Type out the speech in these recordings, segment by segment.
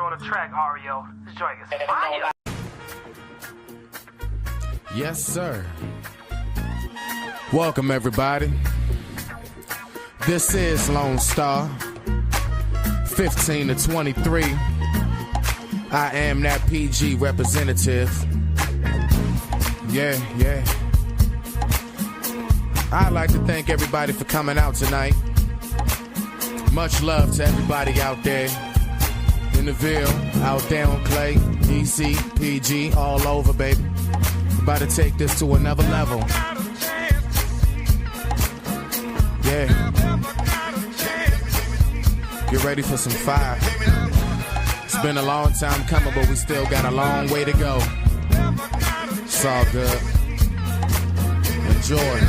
on the track, Ario. This joint is fire. Yes, sir. Welcome, everybody. This is Lone Star, 15 to 23. I am that PG representative. Yeah. I'd like to thank everybody for coming out tonight. Much love to everybody out there in the Ville, out there on Clay, DC, PG, all over, baby. About to take this to another level. Yeah. Get ready for some fire. It's been a long time coming, but we still got a long way to go. It's all good. Enjoy.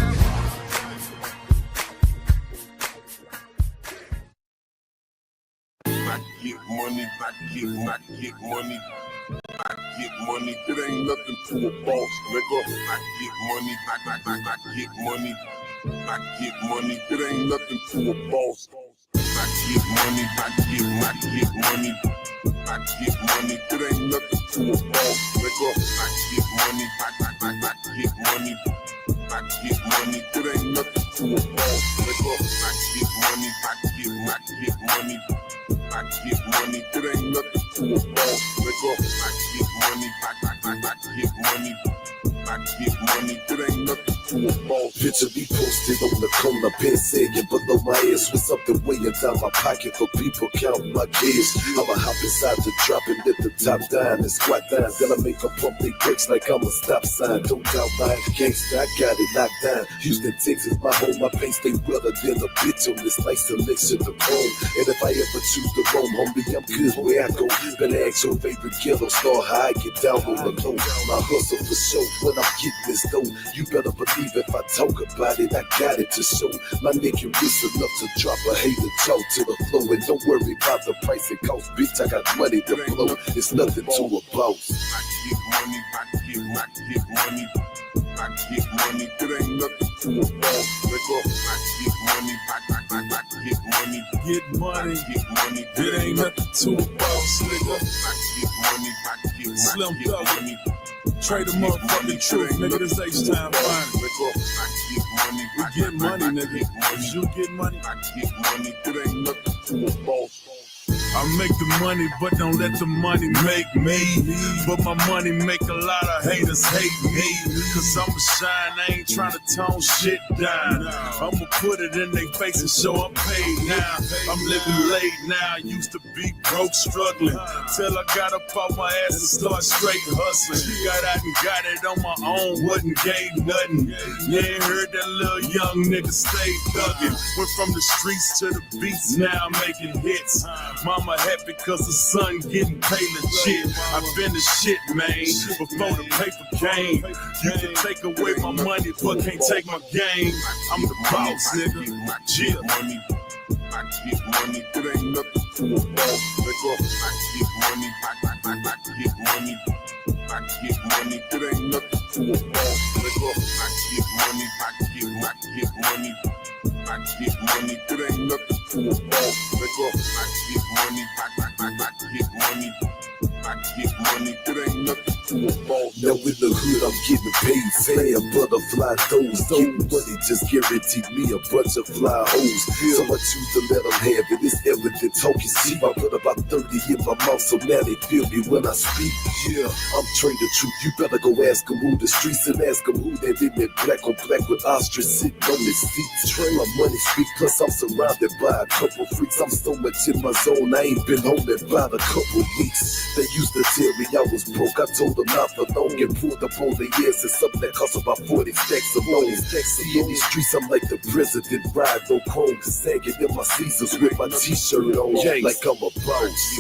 I get money, it ain't nothing to a boss, nigga. I get money, I get money, it ain't nothing to a boss. I get money, I get money, it ain't nothing to a boss, nigga. I get money, I get money, it ain't nothing to a boss, nigga. I get money, it ain't nothing to a boss, nigga. I get money, it ain't nothing to a boss. Picture me posted on the corner, pen sagging below my ass with something weighing down my pocket for people counting my kids. I'ma hop inside the drop and let the top down and squat down. Then I make a pump they brakes like I'm a stop sign. Don't doubt my gangsta, I got it locked down. Houston, Texas, my home, my paint stay wetter than a bitch on this nice selection of chrome. And if I ever choose to roam, homie, I'm good where I go. Better ask your favorite killer star how I get down on the low. My hustle for show when I'm getting this dough. You better believe if I talk about it, I got it to show. My neck and wrist enough to drop a hater talk to the flow. And don't worry about the price it costs, bitch, I got money to blow. It's nothing to a boss. I get money, it ain't nothing to a boss, nigga. I get money, it ain't nothing to a boss, nigga. I get money, Slim Thug, trade the motherfucking truth, nigga. This H-Time fine. We get money, nigga. If you get money, I get money, it ain't nothing to a boss. I make the money, but don't let the money make me. But my money make a lot of haters hate me. Cause I'ma shine, I ain't trying to tone shit down. I'ma put it in their face and show I'm paid now. I'm living late now, used to be broke, struggling. Till I got up off my ass and start straight hustling. Got out and got it on my own, wasn't gave nothing. You ain't heard that little young nigga stay thuggin'. Went from the streets to the beats, now I'm making hits. Mama happy cause the son getting paid legit. I've been the shit, man, before the paper came. You can take away my money, but can't take my game. I'm the boss, nigga. Chill. I get money, it ain't nothing to a boss, nigga. I get money, it ain't nothing to a boss, nigga. I get money, it ain't nothing to a boss, nigga. I get money, it ain't nothing to a boss, Now in the hood I'm getting paid fair, butterfly those. Getting money just guaranteed me a bunch of fly hoes. So I choose to let them have it, it's evident talking cheap. I put about 30 in my mouth so now they feel me when I speak. Yeah, I'm trained the truth, you better go ask them who the streets and ask them who that in that black on black with ostrich sitting on the seats. Train my money speak, plus I'm surrounded by a couple freaks. I'm so much in my zone, I ain't been home in about a couple weeks. They used to tell me I was broke, I told them not for long and pulled up on the ears and something that cost about 40 stacks alone. See in these streets, I'm like the president, ride no chrome, sagging in my Caesars with my t-shirt on, like I'm a boss.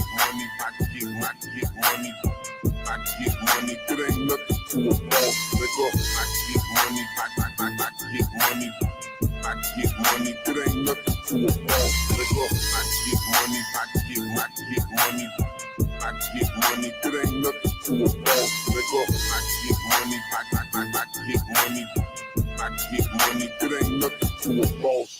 I get money, it ain't nothing to a boss, nigga. I get money, it ain't nothing to a boss, nigga. I get money, it ain't nothing to a boss, nigga. I get money, it ain't nothing to a boss.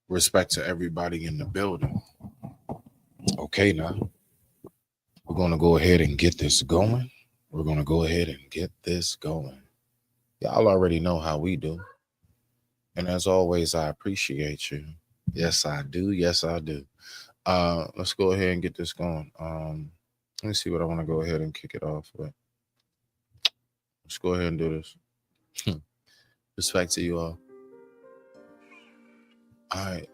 Respect to everybody in the building. Okay, now we're going to go ahead and get this going. Y'all already know how we do. And as always, I appreciate you. Yes, I do. Let's go ahead and get this going. Let me see what I want to go ahead and kick it off with. Let's go ahead and do this. Respect to you all. All right.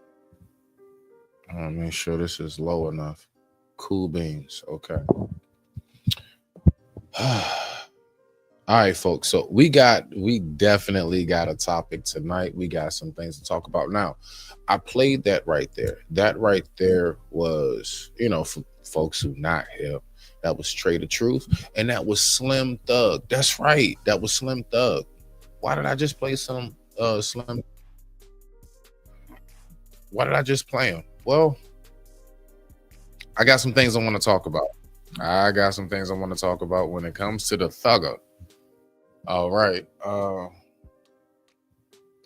I want to make sure this is low enough. Cool beans. Okay. All right, folks. So we definitely got a topic tonight. We got some things to talk about. Now, I played that right there. That right there was, for folks who not hip, that was Trader Truth, and that was Slim Thug. That's right. That was Slim Thug. Why did I just play some Slim? Why did I just play him? Well, I got some things I want to talk about. When it comes to the Thugger. All right.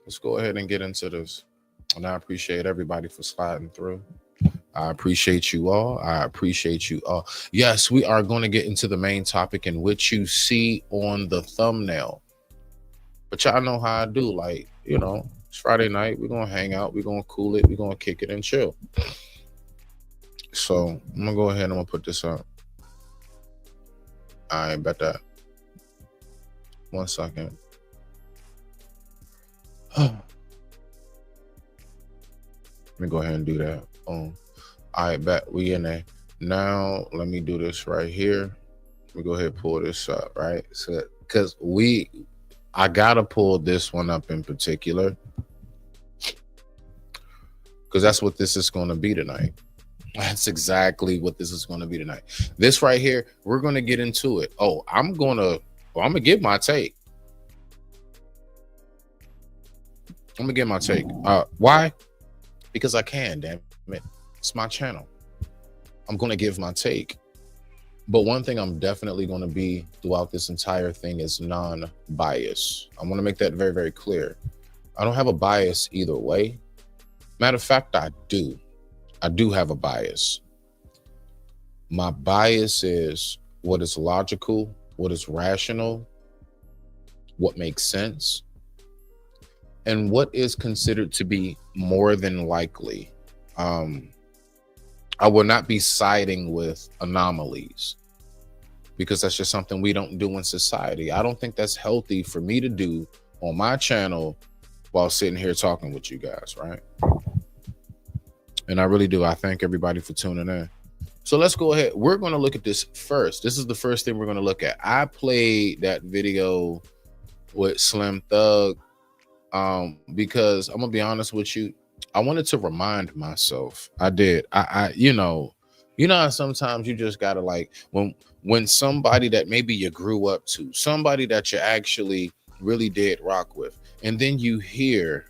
Let's go ahead and get into this. And I appreciate everybody for sliding through. I appreciate you all. Yes, we are going to get into the main topic in which you see on the thumbnail. But y'all know how I do. Like, it's Friday night. We're going to hang out. We're going to cool it. We're going to kick it and chill. So I'm going to go ahead and I'm going to put this up. I bet that. 1 second. Let me go ahead and do that. Boom. All right, bet we in there. Now, let me do this right here. Let me go ahead and pull this up, right? So, because I got to pull this one up in particular. Because that's what this is going to be tonight. That's exactly what this is going to be tonight. This right here, we're going to get into it. Oh, I'm going to give my take. Why? Because I can, damn it. It's my channel. I'm going to give my take. But one thing I'm definitely going to be throughout this entire thing is non-bias. I want to make that very, very clear. I don't have a bias either way. Matter of fact, I do. I do have a bias. My bias is what is logical, what is rational, what makes sense, and what is considered to be more than likely. I will not be siding with anomalies because that's just something we don't do in society. I don't think that's healthy for me to do on my channel while sitting here talking with you guys, right? And I really do. I thank everybody for tuning in. So let's go ahead. We're going to look at this first. This is the first thing we're going to look at. I played that video with Slim Thug because I'm going to be honest with you. I wanted to remind myself. I did. I you know how sometimes you just got to like when somebody that maybe you grew up to, somebody that you actually really did rock with, and then you hear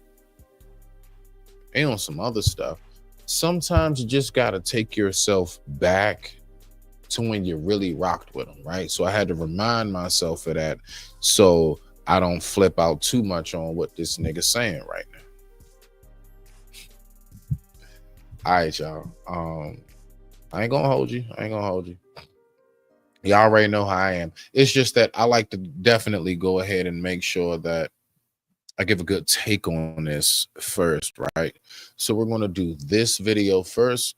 on some other stuff. Sometimes you just got to take yourself back to when you really rocked with them, right? So I had to remind myself of that so I don't flip out too much on what this nigga's saying right now. All right, y'all. I ain't gonna hold you. Y'all already know how I am. It's just that I like to definitely go ahead and make sure that I give a good take on this first, right? So we're going to do this video first,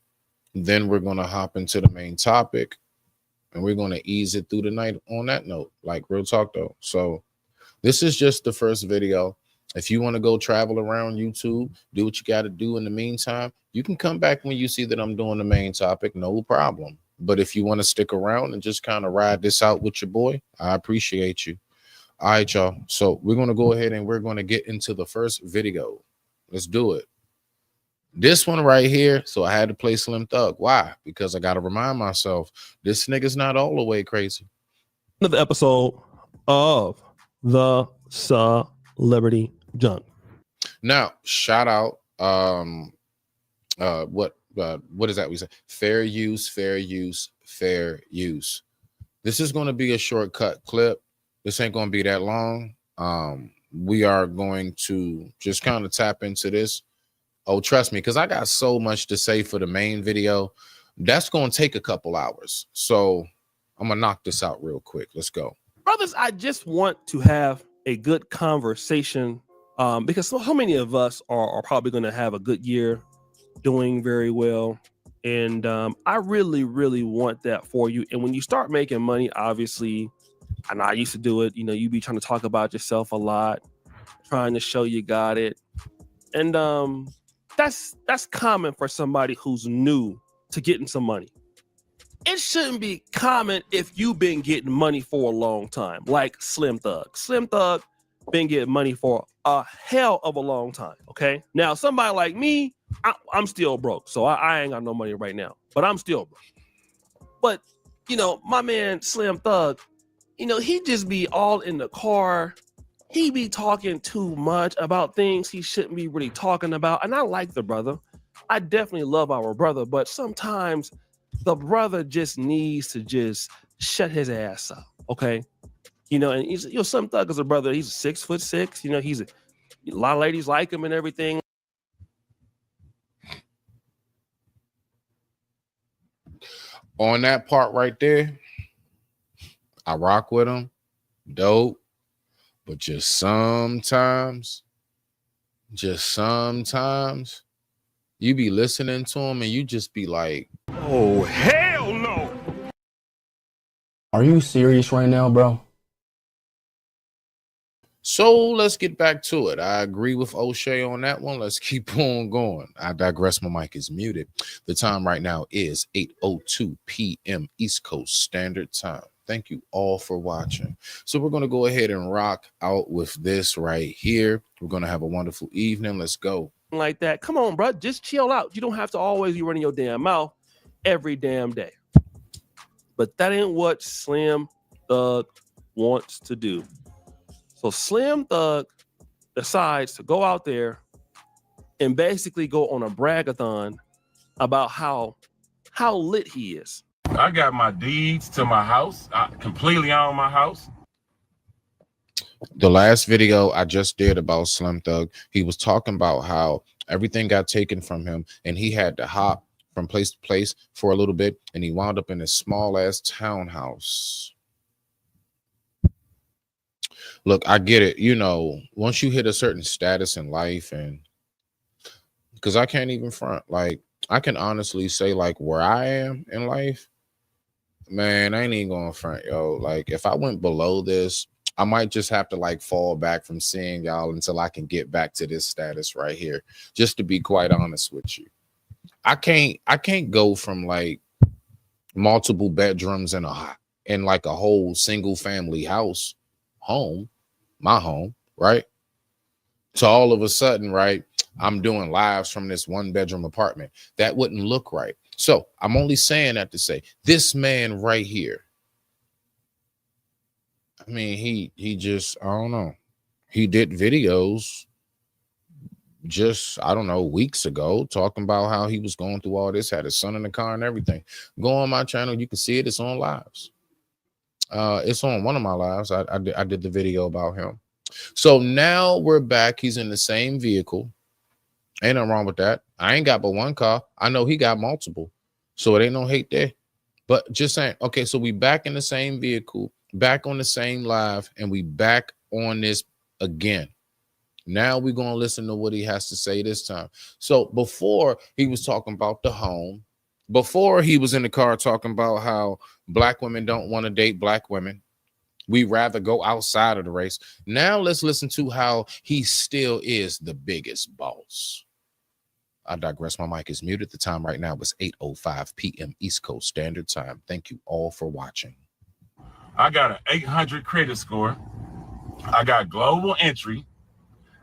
then we're going to hop into the main topic, and we're going to ease it through the night on that note, like real talk though. So this is just the first video. If you want to go travel around YouTube, do what you got to do in the meantime. You can come back when you see that I'm doing the main topic, no problem. But if you want to stick around and just kind of ride this out with your boy, I appreciate you. All right, y'all. So we're going to go ahead and we're going to get into the first video. Let's do it. This one right here. So I had to play Slim Thug. Why? Because I got to remind myself this nigga's not all the way crazy. Another episode of the Celebrity Junk. Now, shout out. What is that we say? Fair use. This is going to be a shortcut clip. This ain't going to be that long. We are going to just kind of tap into this Oh, trust me, because I got so much to say for the main video. That's going to take a couple hours. So I'm going to knock this out real quick. Let's go. Brothers, I just want to have a good conversation because so many of us are probably going to have a good year, doing very well. And I really, really want that for you. And when you start making money, obviously, and I used to do it, you be trying to talk about yourself a lot, trying to show you got it. And that's common for somebody who's new to getting some money. It shouldn't be common if you've been getting money for a long time, like Slim Thug. Slim Thug been getting money for a hell of a long time, okay? Now, somebody like me, I'm still broke, so I ain't got no money right now, but I'm still broke. But, my man Slim Thug, he just be all in the car. He be talking too much about things he shouldn't be really talking about, and I like the brother. I definitely love our brother, but sometimes the brother just needs to just shut his ass up, okay? And he's, Slim Thug is a brother. He's 6'6". He's a lot of ladies like him and everything. On that part right there, I rock with him. Dope. But just sometimes, you be listening to him and you just be like, Oh, hell no. Are you serious right now, bro? So let's get back to it. I agree with O'Shea on that one. Let's keep on going. I digress. My mic is muted. The time right now is 8:02 p.m. East Coast Standard Time. Thank you all for watching. So we're going to go ahead and rock out with this right here. We're going to have a wonderful evening. Let's go. Like that. Come on, bro. Just chill out. You don't have to always be running your damn mouth every damn day. But that ain't what Slim Thug wants to do. So Slim Thug decides to go out there and basically go on a bragathon about how lit he is. I got my deeds to my house. I completely own my house. The last video I just did about Slim Thug, he was talking about how everything got taken from him and he had to hop from place to place for a little bit, and he wound up in a small ass townhouse. Look, I get it. Once you hit a certain status in life, and because I can't even front, like, I can honestly say, like, where I am in life, man, I ain't even going front, yo. Like, if I went below this, I might just have to, like, fall back from seeing y'all until I can get back to this status right here, just to be quite honest with you. I can't go from, like, multiple bedrooms in like a whole single family home, my home, right? So all of a sudden, right, I'm doing lives from this 1-bedroom apartment. That wouldn't look right. So I'm only saying that to say this man right here, I mean, he just, I don't know. He did videos just, I don't know, weeks ago, talking about how he was going through all this, had his son in the car and everything. Go on my channel, you can see it. It's on lives. It's on one of my lives. I did the video about him. So now we're back. He's in the same vehicle. Ain't nothing wrong with that. I ain't got but one car. I know he got multiple. So it ain't no hate there. But just saying, okay, so we back in the same vehicle, back on the same live, and we back on this again. Now we're going to listen to what he has to say this time. So before he was talking about the home, before he was in the car talking about how black women don't want to date black women, we rather go outside of the race. Now let's listen to how he still is the biggest boss. I digress. My mic is muted. The time right now is 8:05 p.m. East Coast Standard Time. Thank you all for watching. I got an 800 credit score. I got global entry.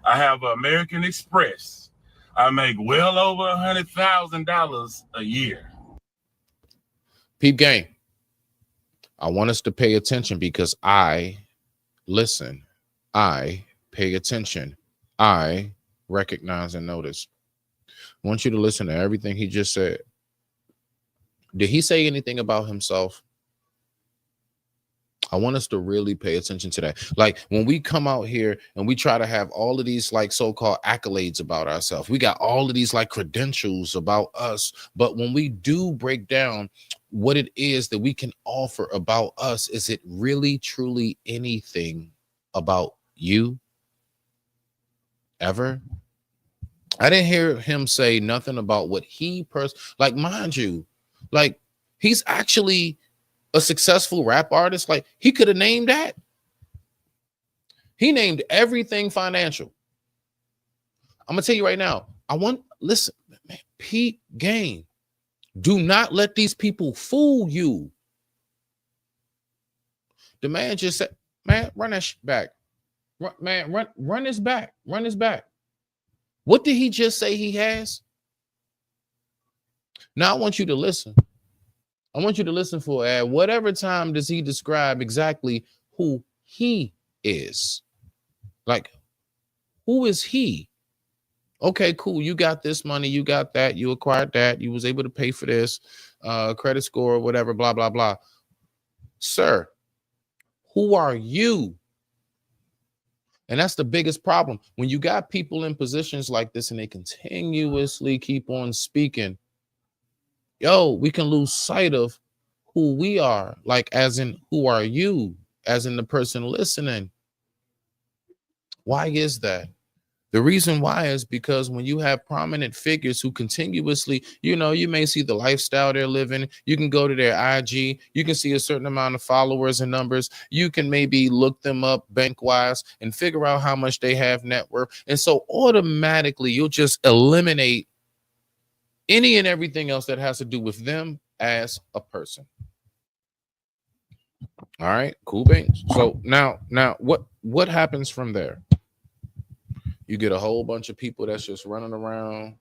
I have American Express. I make well over $100,000 a year. Peep game. I want us to pay attention because I listen. I pay attention. I recognize and notice. I want you to listen to everything he just said. Did he say anything about himself? I want us to really pay attention to that. Like when we come out here and we try to have all of these like so-called accolades about ourselves, we got all of these like credentials about us. But when we do break down what it is that we can offer about us, is it really truly anything about you ever? I didn't hear him say nothing about what he like, mind you, like he's actually a successful rap artist. Like he could have named that. He named everything financial. I'm gonna tell you right now. Listen, man, peep game. Do not let these people fool you. The man just said, man, run that shit back. Run this back. Run this back. What did he just say he has? Now I want you to listen. I want you to listen for at whatever time does he describe exactly who he is. Like, who is he? Okay, cool. You got this money. You got that. You acquired that. You was able to pay for this credit score, whatever, blah, blah, blah. Sir, who are you? And that's the biggest problem. When you got people in positions like this and they continuously keep on speaking, yo, we can lose sight of who we are, like as in who are you, as in the person listening. Why is that? The reason why is because when you have prominent figures who continuously, you know, you may see the lifestyle they're living. You can go to their IG. You can see a certain amount of followers and numbers. You can maybe look them up bank-wise and figure out how much they have net worth. And so automatically you'll just eliminate any and everything else that has to do with them as a person. All right, cool beans. So now what happens from there? You get a whole bunch of people that's just running around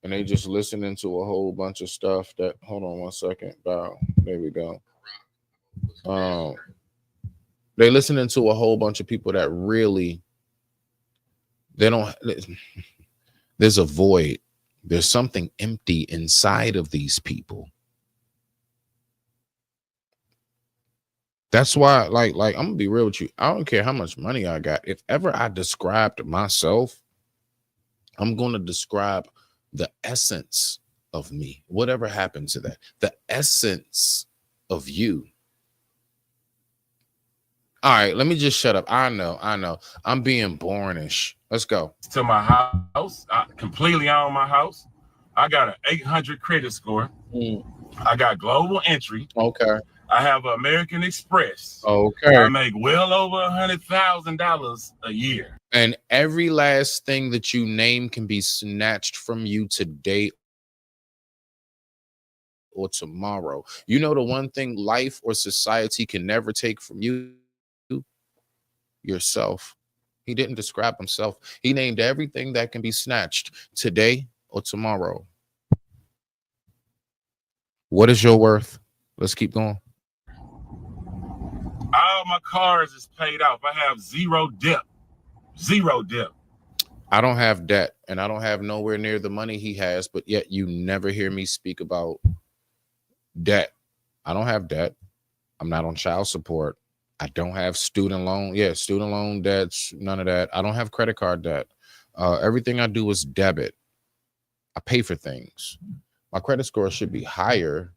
and they just listening to a whole bunch of stuff that, hold on one second. Wow, there we go. They listening to a whole bunch of people that really, there's a void. There's something empty inside of these people. That's why, like, I'm gonna be real with you. I don't care how much money I got. If ever I described myself, I'm gonna describe the essence of me. Whatever happened to that, the essence of you. All right, let me just shut up. I know. I'm being bornish. Let's go. To my house, I completely own my house. I got an 800 credit score. I got global entry. Okay. I have American Express. Okay. I make well over $100,000 a year. And every last thing that you name can be snatched from you today or tomorrow. You know the one thing life or society can never take from you? Yourself. He didn't describe himself. He named everything that can be snatched today or tomorrow. What is your worth? Let's keep going. All my cars is paid off. I have zero debt. Zero debt. I don't have debt, and I don't have nowhere near the money he has, but yet you never hear me speak about debt. I don't have debt. I'm not on child support. I don't have student loan. Yeah, student loan debts, none of that. I don't have credit card debt. Everything I do is debit. I pay for things. My credit score should be higher,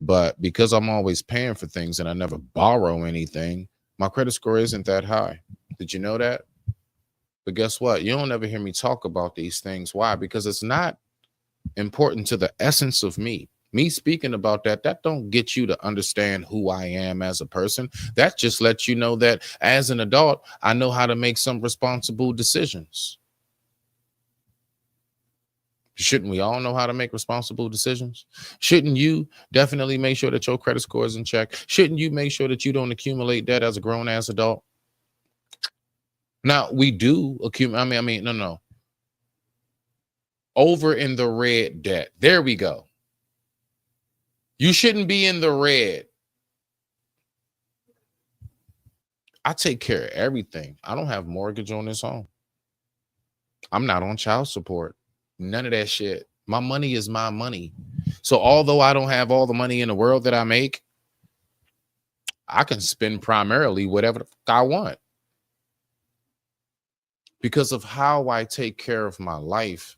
but because I'm always paying for things and I never borrow anything, my credit score isn't that high. Did you know that? But guess what? You don't ever hear me talk about these things. Why? Because it's not important to the essence of me. Me speaking about that don't get you to understand who I am as a person. That just lets you know that as an adult, I know how to make some responsible decisions. Shouldn't we all know how to make responsible decisions? Shouldn't you definitely make sure that your credit score is in check? Shouldn't you make sure that you don't accumulate debt as a grown-ass adult? Now, we do accumulate. No. Over in the red debt. There we go. You shouldn't be in the red. I take care of everything. I don't have mortgage on this home. I'm not on child support. None of that shit. My money is my money. So although I don't have all the money in the world that I make, I can spend primarily whatever the fuck I want because of how I take care of my life.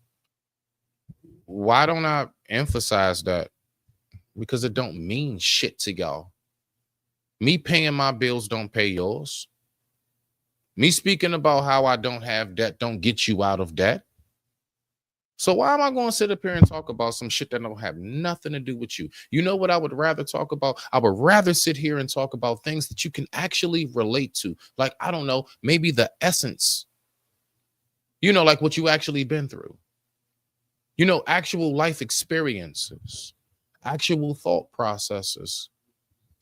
Why don't I emphasize that? Because it don't mean shit to y'all. Me paying my bills don't pay yours. Me speaking about how I don't have debt don't get you out of debt. So why am I going to sit up here and talk about some shit that don't have nothing to do with you? You know what I would rather talk about? I would rather sit here and talk about things that you can actually relate to. Like, I don't know, maybe the essence, you know, like what you actually been through, you know, actual life experiences, actual thought processes.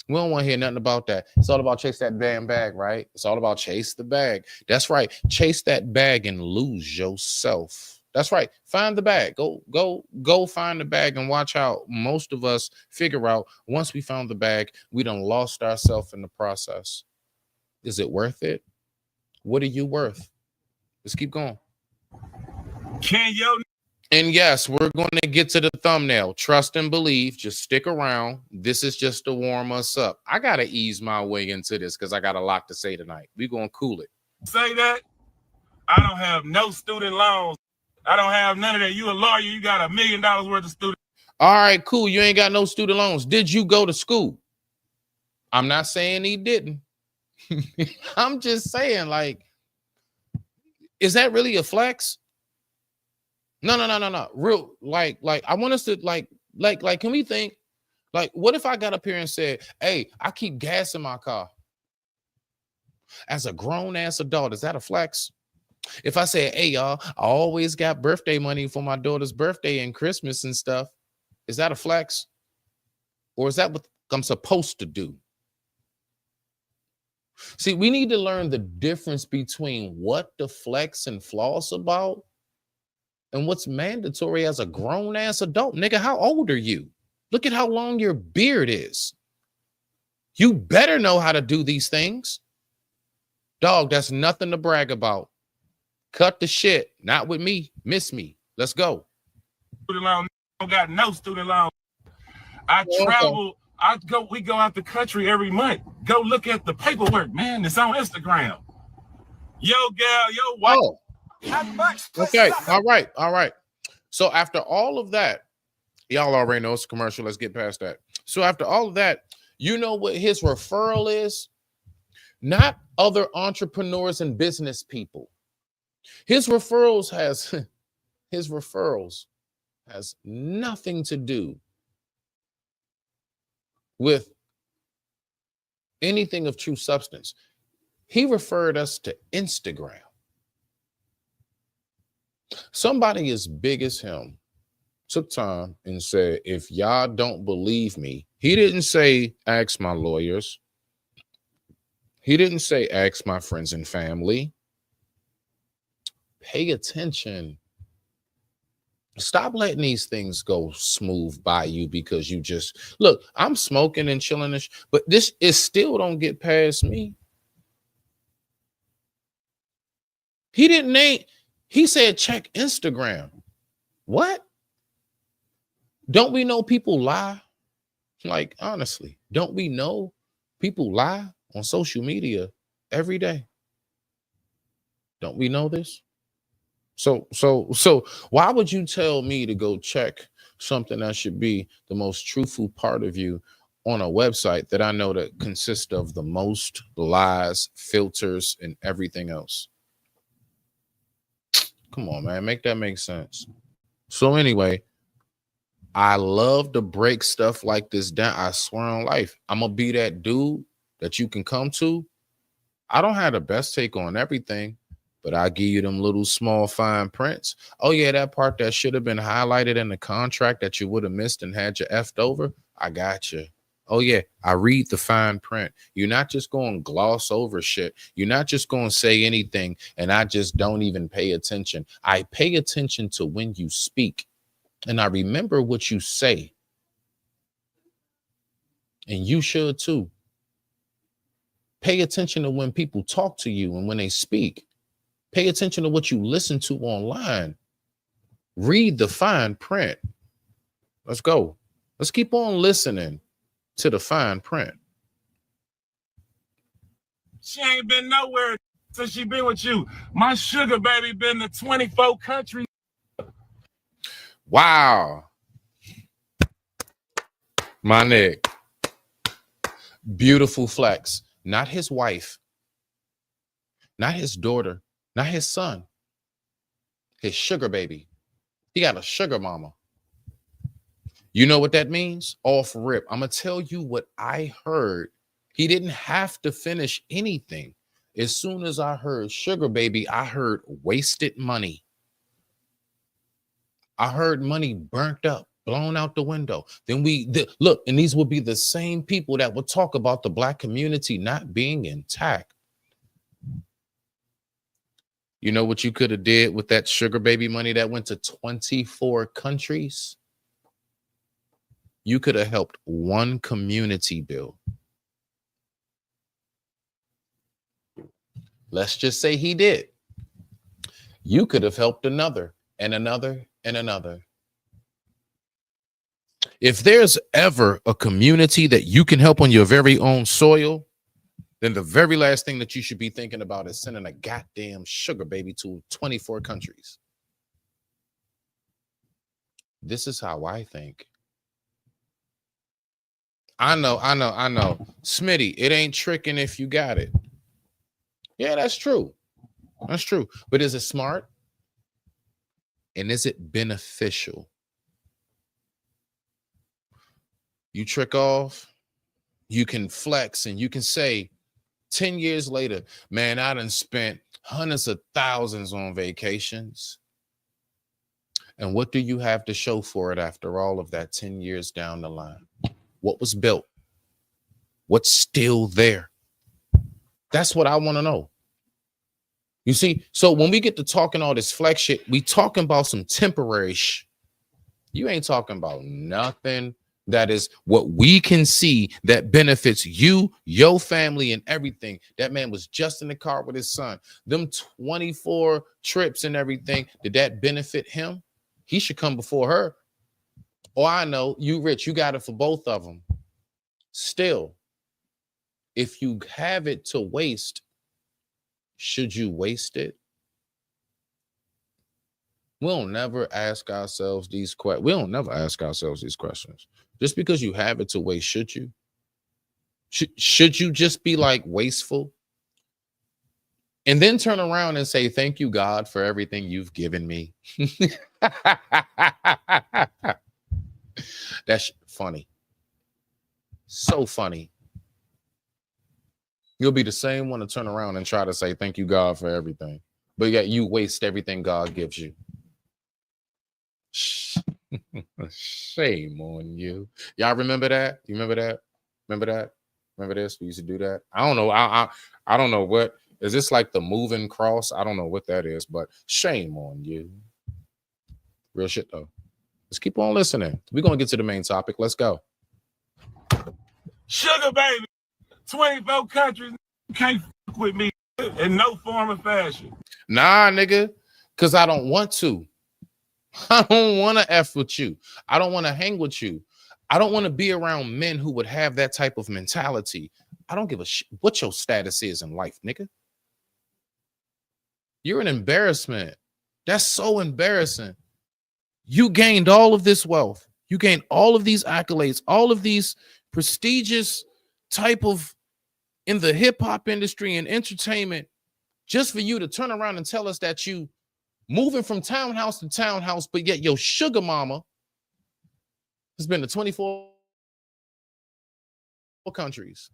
We don't want to hear nothing about that. It's all about chase that damn bag, right? It's all about chase the bag. That's right. Chase that bag and lose yourself. That's right. Find the bag. Go find the bag and watch how most of us figure out once we found the bag, we done lost ourselves in the process. Is it worth it? What are you worth? Let's keep going. Can yo And yes, we're going to get to the thumbnail. Trust and believe. Just stick around. This is just to warm us up. I got to ease my way into this because I got a lot to say tonight. We're going to cool it. say that? I don't have no student loans. I don't have none of that. You a lawyer, you got $1 million worth of student. All right, cool. You ain't got no student loans. Did you go to school? I'm not saying he didn't. I'm just saying, like, is that really a flex? No. Real, like, I want us to like, can we think, like, what if I got up here and said, hey, I keep gas in my car as a grown ass adult? Is that a flex? If I say, hey, y'all, I always got birthday money for my daughter's birthday and Christmas and stuff, is that a flex? Or is that what I'm supposed to do? See, we need to learn the difference between what the flex and floss about and what's mandatory as a grown-ass adult. Nigga, how old are you? Look at how long your beard is. You better know how to do these things. Dog, that's nothing to brag about. Cut the shit. Not with me. Miss me. Let's go. Student loan. I don't got no student loan. I travel. We go out the country every month. Go look at the paperwork, man. It's on Instagram. Yo, gal, yo, white. Oh. Okay. All right. So after all of that, y'all already know it's a commercial. Let's get past that. So after all of that, you know what his referral is? Not other entrepreneurs and business people. His referrals has nothing to do with anything of true substance. He referred us to Instagram. Somebody as big as him took time and said, if y'all don't believe me, he didn't say, ask my lawyers. He didn't say, ask my friends and family. Pay attention. Stop letting these things go smooth by you because you just, look, I'm smoking and chilling, but this is still don't get past me. He said, check Instagram. What? Don't we know people lie? Like, honestly, don't we know people lie on social media every day? Don't we know this? So why would you tell me to go check something that should be the most truthful part of you on a website that I know that consists of the most lies, filters, and everything else? Come on, man, make that make sense. So anyway, I love to break stuff like this down. I swear on life, I'm gonna be that dude that you can come to. I don't have the best take on everything, but I give you them little small fine prints. Oh yeah, that part that should have been highlighted in the contract that you would have missed and had you effed over, I got you. Oh yeah, I read the fine print. You're not just going to gloss over shit. You're not just going to say anything and I just don't even pay attention. I pay attention to when you speak and I remember what you say. And you should too. Pay attention to when people talk to you and when they speak. Pay attention to what you listen to online. Read the fine print. Let's go. Let's keep on listening to the fine print. She ain't been nowhere since she been with you. My sugar baby been to 24 countries. Wow. My nigga. Beautiful flex. Not his wife. Not his daughter. Not his son. His sugar baby. He got a sugar mama. You know what that means? Off rip. I'm going to tell you what I heard. He didn't have to finish anything. As soon as I heard sugar baby, I heard wasted money. I heard money burnt up, blown out the window. Then look, and these will be the same people that will talk about the Black community not being intact. You know what you could have did with that sugar baby money that went to 24 countries? You could have helped one community build. Let's just say he did. You could have helped another and another and another. If there's ever a community that you can help on your very own soil, then the very last thing that you should be thinking about is sending a goddamn sugar baby to 24 countries. This is how I think. I know. Smitty, it ain't tricking if you got it. Yeah, that's true. That's true. But is it smart? And is it beneficial? You trick off, you can flex, and you can say 10 years later, man, I done spent hundreds of thousands on vacations. And what do you have to show for it after all of that 10 years down the line? What was built? What's still there? That's what I want to know. You see, so when we get to talking all this flex shit, we talking about some temporary You ain't talking about nothing that is what we can see that benefits you, your family, and everything. That man was just in the car with his son. Them 24 trips and everything, did that benefit him? He should come before her. Oh, I know, you rich, you got it for both of them. Still, if you have it to waste, should you waste it? We'll never ask ourselves these questions. We don't never ask ourselves these questions. Just because you have it to waste, should you? Should you just be like wasteful? And then turn around and say, thank you, God, for everything you've given me. That's funny. So funny. You'll be the same one to turn around and try to say, thank you, God, for everything. But yet you waste everything God gives you. Shame on you. Y'all remember that? You remember that? Remember that? Remember this? We used to do that. I don't know. I don't know what is this, like the moving cross? I don't know what that is, but shame on you. Real shit though. Let's keep on listening. We're gonna get to the main topic. Let's go. Sugar baby, 24 countries, can't fuck with me in no form or fashion. Nah, nigga, because I don't want to. I don't want to F with you. I don't want to hang with you. I don't want to be around men who would have that type of mentality. I don't give a shit what your status is in life, nigga. You're an embarrassment. That's so embarrassing. You gained all of this wealth. You gained all of these accolades, all of these prestigious type of in the hip hop industry and entertainment, just for you to turn around and tell us that you moving from townhouse to townhouse, but yet your sugar mama has been to 24 countries.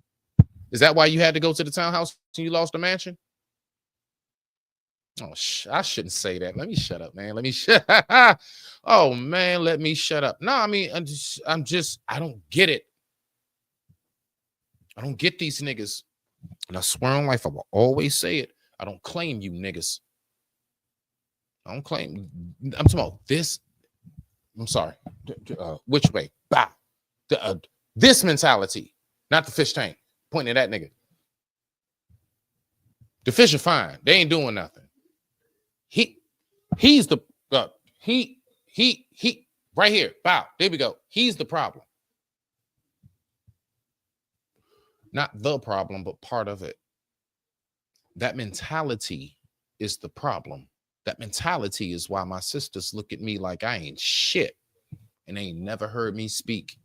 Is that why you had to go to the townhouse and you lost the mansion? Oh, I shouldn't say that. Let me shut up, man. Let me shut. Oh, man, let me shut up. No, I mean, I don't get it. I don't get these niggas. And I swear on life, I will always say it. I don't claim you niggas. I don't claim. I'm talking about this. I'm sorry. Which way? Bah. This mentality, not the fish tank. Pointing at that nigga. The fish are fine. They ain't doing nothing. He's the he right here. Bow. There we go. He's the problem. Not the problem, but part of it. That mentality is the problem. That mentality is why my sisters look at me like I ain't shit and they ain't never heard me speak.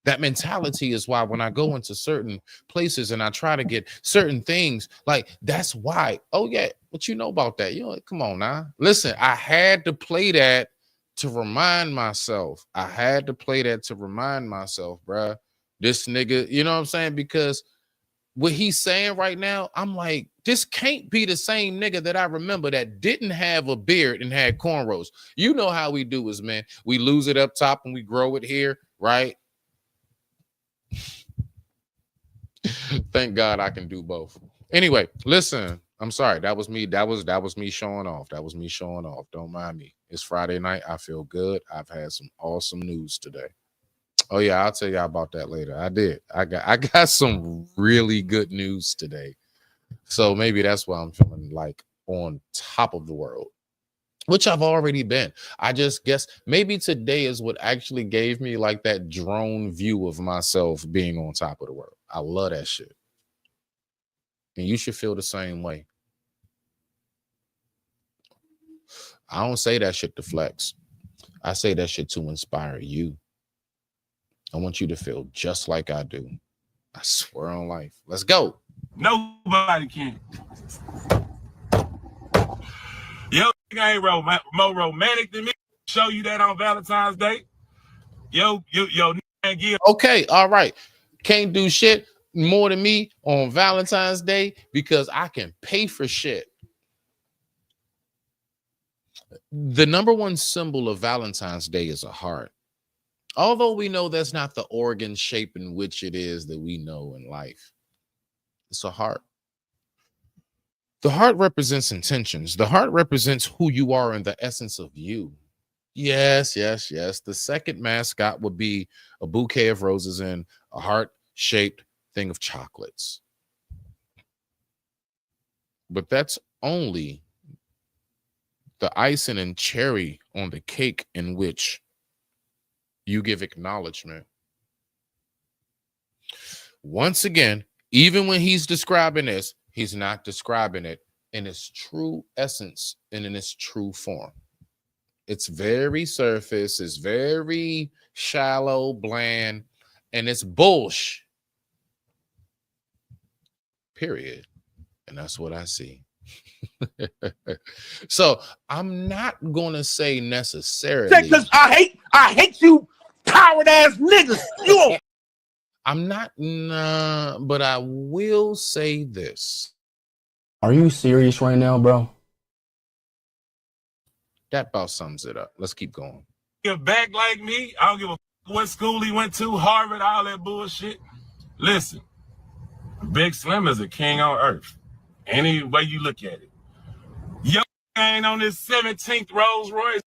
That mentality is why when I go into certain places and I try to get certain things, like that's why. Oh yeah, what you know about that? You know, come on now. Listen, I had to play that to remind myself. I had to play that to remind myself, bruh. This nigga, you know what I'm saying? Because what he's saying right now, I'm like, this can't be the same nigga that I remember that didn't have a beard and had cornrows. You know how we do is, man. We lose it up top and we grow it here, right? Thank God I can do both. Anyway, listen, I'm sorry. That was me. That was me showing off. That was me showing off. Don't mind me. It's Friday night. I feel good. I've had some awesome news today. Oh yeah, I'll tell y'all about that later. I did. I got some really good news today. So maybe that's why I'm feeling like on top of the world, which I've already been. I just guess maybe today is what actually gave me like that drone view of myself being on top of the world. I love that shit. And you should feel the same way. I don't say that shit to flex. I say that shit to inspire you. I want you to feel just like I do. I swear on life. Let's go. Nobody can. Yo, I ain't more romantic than me. Show you that on Valentine's Day. Yo, give. Okay, all right. Can't do shit more than me on Valentine's Day because I can pay for shit. The number one symbol of Valentine's Day is a heart. Although we know that's not the organ shape in which it is that we know in life. It's a heart. The heart represents intentions. The heart represents who you are and the essence of you. Yes. The second mascot would be a bouquet of roses and a heart-shaped thing of chocolates. But that's only the icing and cherry on the cake in which you give acknowledgement. Once again, even when he's describing this, he's not describing it in its true essence and in its true form. It's very surface, it's very shallow, bland, and it's bullshit. Period. And that's what I see. So I'm not gonna say necessarily because I hate you coward ass niggas. You I'm not, but I will say this. Are you serious right now, bro? That about sums it up. Let's keep going. Give back like me. I don't give a what school he went to, Harvard, all that bullshit. Listen, Big Slim is a king on earth. Any way you look at it. Yo ain't on this 17th Rolls Royce.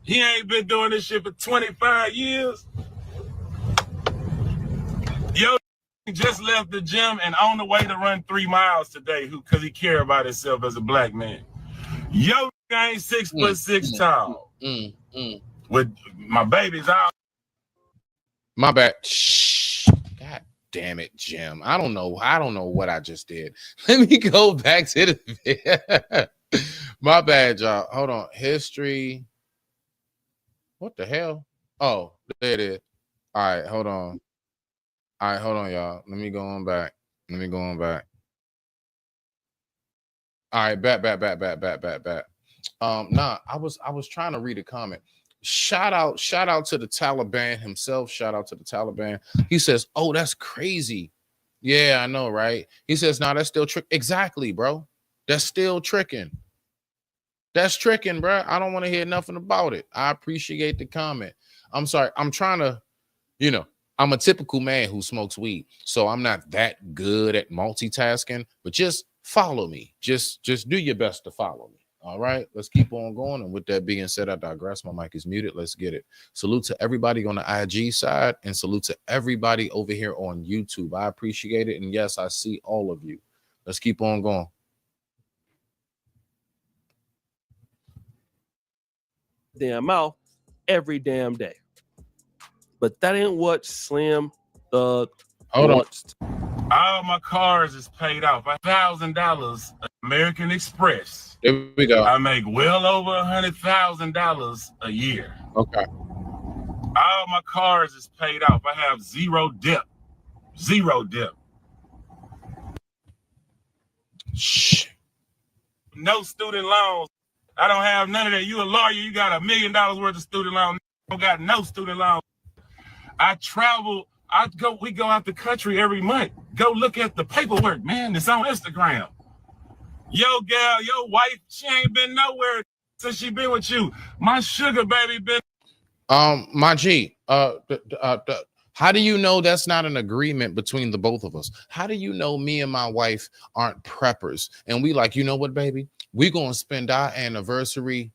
He ain't been doing this shit for 25 years. Yo just left the gym and on the way to run 3 miles today because he care about himself as a black man. Yo ain't 6'6" tall. With my babies out. My bad. Shh. God damn it, Jim. I don't know what I just did. Let me go back to the my bad, y'all. Hold on. History. What the hell? Oh, there it is. All right, hold on. All right, hold on, y'all. Let me go on back. All right, back. Nah, I was trying to read a comment. Shout out to the Taliban himself. Shout out to the Taliban. He says, "Oh, that's crazy." Yeah, I know, right? He says, "Nah, that's still trick." Exactly, bro. That's still tricking. That's tricking, bro. I don't want to hear nothing about it. I appreciate the comment. I'm sorry. I'm trying to, I'm a typical man who smokes weed, so I'm not that good at multitasking, but just follow me. Just do your best to follow me. All right, let's keep on going. And with that being said, I digress. My mic is muted. Let's get it. Salute to everybody on the IG side and salute to everybody over here on YouTube. I appreciate it. And yes, I see all of you. Let's keep on going. Damn mouth every damn day. But that ain't what Slim Hold wants. I All my cars is paid off. $1,000 American Express. There we go. I make well over $100,000 a year. Okay. All my cars is paid off. I have zero debt. Zero debt. Shh. No student loans. I don't have none of that. You a lawyer, you got $1 million worth of student loans. I don't got no student loans. I travel, we go out the country every month. Go look at the paperwork, man. It's on Instagram. Yo, gal, your wife, she ain't been nowhere since she been with you. My sugar baby been. My G, how do you know that's not an agreement between the both of us? How do you know me and my wife aren't preppers? And we like, you know what, baby? We're going to spend our anniversary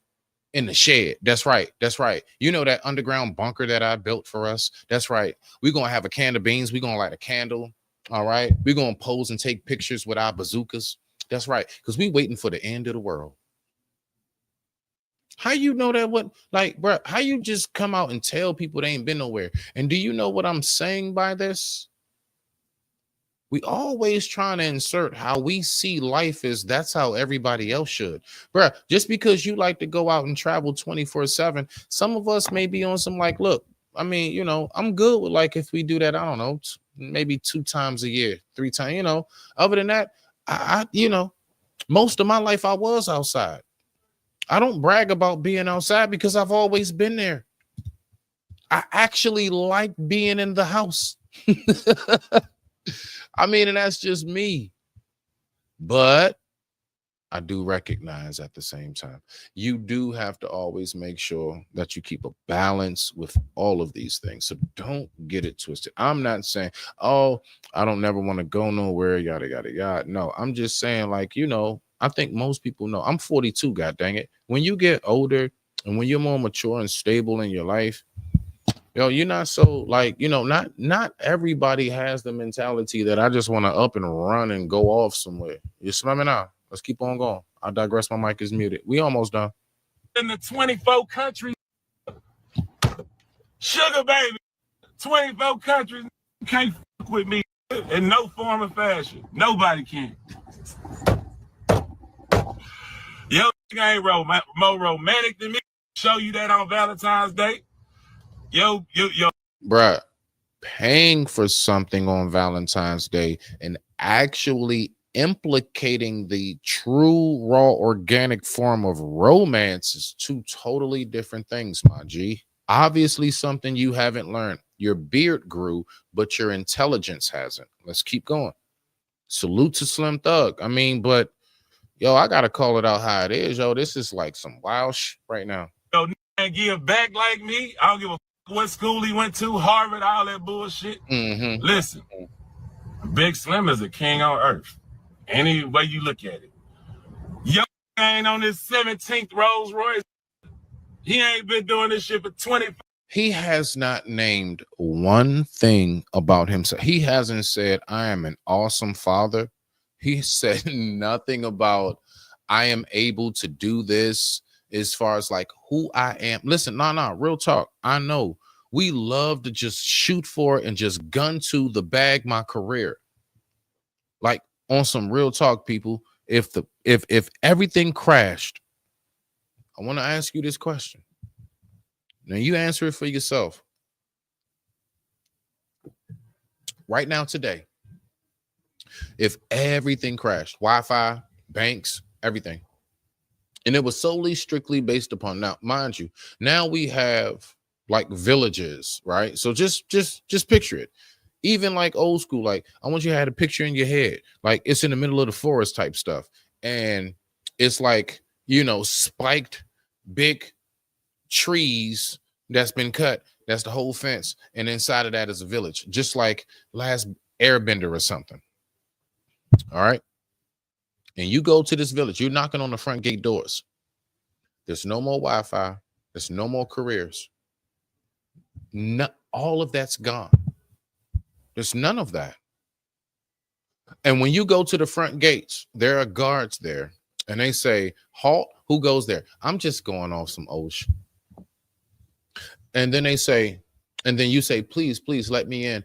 in the shed. That's right. That's right. You know that underground bunker that I built for us? That's right. We're going to have a can of beans. We're going to light a candle. All right. We're going to pose and take pictures with our bazookas. That's right. Because we waiting for the end of the world. How you know that? What, like, bro, how you just come out and tell people they ain't been nowhere? And do you know what I'm saying by this? We always trying to insert how we see life is that's how everybody else should. Bro, just because you like to go out and travel 24/7, some of us may be on some like, look, I mean, you know, I'm good with like if we do that, I don't know, maybe 2 times a year, 3 times, you know. Other than that, I you know, most of my life I was outside. I don't brag about being outside because I've always been there. I actually like being in the house. I mean, and that's just me. But I do recognize at the same time, you do have to always make sure that you keep a balance with all of these things. So don't get it twisted. I'm not saying, oh, I don't never want to go nowhere, yada, yada, yada. No, I'm just saying, like, you know, I think most people know. I'm 42, god dang it. When you get older and when you're more mature and stable in your life, yo, you're not so like, you know, not everybody has the mentality that I just want to up and run and go off somewhere. You smell me now? Let's keep on going. I digress. My mic is muted. We almost done. In the 24 countries, sugar baby, 24 countries, you can't fuck with me in no form or fashion. Nobody can. Yo, ain't more romantic than me. Show you that on Valentine's Day. Yo. Bruh, paying for something on Valentine's Day and actually implicating the true, raw, organic form of romance is 2 totally different things, my G. Obviously, something you haven't learned. Your beard grew, but your intelligence hasn't. Let's keep going. Salute to Slim Thug. I mean, but yo, I gotta call it out how it is. Yo, this is like some wild shit right now. Yo, and give back like me. I don't give a what school he went to, Harvard, all that bullshit. Mm-hmm. Listen, Big Slim is a king on earth. Any way you look at it. Yo ain't on this 17th Rolls Royce. He ain't been doing this shit for 20. He has not named one thing about himself. He hasn't said, I am an awesome father. He said nothing about, I am able to do this as far as like who I am. Listen, no, real talk. I know we love to just shoot for and just gun to the bag my career. Like on some real talk, people, if everything crashed, I want to ask you this question. Now you answer it for yourself. Right now, today, if everything crashed, Wi-Fi, banks, everything, and it was solely strictly based upon, now, mind you, now we have like villages, right? So just picture it. Even like old school, like I want you to have a picture in your head, like it's in the middle of the forest type stuff. And it's like, you know, spiked big trees that's been cut. That's the whole fence. And inside of that is a village, just like Last Airbender or something. All right. And you go to this village, you're knocking on the front gate doors. There's no more Wi-Fi. There's no more careers. All of that's gone. There's none of that. And when you go to the front gates, there are guards there and they say, halt, who goes there? I'm just going off some old shit. And then they say, and then you say, please let me in.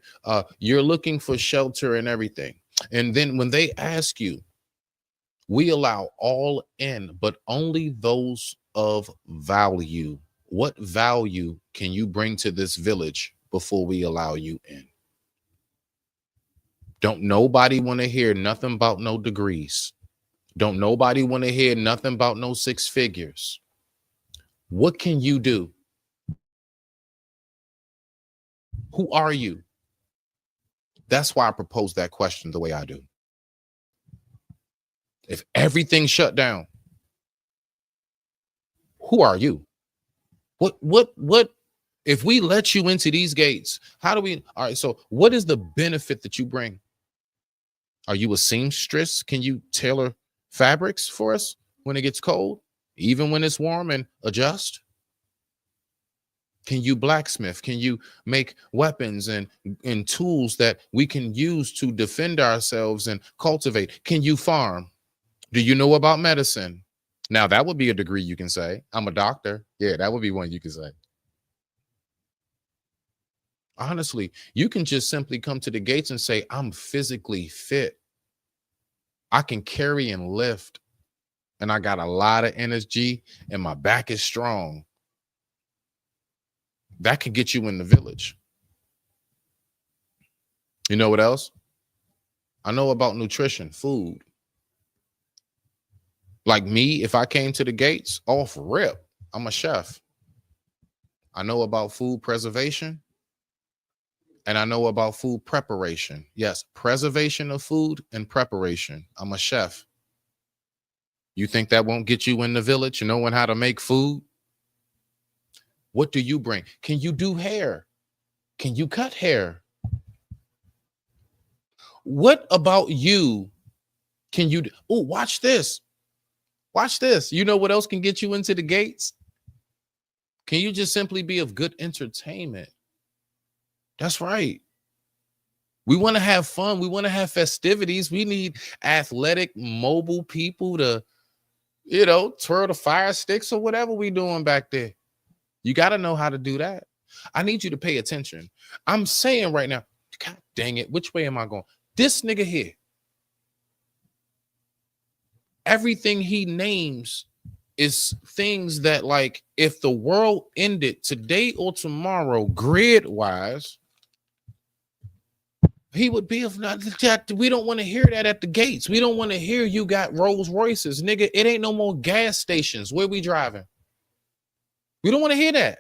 You're looking for shelter and everything. And then when they ask you, we allow all in, but only those of value. What value can you bring to this village before we allow you in? Don't nobody want to hear nothing about no degrees. Don't nobody want to hear nothing about no 6 figures. What can you do? Who are you? That's why I propose that question the way I do. If everything shut down, who are you? What if we let you into these gates? How do we? All right, so what is the benefit that you bring? Are you a seamstress? Can you tailor fabrics for us when it gets cold, even when it's warm, and adjust? Can you blacksmith? Can you make weapons and tools that we can use to defend ourselves and cultivate? Can you farm? Do you know about medicine? Now, that would be a degree you can say. I'm a doctor. Yeah, that would be one you can say. Honestly, you can just simply come to the gates and say, I'm physically fit. I can carry and lift. And I got a lot of energy and my back is strong. That can get you in the village. You know what else? I know about nutrition, food. Like me, if I came to the gates off rip, I'm a chef. I know about food preservation and I know about food preparation. Yes, preservation of food and preparation. I'm a chef. You think that won't get you in the village, knowing how to make food? What do you bring? Can you do hair? Can you cut hair? What about you? Can you? Oh, watch this. Watch this. You know what else can get you into the gates? Can you just simply be of good entertainment? That's right. We want to have fun. We want to have festivities. We need athletic, mobile people to, twirl the fire sticks or whatever we doing back there. You got to know how to do that. I need you to pay attention. I'm saying right now, God dang it, which way am I going? This nigga here, everything he names is things that, like, if the world ended today or tomorrow, grid-wise, he would be of not. We don't want to hear that at the gates. We don't want to hear you got Rolls Royces, nigga. It ain't no more gas stations. Where we driving? We don't want to hear that.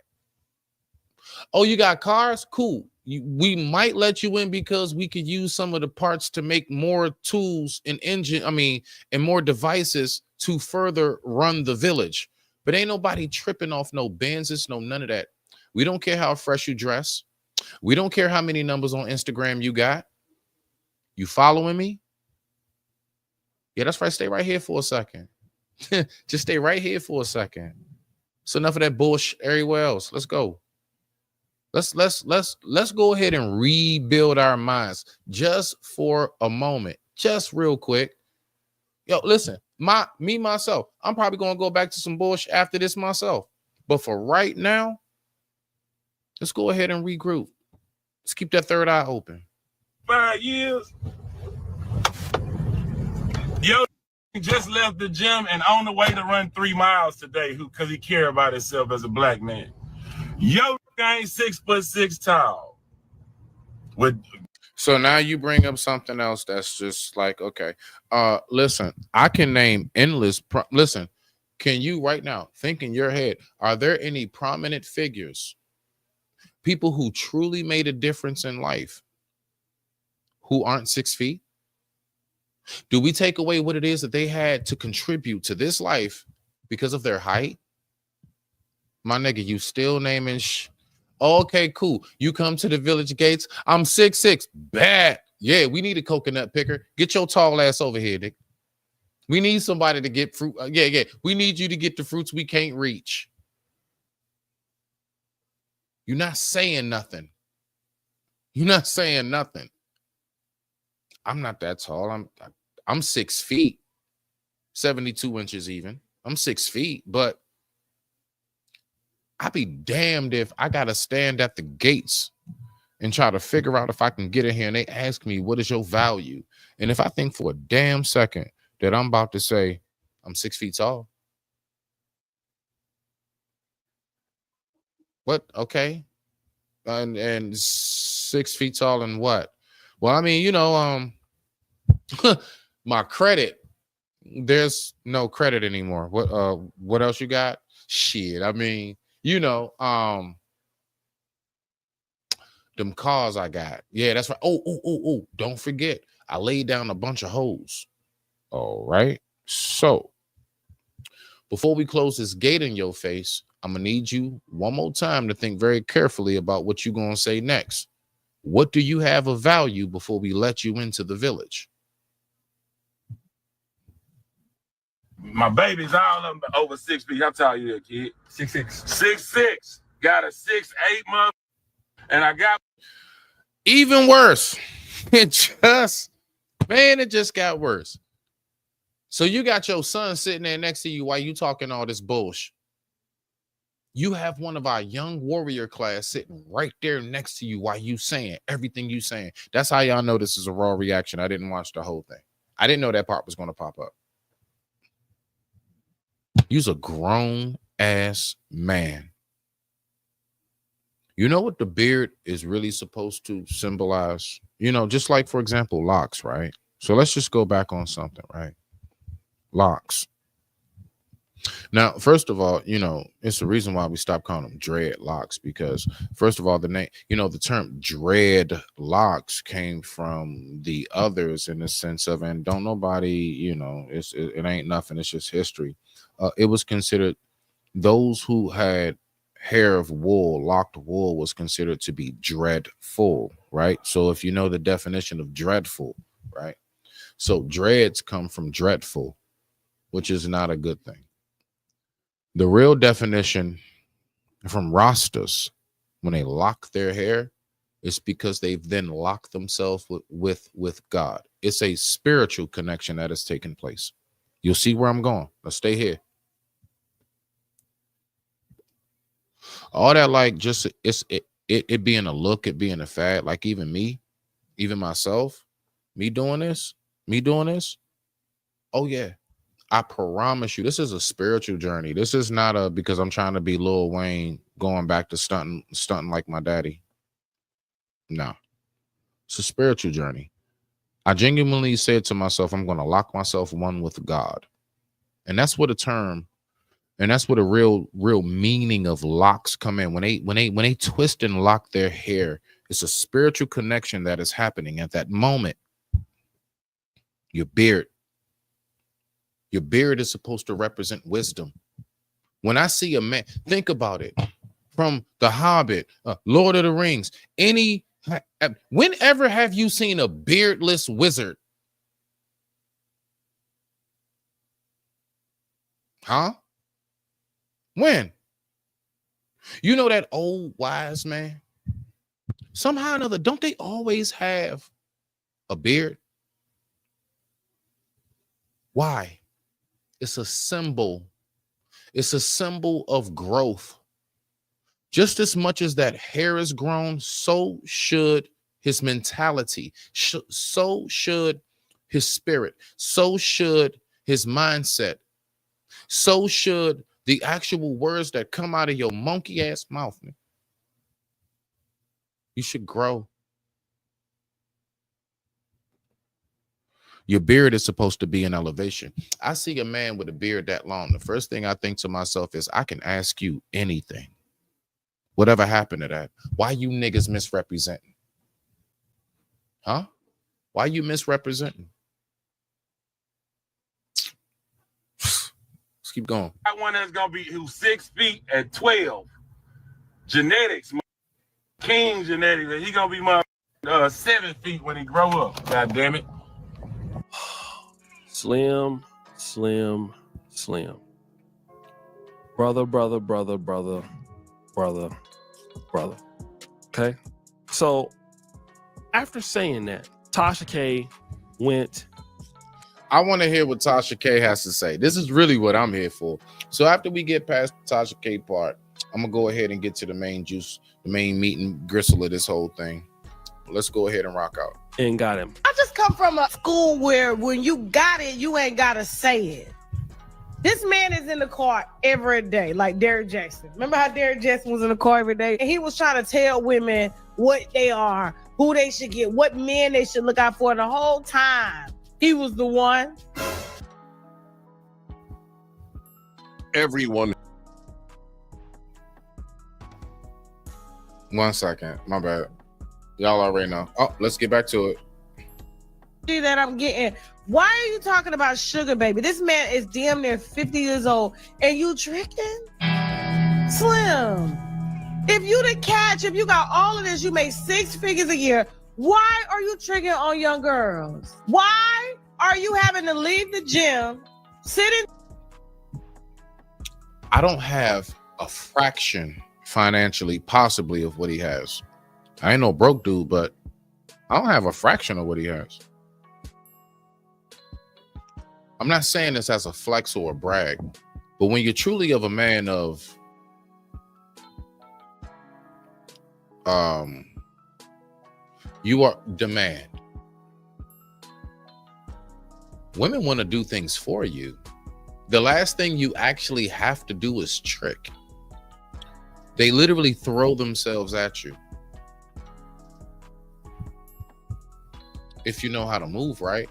Oh, you got cars? Cool. We might let you in because we could use some of the parts to make more tools and and more devices to further run the village. But ain't nobody tripping off no Benzes, no none of that. We don't care how fresh you dress. We don't care how many numbers on Instagram you got. You following me? Yeah, that's right. Stay right here for a second. Just stay right here for a second. So enough of that bullshit everywhere else. Let's go. Let's go ahead and rebuild our minds just for a moment, just real quick. Yo, listen, myself, I'm probably gonna go back to some bullshit after this myself. But for right now, let's go ahead and regroup. Let's keep that third eye open. 5 years. Yo, just left the gym and on the way to run 3 miles today because he cared about himself as a black man. Yo, ain't 6'6" tall. So now you bring up something else that's just like, okay, listen, I can name endless. Listen, can you right now think in your head, are there any prominent figures, people who truly made a difference in life, who aren't 6 feet? Do we take away what it is that they had to contribute to this life because of their height? My nigga, you still naming okay, cool. You come to the village gates. I'm 6'6". Bad. Yeah, we need a coconut picker. Get your tall ass over here, Nick. We need somebody to get fruit. Yeah. We need you to get the fruits we can't reach. You're not saying nothing. You're not saying nothing. I'm not that tall. I'm 6 feet, 72 inches even. I'm 6 feet, but I'd be damned if I gotta stand at the gates and try to figure out if I can get in here and they ask me, what is your value? And if I think for a damn second that I'm about to say I'm 6 feet tall, what? Okay. And 6 feet tall and what? Well, I mean, you know, my credit, there's no credit anymore. What else you got? Shit. I mean, you know, them cars I got. Yeah, that's right. Oh, don't forget, I laid down a bunch of hoes. All right. So before we close this gate in your face, I'm gonna need you one more time to think very carefully about what you're gonna say next. What do you have of value before we let you into the village? My baby's all of them over 6 feet. How tall you, kid? 6'6". 6'6". Got a 6'8" month, and I got Even worse. It just got worse. So you got your son sitting there next to you while you talking all this bullshit. You have one of our young warrior class sitting right there next to you while you saying everything you saying. That's how y'all know this is a raw reaction. I didn't watch the whole thing. I didn't know that part was going to pop up. You's a grown ass man. You know what the beard is really supposed to symbolize? You know, just like, for example, locks, right? So let's just go back on something, right? Locks. Now, first of all, you know, it's the reason why we stopped calling them dreadlocks, because first of all, the name, you know, the term dreadlocks came from the others in the sense of, and don't nobody, you know, it ain't nothing. It's just history. It was considered those who had hair of wool, locked wool, was considered to be dreadful, right? So if you know the definition of dreadful, right? So dreads come from dreadful, which is not a good thing. The real definition from Rastas, when they lock their hair, is because they've then locked themselves with God. It's a spiritual connection that has taken place. You'll see where I'm going. Let's stay here. All that, like, just it being a look, it being a fad, like even me, even myself, me doing this. Oh yeah. I promise you, this is a spiritual journey. This is not a because I'm trying to be Lil Wayne going back to stunting like my daddy. No, it's a spiritual journey. I genuinely said to myself, I'm going to lock myself one with God. And that's what a term, and that's what a real meaning of locks come in. When they twist and lock their hair, it's a spiritual connection that is happening at that moment. Your beard is supposed to represent wisdom. When I see a man, think about it, from The Hobbit, Lord of the Rings, whenever have you seen a beardless wizard? Huh? When? You know that old wise man? Somehow or another, don't they always have a beard? Why? It's a symbol. It's a symbol of growth. Just as much as that hair is grown, so should his mentality. So should his spirit. So should his mindset. So should the actual words that come out of your monkey ass mouth. You should grow. Your beard is supposed to be an elevation. I see a man with a beard that long. The first thing I think to myself is, I can ask you anything. Whatever happened to that? Why you niggas misrepresenting? Huh? Why you misrepresenting? Let's keep going. that one that's gonna be who's 6 feet at 12. Genetics, King genetics. He gonna be my 7 feet when he grow up. God damn it. Slim. Brother. Okay. So after saying that, Tasha K went. I want to hear what Tasha K has to say. This is really what I'm here for. So after we get past the Tasha K part, I'm gonna go ahead and get to the main juice, the main meat and gristle of this whole thing. let's go ahead and rock out. And got him. I just come from a school where when you got it, you ain't gotta say it. This man is in the car every day, like Derrick Jackson. Remember how Derrick Jackson was in the car every day? And he was trying to tell women what they are, who they should get, what men they should look out for. And the whole time, he was the one. Everyone. 1 second, my bad. Y'all already know. Oh, let's get back to it. That I'm getting. Why are you talking about Sugar Baby? This man is damn near 50 years old and you tricking? Slim, if you the catch, if you got all of this, you make 6 figures a year. Why are you tricking on young girls? Why are you having to leave the gym, sitting? I don't have a fraction financially, possibly, of what he has. I ain't no broke dude, but I don't have a fraction of what he has. I'm not saying this as a flex or a brag, but when you're truly of a man of you are demand. Women want to do things for you. The last thing you actually have to do is trick. They literally throw themselves at you. If you know how to move, right?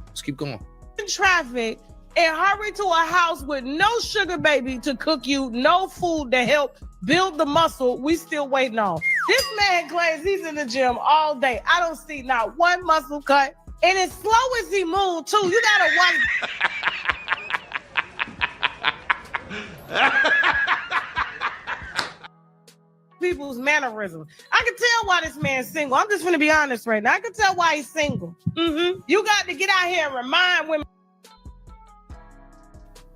Let's keep going. In traffic and hurry to a house with no Sugar Baby to cook you, no food to help build the muscle we still waiting on. This man claims he's in the gym all day. I don't see not one muscle cut. And as slow as he moves, too, you gotta watch. People's mannerisms. I can tell why this man's single. I'm just gonna be honest right now. I can tell why he's single. You got to get out here and remind women.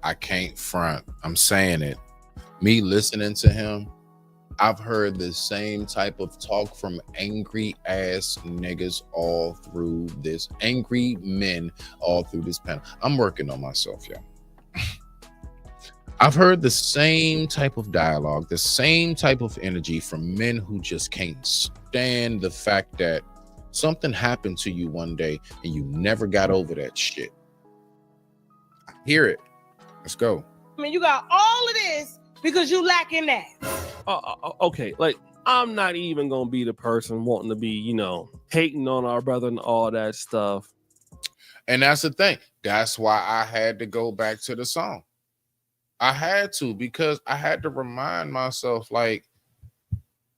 I can't front. I'm saying it. Me listening to him, I've heard the same type of talk from angry ass niggas all through this. Angry men all through this panel. I'm working on myself, y'all. I've heard the same type of dialogue, the same type of energy from men who just can't stand the fact that something happened to you one day and you never got over that shit. I hear it. Let's go. I mean, you got all of this because you lacking that. Okay, like I'm not even gonna be the person wanting to be, hating on our brother and all that stuff. And that's the thing. That's why I had to go back to the song. I had to, because I had to remind myself, like,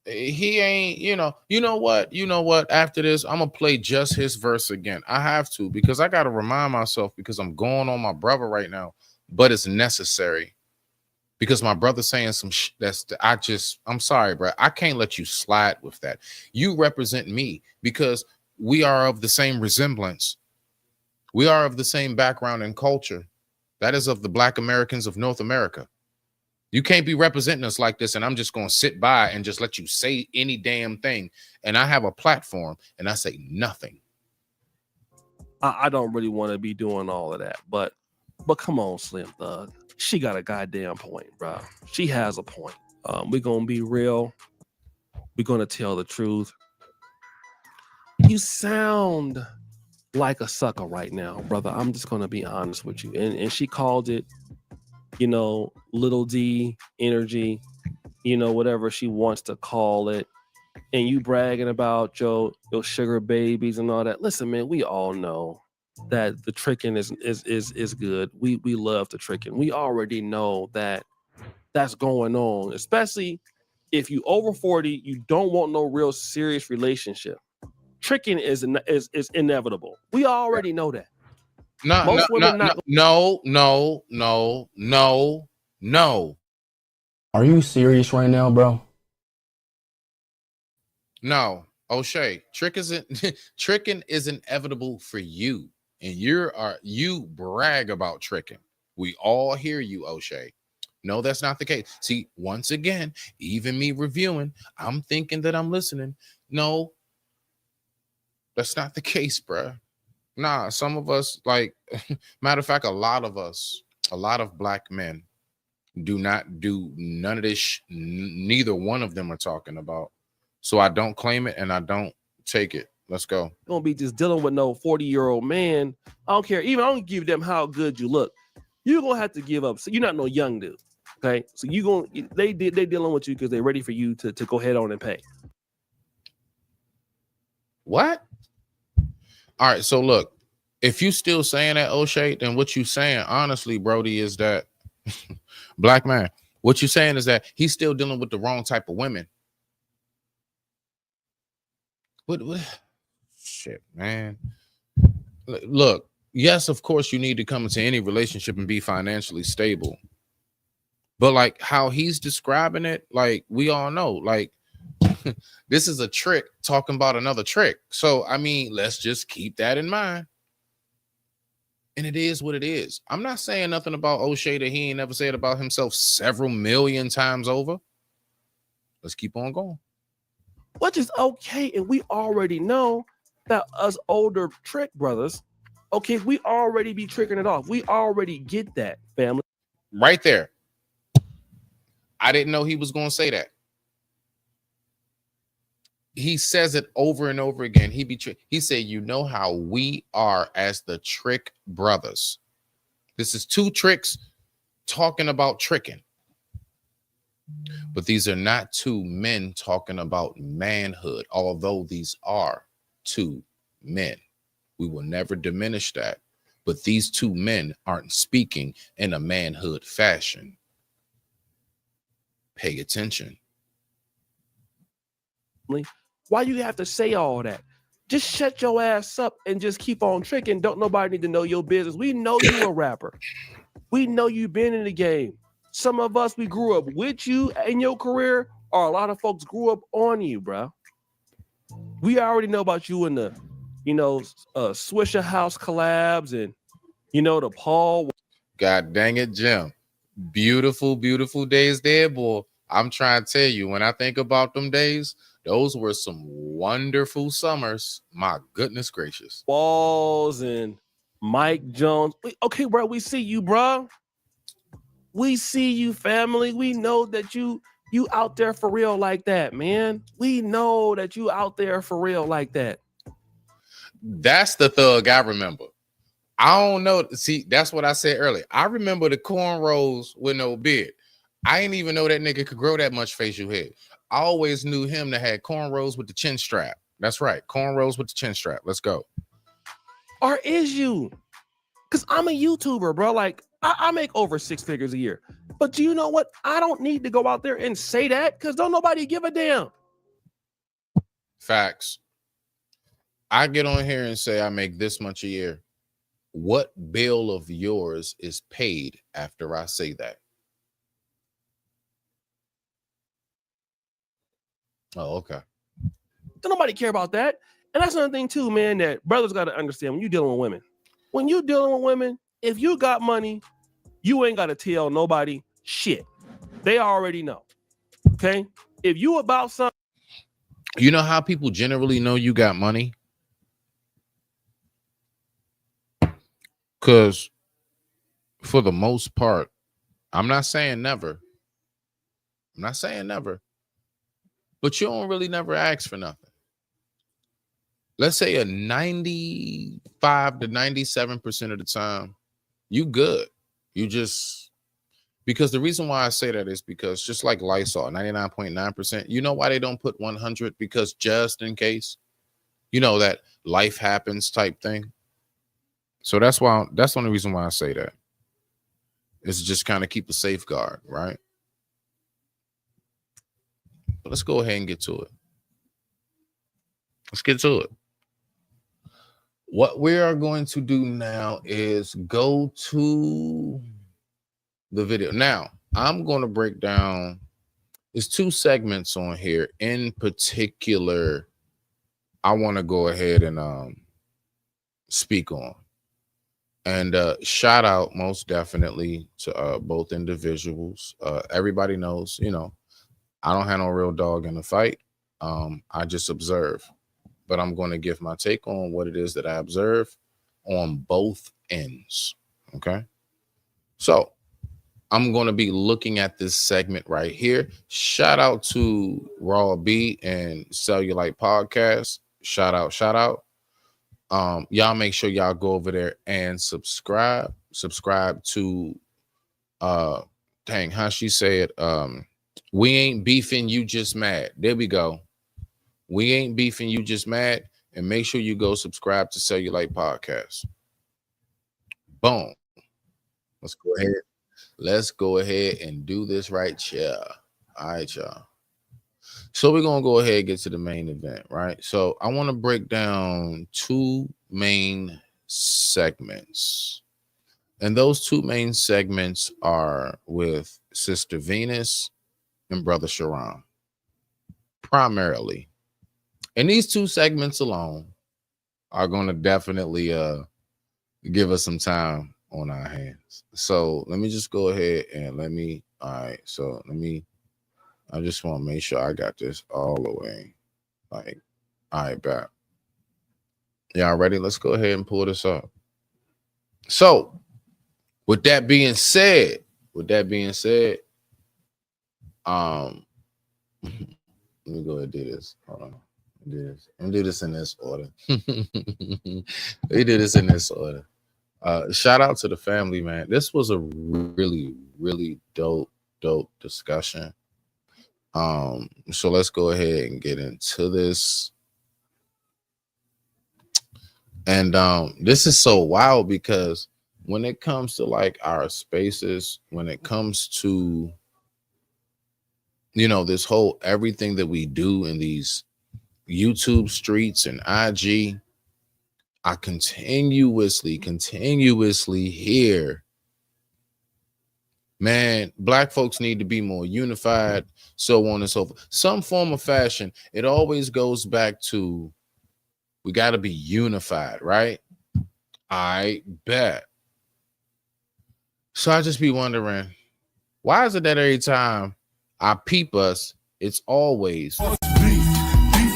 he ain't, you know what? After this, I'm gonna play just his verse again. I have to, because I gotta remind myself, because I'm going on my brother right now, but it's necessary. Because my brother's saying some I'm sorry, bro. I can't let you slide with that. You represent me because we are of the same resemblance. We are of the same background and culture. That is of the Black Americans of North America. You can't be representing us like this, and I'm just going to sit by and just let you say any damn thing. And I have a platform, and I say nothing. I don't really want to be doing all of that, but come on, Slim Thug. She got a goddamn point, bro. She has a point. We're going to be real. We're going to tell the truth. You sound like a sucker right now, brother. I'm just going to be honest with you. And she called it, little D energy, whatever she wants to call it. And you bragging about your sugar babies and all that. Listen, man, we all know that the tricking is good. We love the tricking. We already know that that's going on, especially if you over 40, you don't want no real serious relationship. Tricking is inevitable. We already know that. No. Are you serious right now, bro? No. O'Shea, tricking is inevitable for you. And you brag about tricking. We all hear you, O'Shea. No, that's not the case. See, once again, even me reviewing, I'm thinking that I'm listening. No, that's not the case, bruh. Nah, some of us, like, matter of fact, a lot of Black men do not do none of this. Neither one of them are talking about So I don't claim it and I don't take it. Let's go. Gonna be just dealing with no 40-year-old man. I don't care. Even I don't give them how good you look. You're gonna have to give up. So you're not no young dude. Okay. So they dealing with you because they're ready for you to go head on and pay. What? All right. So look, if you still saying that, O'Shea, then what you saying, honestly, Brody, is that black man, what you saying is that he's still dealing with the wrong type of women. What? Shit, man. Look, yes, of course, you need to come into any relationship and be financially stable. But like how he's describing it, like we all know, like this is a trick talking about another trick. So, I mean, let's just keep that in mind. And it is what it is. I'm not saying nothing about O'Shea that he ain't never said about himself several million times over. Let's keep on going. Which is okay. And we already know that us older trick brothers, okay, we already be tricking it off. We already get that, family. Right there. I didn't know he was going to say that. He says it over and over again. He said, you know how we are as the trick brothers. This is two tricks talking about tricking. But these are not two men talking about manhood, although these are two men. We will never diminish that. But these two men aren't speaking in a manhood fashion. Pay attention. Why you have to say all that? Just shut your ass up and just keep on tricking. Don't nobody need to know your business. We know you a rapper. We know you've been in the game. Some of us, we grew up with you in your career, or a lot of folks grew up on you, bro. We already know about you in the, Swisher House collabs and, the Paul. God dang it, Jim. Beautiful, beautiful days there, boy. I'm trying to tell you, when I think about them days, those were some wonderful summers. My goodness gracious. Walls and Mike Jones. Okay, bro, we see you, bro. We see you, family. We know that you out there for real like that, man. We know that you out there for real like that. That's the thug I remember. I don't know. See, that's what I said earlier. I remember the cornrows with no beard. I didn't even know that nigga could grow that much facial hair. I always knew him that had cornrows with the chin strap. That's right. Cornrows with the chin strap. Let's go. Or is you? Because I'm a YouTuber, bro. Like, I make over 6 figures a year. But do you know what? I don't need to go out there and say that because don't nobody give a damn. Facts. I get on here and say I make this much a year. What bill of yours is paid after I say that? Oh, okay. Don't nobody care about that. And that's another thing too, man, that brothers got to understand when you're dealing with women. When you're dealing with women, if you got money, you ain't got to tell nobody shit. They already know. Okay? If you about something. You know how people generally know you got money? Because for the most part, I'm not saying never. I'm not saying never. But you don't really never ask for nothing. Let's say a 95 to 97% of the time, you good. You just, because the reason why I say that is because just like Lysol, 99.9%, you know why they don't put 100? Because just in case, that life happens type thing. So that's the only reason why I say that. Is just kind of keep a safeguard, right? But let's go ahead and get to it. Let's get to it. What we are going to do now is go to the video. Now, I'm going to break down, there's 2 segments on here. In particular, I want to go ahead and speak on. And shout out most definitely to both individuals. Everybody knows, I don't have no real dog in the fight. I just observe. But I'm going to give my take on what it is that I observe on both ends. Okay. So I'm going to be looking at this segment right here. Shout out to Raw B and Cellulite Podcast. Shout out. Y'all make sure y'all go over there and subscribe to dang, how she said, we ain't beefing, you just mad. There we go. We ain't beefing, you just mad. And make sure you go subscribe to Cellulite Podcast. Boom. Let's go ahead and do this right here. All right, y'all. So we're gonna go ahead and get to the main event, right? So I want to break down two main segments. And those two main segments are with Sister Venus and Brother Sharon, primarily. And these two segments alone are going to definitely give us some time on our hands. So let me just go ahead and I just want to make sure I got this all the way. Like, all right, back. Y'all ready? Let's go ahead and pull this up. So with that being said, let me go ahead and do this. Hold on. Let me do this in this order. Shout out to the family, man. This was a really, really dope discussion. So let's go ahead and get into this. And this is so wild because when it comes to like our spaces, when it comes to, you know, this whole everything that we do in these YouTube streets and IG, I continuously hear, man, black folks need to be more unified, so on and so forth. Some form of fashion. It always goes back to, we got to be unified, right? I bet. So I just be wondering, why is it that every time I peep us, it's always Beef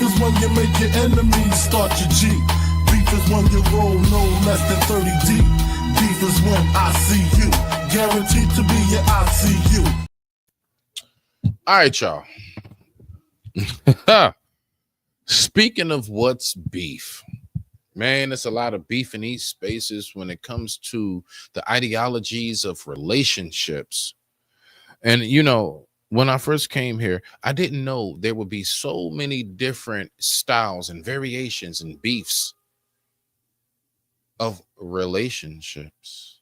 is when you make your enemies start your G. Beef is when you roll no less than 30 deep. Beef is when I see you. Guaranteed to be your ICU. All right, y'all. Speaking of what's beef, man, there's a lot of beef in these spaces when it comes to the ideologies of relationships. And, you know, when I first came here, I didn't know there would be so many different styles and variations and beefs of relationships.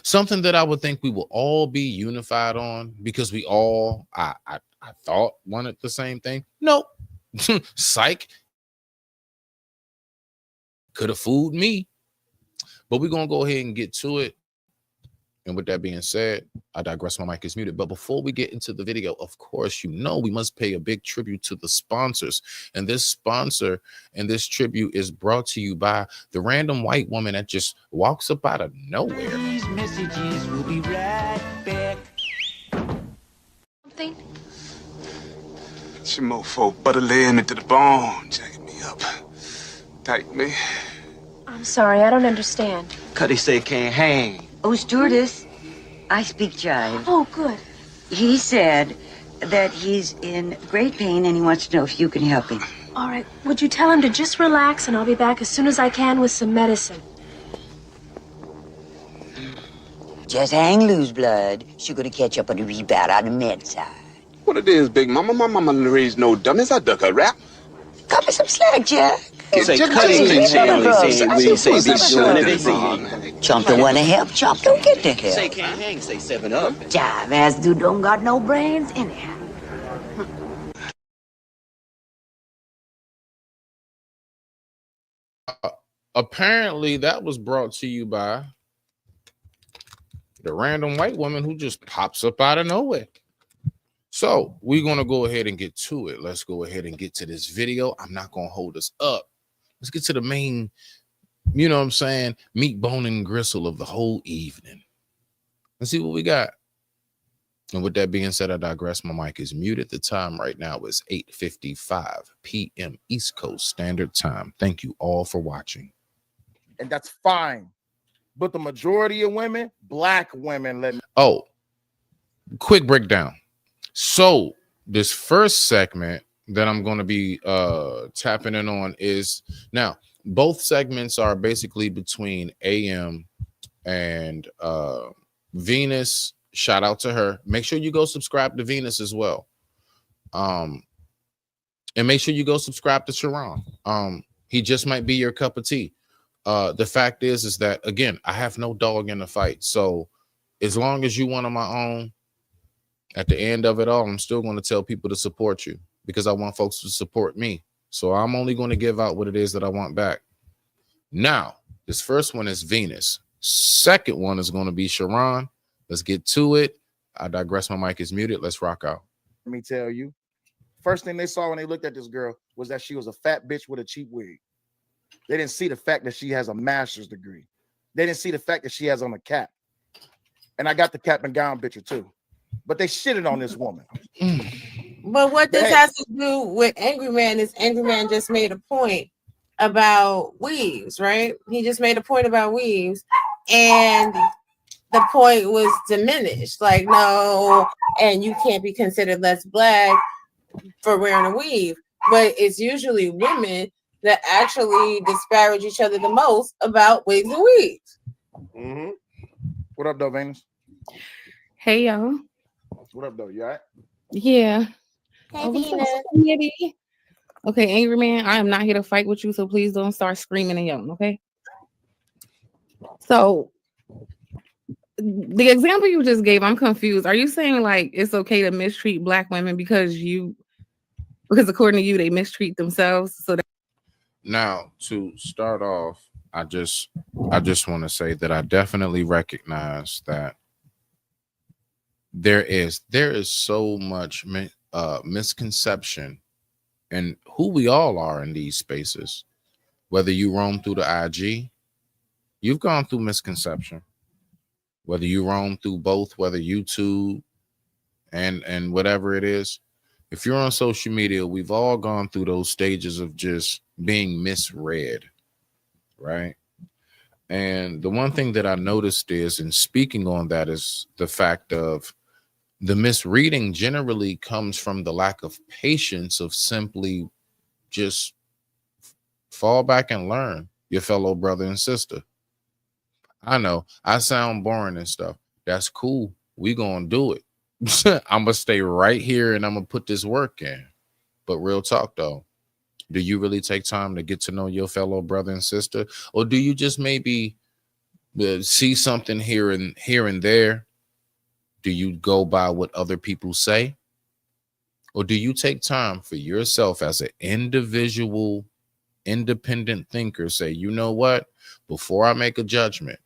Something that I would think we will all be unified on because we all, I thought, wanted the same thing. Nope. Psych. Could have fooled me. But we're going to go ahead and get to it. And with that being said, I digress. My mic is muted. But before we get into the video, of course, you know, we must pay a big tribute to the sponsors. And this sponsor and this tribute is brought to you by the random white woman that just walks up out of nowhere. These messages will be right back. Something? It's your mofo butter laying me to the bone, jacking me up. Tight me. I'm sorry, I don't understand. Cuddy say can't hang. Oh, stewardess, I speak jive. Oh, good. He said that he's in great pain and he wants to know if you can help him. All right, would you tell him to just relax and I'll be back as soon as I can with some medicine. Just hang loose, blood. She's gonna catch up on the rebound on the med side. What it is, Big Mama? My mama didn't raise no dummies. I duck her rap. Cut me some slack, Jack. Say Cuddy can say be doing it. They say Chump don't want to help. Chump don't get the help. say can't hang. Say 7 Up. Jive ass dude don't got no brains anyhow. Apparently, that was brought to you by the random white woman who just pops up out of nowhere. So we're going to go ahead and get to it. Let's go ahead and get to this video. I'm not going to hold us up. Let's get to the main, you know what I'm saying, meat, bone, and gristle of the whole evening. Let's see what we got. And with that being said, I digress. My mic is muted. The time right now is 8:55 p.m. East Coast Standard Time. Thank you all for watching. And that's fine. But the majority of women, black women, let me. Oh, quick breakdown. So this first segment that I'm going to be tapping in on is now both segments are basically between AM and Venus. Shout out to her. Make sure you go subscribe to Venus as well. And make sure you go subscribe to Sharon. He just might be your cup of tea. The fact is that, again, I have no dog in the fight. So as long as you one of my own, at the end of it all, I'm still going to tell people to support you because I want folks to support me. So I'm only going to give out what it is that I want back. Now, this first one is Venus. Second one is going to be Sharon. Let's get to it. I digress. My mic is muted. Let's rock out. Let me tell you. First thing they saw when they looked at this girl was that she was a fat bitch with a cheap wig. They didn't see the fact that she has a master's degree. They didn't see the fact that she has on a cap. And I got the cap and gown picture too. But they shitted on this woman. But what this has to do with Angry Man is Angry Man just made a point about weaves, right? He just made a point about weaves, and the point was diminished. Like, no, and you can't be considered less black for wearing a weave. But it's usually women that actually disparage each other the most about wigs and weaves. Mm-hmm. What up, though, Venus? Hey, y'all. What up, though? You all right? Yeah. Hey, Venus. Okay, Angry Man, I am not here to fight with you, so please don't start screaming and yelling, okay? So, the example you just gave, I'm confused. Are you saying, like, it's okay to mistreat black women because according to you, they mistreat themselves? So that Now, to start off, I just want to say that I definitely recognize that there is so much misconception in who we all are in these spaces. Whether you roam through the IG, you've gone through misconception. Whether you roam through both, whether YouTube and whatever it is, if you're on social media, we've all gone through those stages of just being misread, right? And the one thing that I noticed is, and speaking on that, is the fact of the misreading generally comes from the lack of patience of simply just fall back and learn your fellow brother and sister. I know I sound boring and stuff. That's cool. We gonna do it. I'm gonna stay right here and I'm gonna put this work in. But real talk though, do you really take time to get to know your fellow brother and sister, or do you just maybe see something here and there? Do you go by what other people say, or do you take time for yourself as an individual, independent thinker? Say, you know what? Before I make a judgment,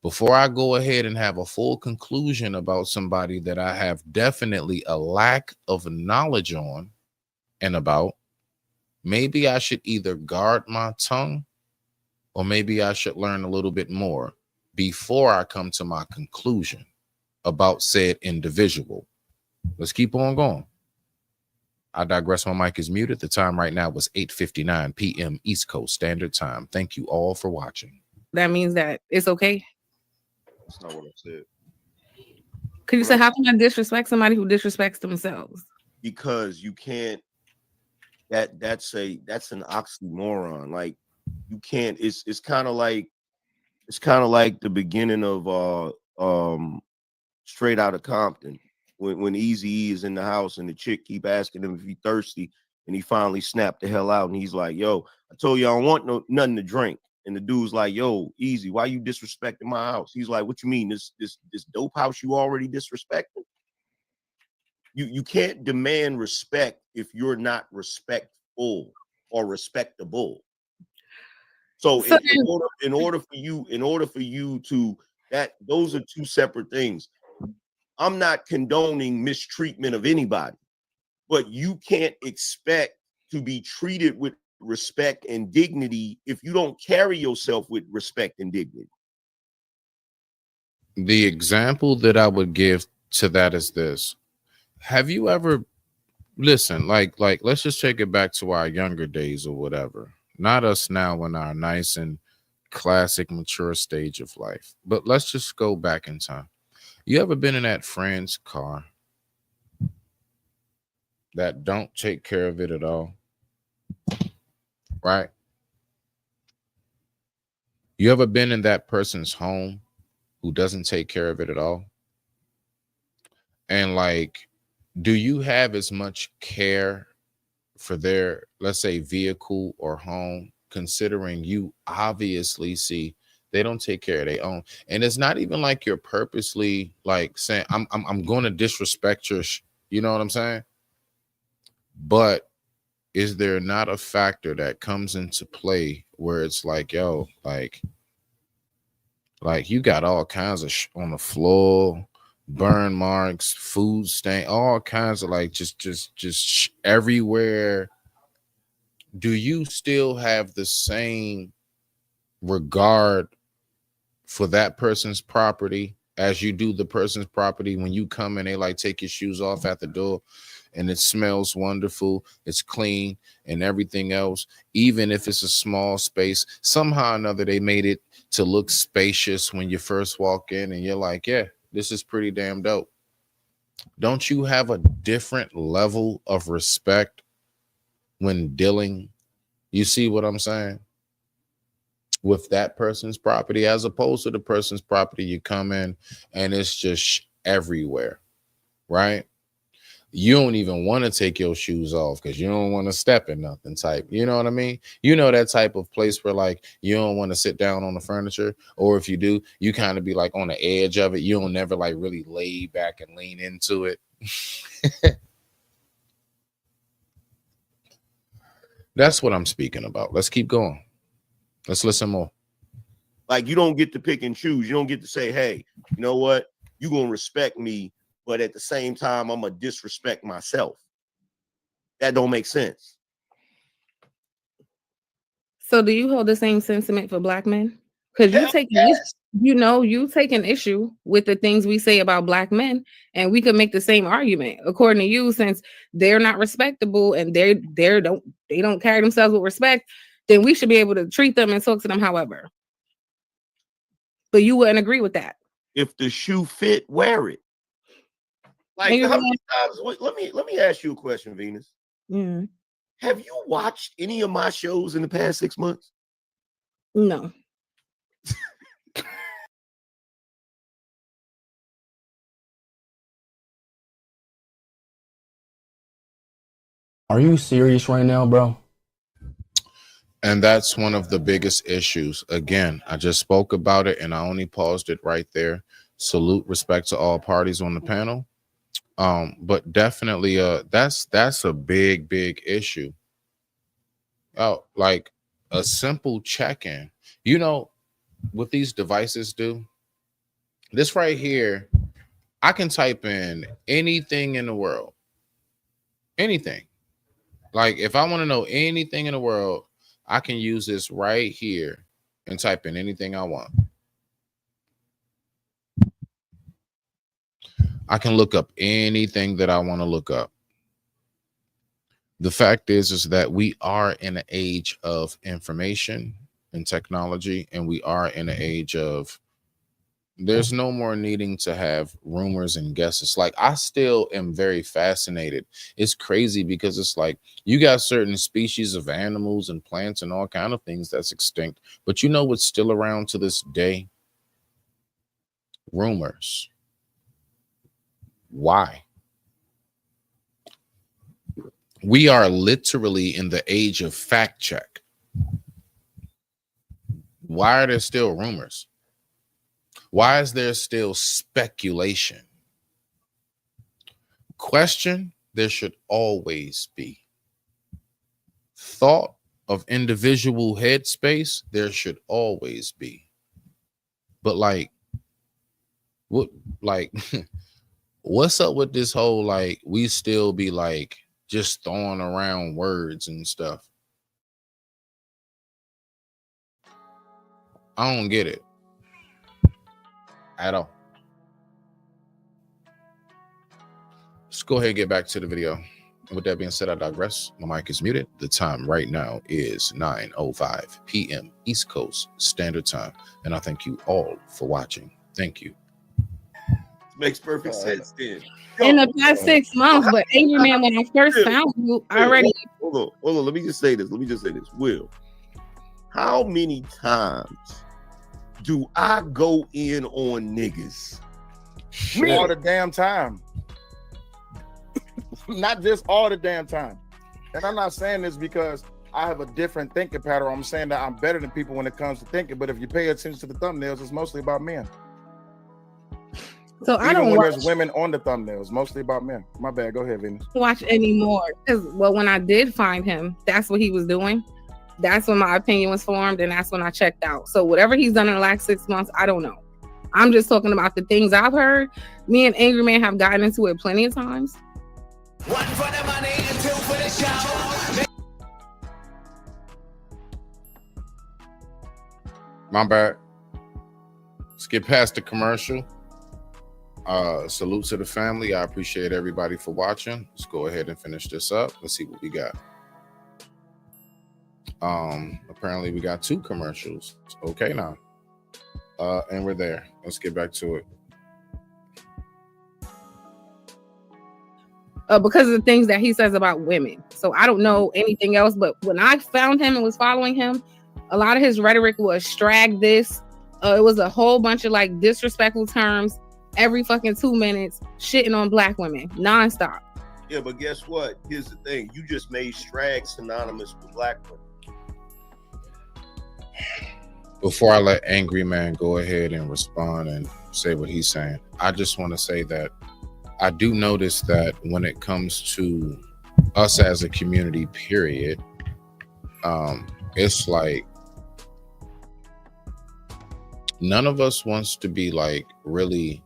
before I go ahead and have a full conclusion about somebody that I have definitely a lack of knowledge on and about, maybe I should either guard my tongue or maybe I should learn a little bit more before I come to my conclusion about said individual. Let's keep on going. I digress. My mic is muted. The time right now was 8:59 p.m. East Coast Standard Time. Thank you all for watching. that means that it's okay? That's not what I said. Could you say, how can I disrespect somebody who disrespects themselves? Because you can't. That's an oxymoron. Like, you can't. It's kind of like the beginning of Straight Outta Compton, when Eazy-E is in the house and the chick keep asking him if he's thirsty, and he finally snapped the hell out and he's like, "Yo, I told you I don't want nothing to drink." And the dude's like, "Yo, Easy, why you disrespecting my house?" He's like, "What you mean? This dope house you already disrespecting?" You can't demand respect if you're not respectful or respectable. So in order for you to that, those are two separate things. I'm not condoning mistreatment of anybody, but you can't expect to be treated with respect and dignity if you don't carry yourself with respect and dignity. The example that I would give to that is this. Have you ever listen, like let's just take it back to our younger days or whatever. Not us now in our nice and classic mature stage of life, but let's just go back in time. You ever been in that friend's car that don't take care of it at all? Right? You ever been in that person's home who doesn't take care of it at all? And like, do you have as much care for their, let's say, vehicle or home, considering you obviously see they don't take care of their own? And it's not even like you're purposely like saying, I'm going to disrespect your, you know what I'm saying? But is there not a factor that comes into play where it's like, yo, like you got all kinds of on the floor, burn marks, food stain, all kinds of like just everywhere. Do you still have the same regard for that person's property as you do the person's property when you come and they like take your shoes off at the door and it smells wonderful, it's clean and everything else? Even if it's a small space, somehow or another they made it to look spacious when you first walk in and you're like, yeah, this is pretty damn dope. Don't you have a different level of respect when dealing, you see what I'm saying, with that person's property, as opposed to the person's property you come in and it's just everywhere, right? You don't even want to take your shoes off because you don't want to step in nothing type. You know what I mean? You know, that type of place where like you don't want to sit down on the furniture, or if you do, you kind of be like on the edge of it. You don't never like really lay back and lean into it. That's what I'm speaking about. Let's keep going. Let's listen more. Like, you don't get to pick and choose. You don't get to say, hey, you know what? You're going to respect me, but at the same time, I'm going to disrespect myself. That don't make sense. So do you hold the same sentiment for Black men? Because you take an issue with the things we say about Black men, and we could make the same argument according to you, since they're not respectable and they don't carry themselves with respect, then we should be able to treat them and talk to them however. But you wouldn't agree with that. If the shoe fit, wear it. Like, how many times? Let me ask you a question, Venus. Yeah. Have you watched any of my shows in the past 6 months? No. Are you serious right now, bro? And that's one of the biggest issues. Again, I just spoke about it and I only paused it right there. Salute, respect to all parties on the panel. But definitely that's a big issue. Oh, like a simple check-in. You know what these devices do? This right here, I can type in anything in the world. Anything. Like, if I want to know anything in the world, I can use this right here and type in anything I want. I can look up anything that I want to look up. The fact is that we are in an age of information and technology, and we are in an age of there's no more needing to have rumors and guesses. Like, I still am very fascinated. It's crazy because it's like you got certain species of animals and plants and all kind of things that's extinct. But you know what's still around to this day? Rumors. Why? We are literally in the age of fact check. Why are there still rumors? Why is there still speculation? Question, there should always be. Thought of individual headspace, there should always be. But like, what, like, what's up with this whole, like, we still be like just throwing around words and stuff? I don't get it at all. Let's go ahead and get back to the video. With that being said, I digress. My mic is muted. The time right now is 9:05 p.m. East Coast Standard Time. And I thank you all for watching. Thank you. Makes perfect sense then. In the past 6 months, but Angry Man, when I first found you, I already. Hold on. Let me just say this. Will, how many times do I go in on niggas? All the damn time. Not just all the damn time. And I'm not saying this because I have a different thinking pattern. I'm saying that I'm better than people when it comes to thinking. But if you pay attention to the thumbnails, it's mostly about men. So I Even don't when watch, there's women on the thumbnails, mostly about men. My bad. Go ahead, Venus. watch anymore because when I did find him, that's what he was doing. That's when my opinion was formed, and that's when I checked out. So whatever he's done in the last 6 months, I don't know. I'm just talking about the things I've heard. Me and Angry Man have gotten into it plenty of times. One for the money and two for the show. My bad. Let's get past the commercial. Salute to the family. I appreciate everybody for watching. Let's go ahead and finish this up. Let's see what we got. Apparently we got 2 commercials. Okay now. And we're there. Let's get back to it. Because of the things that he says about women. So I don't know anything else, but when I found him and was following him, a lot of his rhetoric was strag this. It was a whole bunch of like disrespectful terms every fucking 2 minutes, shitting on black women nonstop. Yeah, but guess what? Here's the thing. You just made strag synonymous with black women. Before I let Angry Man go ahead and respond and say what he's saying, I just want to say that I do notice that when it comes to us as a community, period, it's like none of us wants to be like really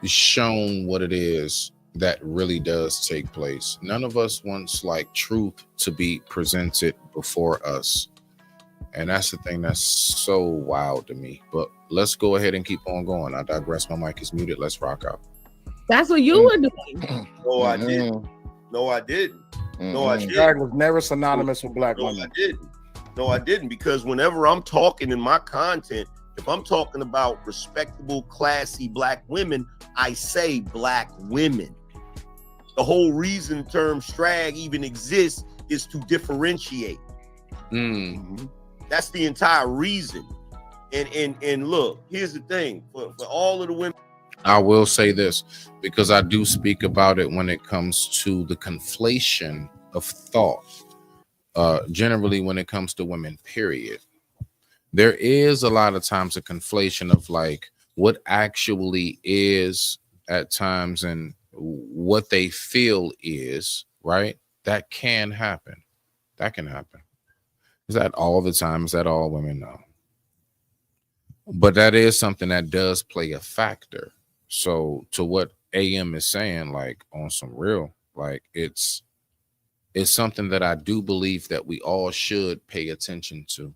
shown what it is that really does take place. None of us wants like truth to be presented before us. And that's the thing that's so wild to me. But let's go ahead and keep on going. I digress. My mic is muted. Let's rock out. That's what you were doing. No, I didn't. No, I didn't. No, I didn't. Strag was never synonymous with black No, women. I didn't. No, I didn't. Because whenever I'm talking in my content, if I'm talking about respectable, classy black women, I say black women. The whole reason the term strag even exists is to differentiate. That's the entire reason. And look, here's the thing. For all of the women, I will say this because I do speak about it when it comes to the conflation of thought. Generally, when it comes to women, period. There is a lot of times a conflation of like what actually is at times and what they feel is, right? That can happen. That can happen. Is that all the time? Is that all women? No. But that is something that does play a factor. So to what AM is saying, like on some real, like it's something that I do believe that we all should pay attention to.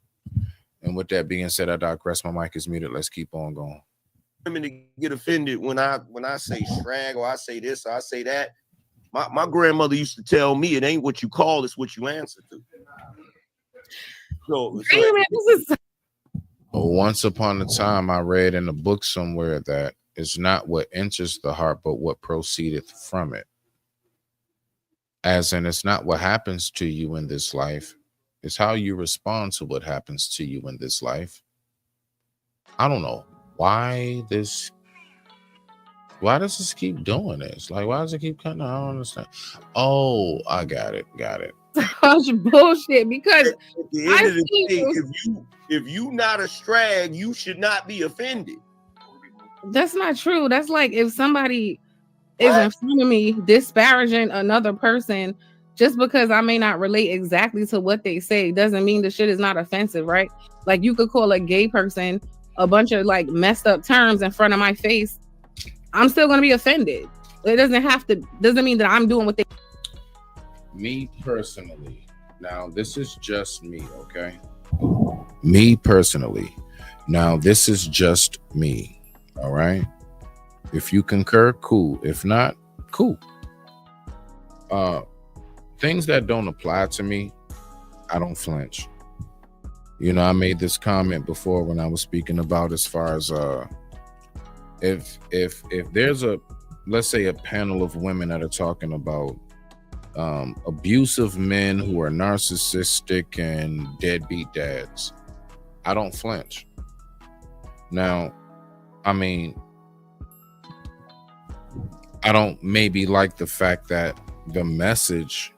And with that being said, I digress. My mic is muted. Let's keep on going. women get offended when I say strag or I say this or I say that. My grandmother used to tell me it ain't what you call, it's what you answer to. So once upon a time, I read in a book somewhere that it's not what enters the heart, but what proceedeth from it. As in, it's not what happens to you in this life, it's how you respond to what happens to you in this life. I don't know why does this keep doing this? Like, why does it keep cutting? I don't understand. Oh, I got it. Such bullshit. Because at the end of the day, if you not a strag, you should not be offended. That's not true. That's like if somebody is in front of me disparaging another person just because I may not relate exactly to what they say doesn't mean the shit is not offensive, right? Like you could call a gay person a bunch of like messed up terms in front of my face. I'm still gonna be offended. It doesn't mean that I'm doing what they. Me personally, now this is just me, okay? Me personally, now this is just me, all right? If you concur, cool. If not, cool. Things that don't apply to me, I don't flinch. You know, I made this comment before when I was speaking about as far as if there's a, let's say, a panel of women that are talking about abusive men who are narcissistic and deadbeat dads, I don't flinch. Now, I mean, I don't maybe like the fact that the message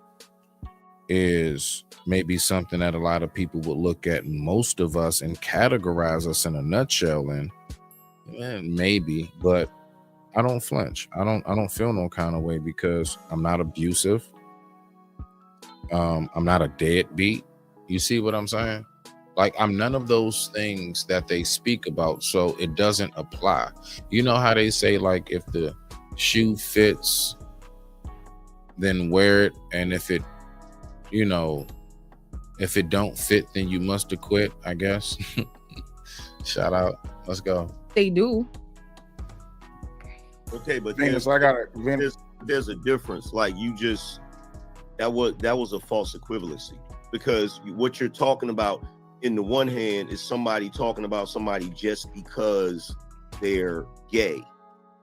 is maybe something that a lot of people would look at most of us and categorize us in a nutshell in. Maybe, but I don't flinch. I don't feel no kind of way because I'm not abusive. I'm not a deadbeat. You see what I'm saying? Like, I'm none of those things that they speak about, so it doesn't apply. You know how they say, like, if the shoe fits, then wear it, and if it, you know, if it don't fit, then you must have quit, I guess. Shout out. Let's go. They do. Okay, but Venus, there's a difference. Like, you just, that was a false equivalency, because what you're talking about in the one hand is somebody talking about somebody just because they're gay,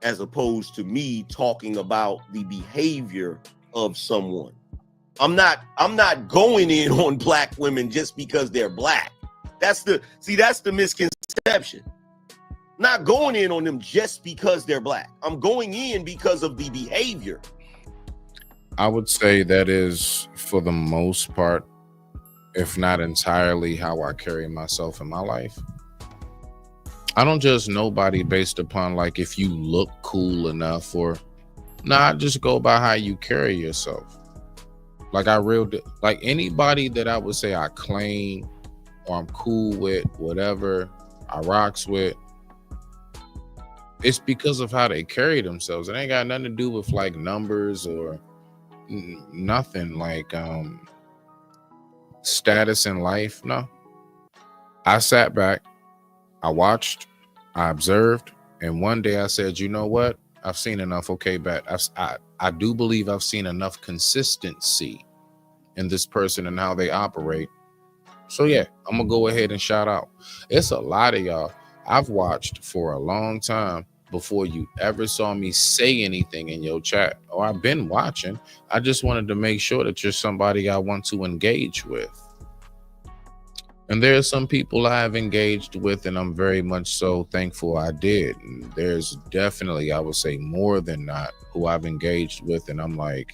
as opposed to me talking about the behavior of someone. I'm not going in on black women just because they're black. That's the misconception. Not going in on them just because they're black. I'm going in because of the behavior. I would say that is, for the most part, if not entirely, how I carry myself in my life. I don't judge nobody based upon, like, if you look cool enough, or I just go by how you carry yourself. Like, like anybody that I would say I claim or I'm cool with, whatever I rocks with, it's because of how they carry themselves. It ain't got nothing to do with like numbers or nothing like status in life. No, I sat back, I watched, I observed, and one day I said, you know what? I've seen enough. Okay, bet I do believe I've seen enough consistency in this person and how they operate. So yeah, I'm gonna go ahead and shout out. It's a lot of y'all I've watched for a long time before you ever saw me say anything in your chat. Or I've been watching. I just wanted to make sure that you're somebody I want to engage with. And there are some people I have engaged with, and I'm very much so thankful I did. And there's definitely, I would say, more than not who I've engaged with, and I'm like,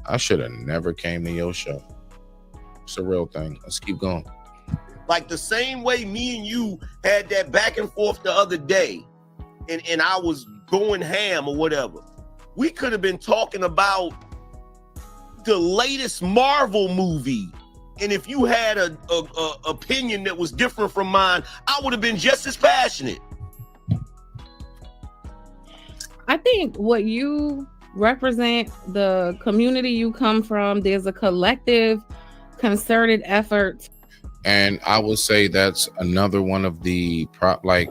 I should have never came to your show. It's a real thing. Let's keep going. Like the same way me and you had that back and forth the other day, and I was going ham or whatever. We could have been talking about the latest Marvel movie. And if you had a opinion that was different from mine, I would have been just as passionate. I think what you represent, the community you come from, there's a collective, concerted effort. And I would say that's another one of the like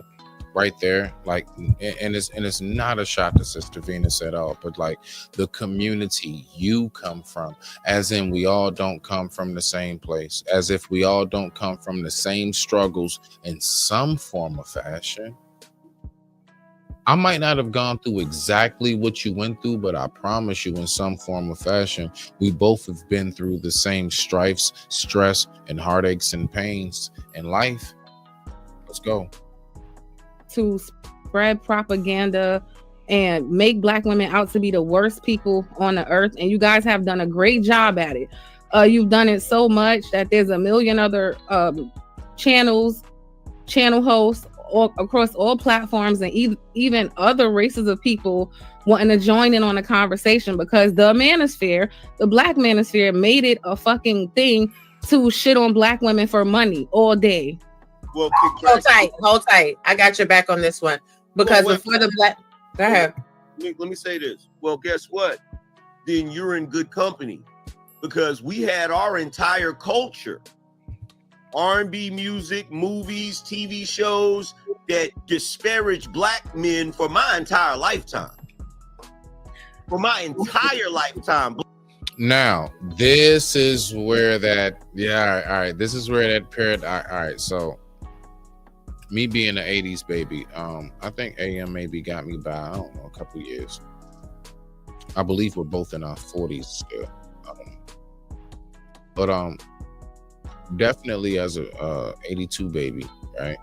right there, like, and it's not a shot to Sister Venus at all, but like the community you come from, as in we all don't come from the same place, as if we all don't come from the same struggles in some form of fashion. I might not have gone through exactly what you went through, but I promise you in some form of fashion, we both have been through the same strifes, stress, and heartaches and pains in life. Let's go. To spread propaganda and make black women out to be the worst people on the earth. And you guys have done a great job at it. You've done it so much that there's a million other channel hosts across all platforms, and even other races of people wanting to join in on the conversation, because the manosphere, the black manosphere, made it a fucking thing to shit on black women for money all day. Well, hold tight. I got your back on this one, because before the black, go ahead. Let me say this. Well, guess what? Then you're in good company, because we had our entire culture, R&B music, movies, TV shows that disparage black men for my entire lifetime. For my entire lifetime. Now, this is where that, all right. This is where that all right. So me being an 80s baby, I think AM maybe got me by, I don't know, a couple years. I believe we're both in our 40s still. But definitely as a 82 baby, right?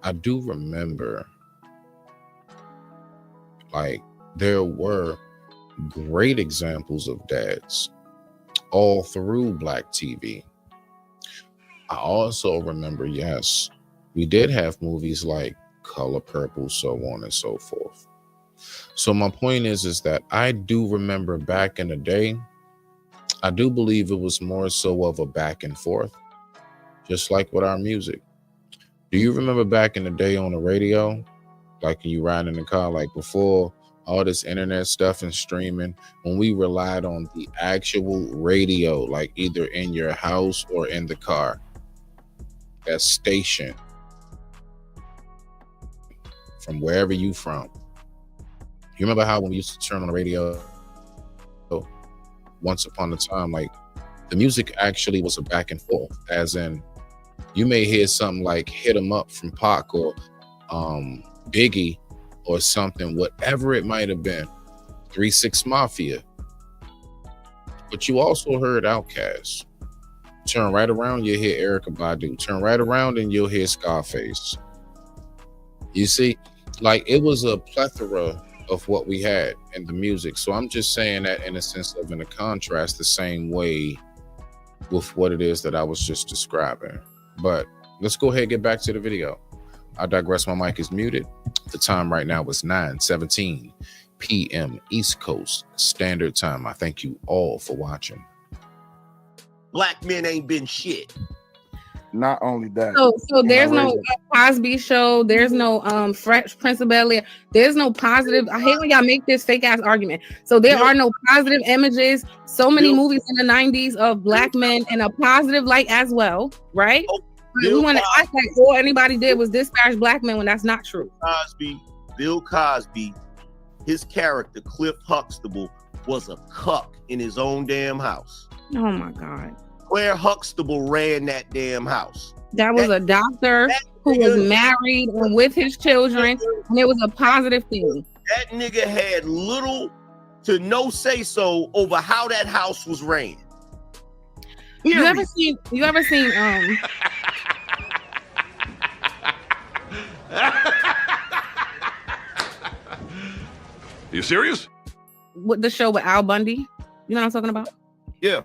I do remember, like, there were great examples of dads all through Black TV. I also remember, yes, we did have movies like Color Purple, so on and so forth. So my point is that I do remember back in the day, I do believe it was more so of a back and forth, just like with our music. Do you remember back in the day on the radio, like you ride in the car, like before all this internet stuff and streaming, when we relied on the actual radio, like either in your house or in the car, that station from wherever you from? You remember how when we used to turn on the radio once upon a time, like the music actually was a back and forth, as in you may hear something like Hit 'Em Up from Pac or Biggie or something, whatever it might have been, 3 6 Mafia. But you also heard Outkast. Turn right around, you'll hear Erykah Badu. Turn right around and you'll hear Scarface. You see, like it was a plethora of what we had in the music. So I'm just saying that in a sense of in a contrast, the same way with what it is that I was just describing. But let's go ahead and get back to the video. I digress. My mic is muted. The time right now is 9:17 p.m. East Coast Standard Time. I thank you all for watching. Black men ain't been shit. Not only that. So there's no Cosby Show. There's no Fresh Prince of Bel-Air. There's no positive. I hate when y'all make this fake ass argument. So there are no positive images. So many movies in the 90s of Black men in a positive light as well, right? We want to act like all anybody did was disparage Black men when that's not true. Bill Cosby, his character Cliff Huxtable was a cuck in his own damn house. Oh my God. Claire Huxtable ran that damn house. That was a doctor who was married and with his children, and it was a positive thing. That nigga had little to no say so over how that house was ran. You ever seen You serious? With the show with Al Bundy? You know what I'm talking about? Yeah.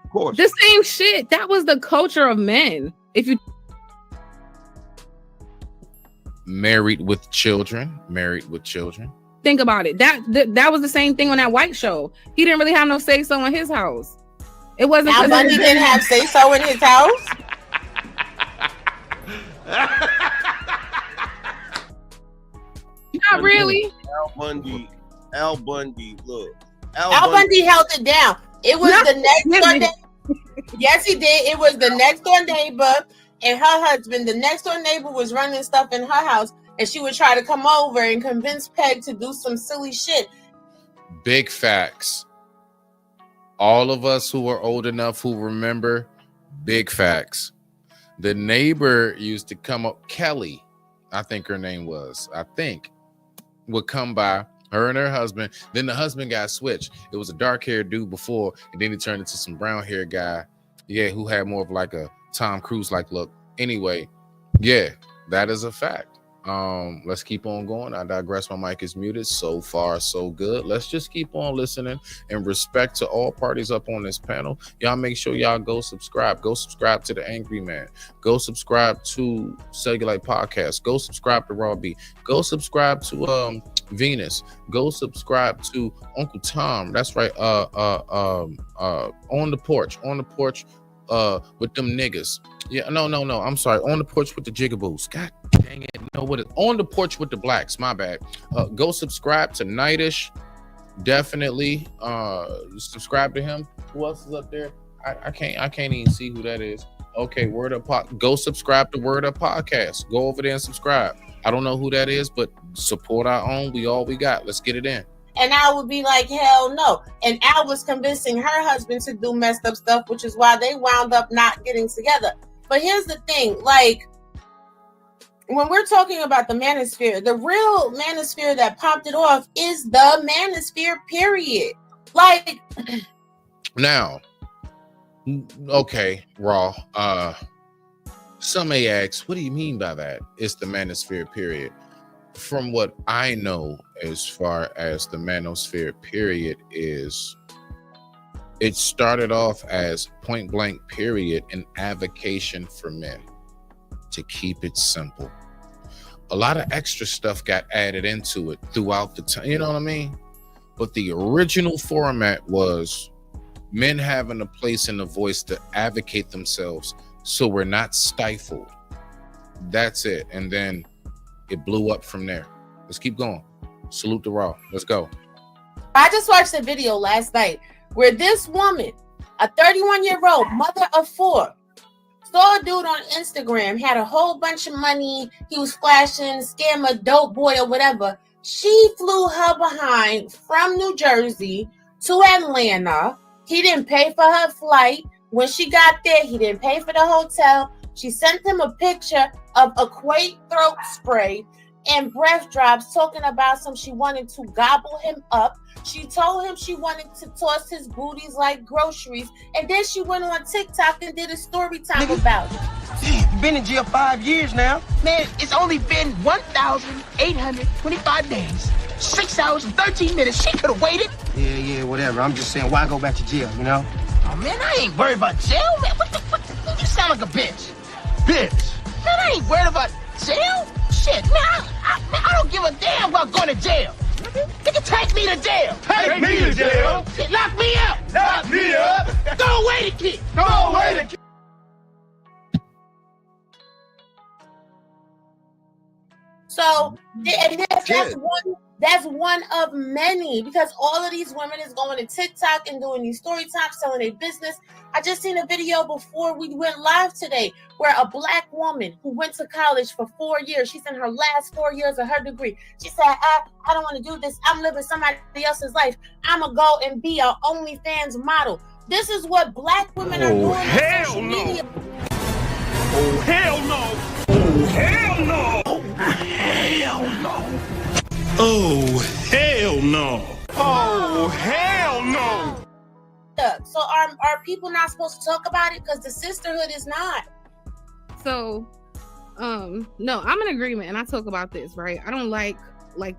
Of course. The same shit. That was the culture of men. If you Married with children. think about it, that was the same thing on that White show. He didn't really have no say so in his house. It wasn't. Al Bundy didn't have say so in his house. Not really. Al Bundy, look. Al Bundy held it down. It was the next door neighbor. Yes, he did. It was the next door neighbor and her husband. The next door neighbor was running stuff in her house, and she would try to come over and convince Peg to do some silly shit. Big facts. All of us who are old enough who remember, big facts. The neighbor used to come up, Kelly, I think her name was, would come by, her and her husband. Then the husband got switched. It was a dark-haired dude before, and then he turned into some brown-haired guy, who had more of like a Tom Cruise-like look. Anyway, that is a fact. Let's keep on going. I digress. My mic is muted. So far, so good. Let's just keep on listening and respect to all parties up on this panel. Y'all make sure y'all go subscribe. Go subscribe to The Angry Man. Go subscribe to Cellulite Podcast. Go subscribe to Raw B. Go subscribe to Venus. Go subscribe to Uncle Tom. That's right. On the porch with them niggas. No. I'm sorry. On the porch with the Jigaboos. God dang it. No, what is On the Porch with the Blacks? My bad. Go subscribe to Nightish. Definitely. Subscribe to him. Who else is up there? I can't even see who that is. Okay, Word Up Go subscribe to Word Up Podcast. Go over there and subscribe. I don't know who that is, but support our own. We got. Let's get it in. And Al would be like, hell no. And Al was convincing her husband to do messed up stuff, which is why they wound up not getting together. But here's the thing, like, when we're talking about the manosphere, the real manosphere that popped it off is the manosphere, period. Like, now, okay, Raw. Some may ask, what do you mean by that? It's the manosphere, period. From what I know, as far as the manosphere, period, is it started off as point blank, period, an avocation for men, to keep it simple. A lot of extra stuff got added into it throughout the time, you know what I mean? But the original format was men having a place and a voice to advocate themselves so we're not stifled. That's it. And then it blew up from there. Let's keep going. Salute the Raw. Let's go. I just watched a video last night where this woman, a 31-year-old mother of 4, saw a dude on Instagram, had a whole bunch of money. He was flashing, scammer, dope boy, or whatever. She flew her behind from New Jersey to Atlanta. He didn't pay for her flight. When she got there, he didn't pay for the hotel. She sent him a picture of Equate throat spray and breath drops, talking about she wanted to gobble him up. She told him she wanted to toss his booties like groceries. And then she went on TikTok and did a story time about it. You've been in jail 5 years now. Man, it's only been 1,825 days. 6 hours and 13 minutes. She could have waited. Yeah, whatever. I'm just saying, why go back to jail, you know? Oh, man, I ain't worried about jail, man. What the you sound like a bitch. Bitch? Man, I ain't worried about jail. Shit, man, I don't give a damn about going to jail. Nigga, take me to jail. Take me to jail? Shit, lock me up. Lock me up. Throw away the kid. Throw away the kid. So, and that's one of many, because all of these women is going to TikTok and doing these story times, selling their business. I just seen a video before we went live today where a black woman who went to college for 4 years, she's in her last 4 years of her degree. She said, I don't want to do this. I'm living somebody else's life. I'm going to go and be an OnlyFans model. This is what black women are doing on social media. Oh, hell no. Oh, hell no. Oh, hell no. Oh, hell no. Oh, hell no. So are people not supposed to talk about it? Because the sisterhood is not. So, no, I'm in agreement, and I talk about this, right? I don't like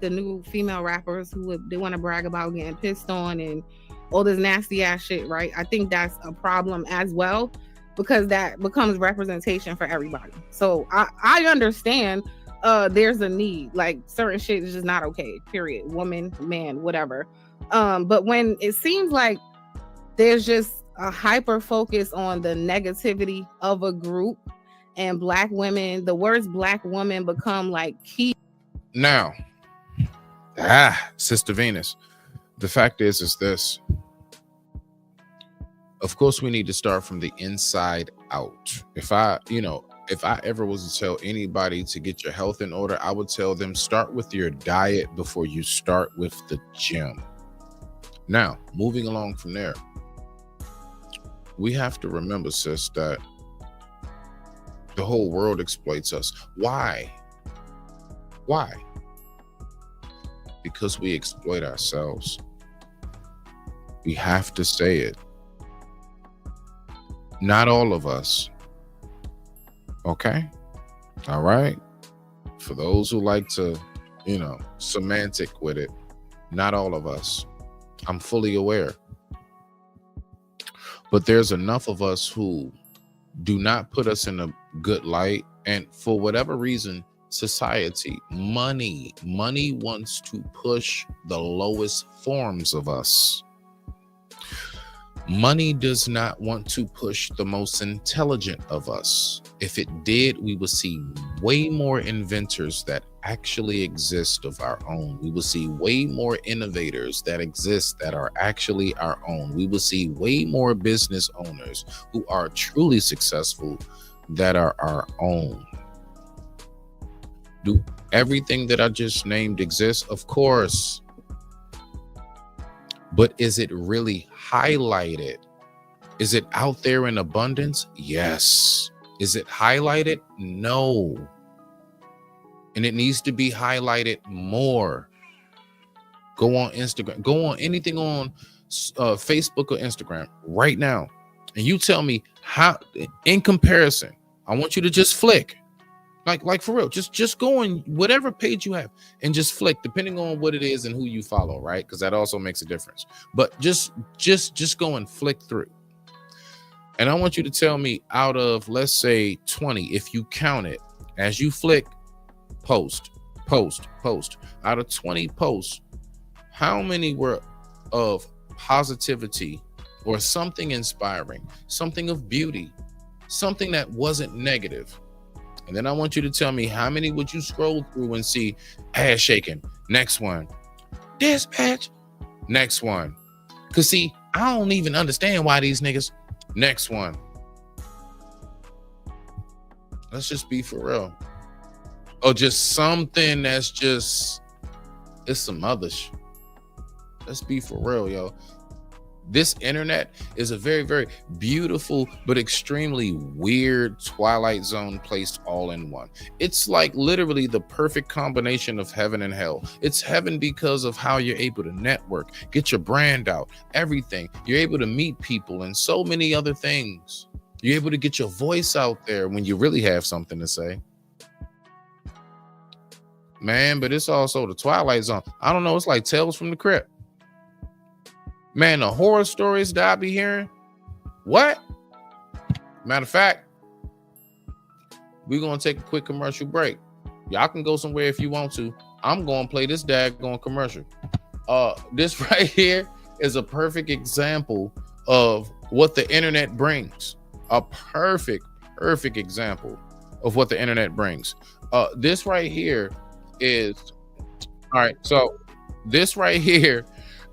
the new female rappers they want to brag about getting pissed on and all this nasty ass shit, right? I think that's a problem as well, because that becomes representation for everybody. So I understand there's a need, like certain shit is just not okay, period. Woman, man, whatever. But when it seems like there's just a hyper focus on the negativity of a group and black women, the words black woman become like key. Now, Sister Venus, the fact is this. Of course, we need to start from the inside out. If I ever was to tell anybody to get your health in order, I would tell them start with your diet before you start with the gym. Now, moving along from there, we have to remember, sis, that the whole world exploits us. Why? Why? Because we exploit ourselves. We have to say it. Not all of us. Okay? All right? For those who like to, semantic with it, not all of us. I'm fully aware. But there's enough of us who do not put us in a good light. And for whatever reason, society, money wants to push the lowest forms of us. Money does not want to push the most intelligent of us. If it did, we would see way more inventors that actually exist of our own. We will see way more innovators that exist that are actually our own. We will see way more business owners who are truly successful that are our own. Do everything that I just named exist? Of course. But is it really highlighted? Is it out there in abundance? Yes. Is it highlighted? No. and it needs to be highlighted more. Go on Instagram, go on anything on Facebook or Instagram right now, and you tell me how, in comparison, I want you to just flick, like for real, just go on whatever page you have and just flick, depending on what it is and who you follow, right? Because that also makes a difference. But just go and flick through, and I want you to tell me, out of, let's say, 20, if you count it as you flick, post, out of 20 posts, how many were of positivity or something inspiring, something of beauty, something that wasn't negative? And then I want you to tell me, how many would you scroll through and see ass shaking? Next one. Dispatch. Next one. Because see, I don't even understand why these niggas. Next one. Let's just be for real. Or just something that's just, it's some other shit. Let's be for real, yo. This internet is a very, very beautiful but extremely weird Twilight Zone placed all in one. It's like literally the perfect combination of heaven and hell. It's heaven because of how you're able to network, get your brand out, everything. You're able to meet people and so many other things. You're able to get your voice out there when you really have something to say. Man, but it's also the Twilight Zone. I don't know, it's like Tales from the Crypt. Man, the horror stories that I be hearing. What? Matter of fact, we're going to take a quick commercial break. Y'all can go somewhere if you want to. I'm going to play this daggone commercial. This right here is a perfect example of what the internet brings. A perfect example of what the internet brings. This right here is, all right, so this right here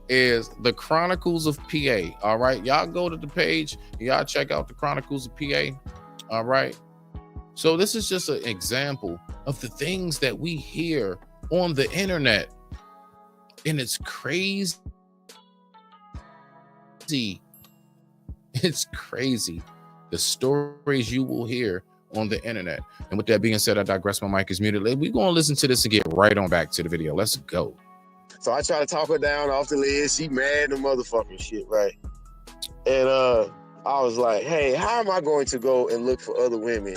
is the Chronicles of PA. All right, y'all go to the page, y'all check out the Chronicles of PA. All right, so this is just an example of the things that we hear on the internet, and it's crazy. It's crazy the stories you will hear on the internet. And with that being said, I digress. My mic is muted. We're gonna listen to this and get right on back to the video. Let's go. So I try to talk her down off the lid. She mad and motherfucking shit, right? And I was like, hey, how am I going to go and look for other women?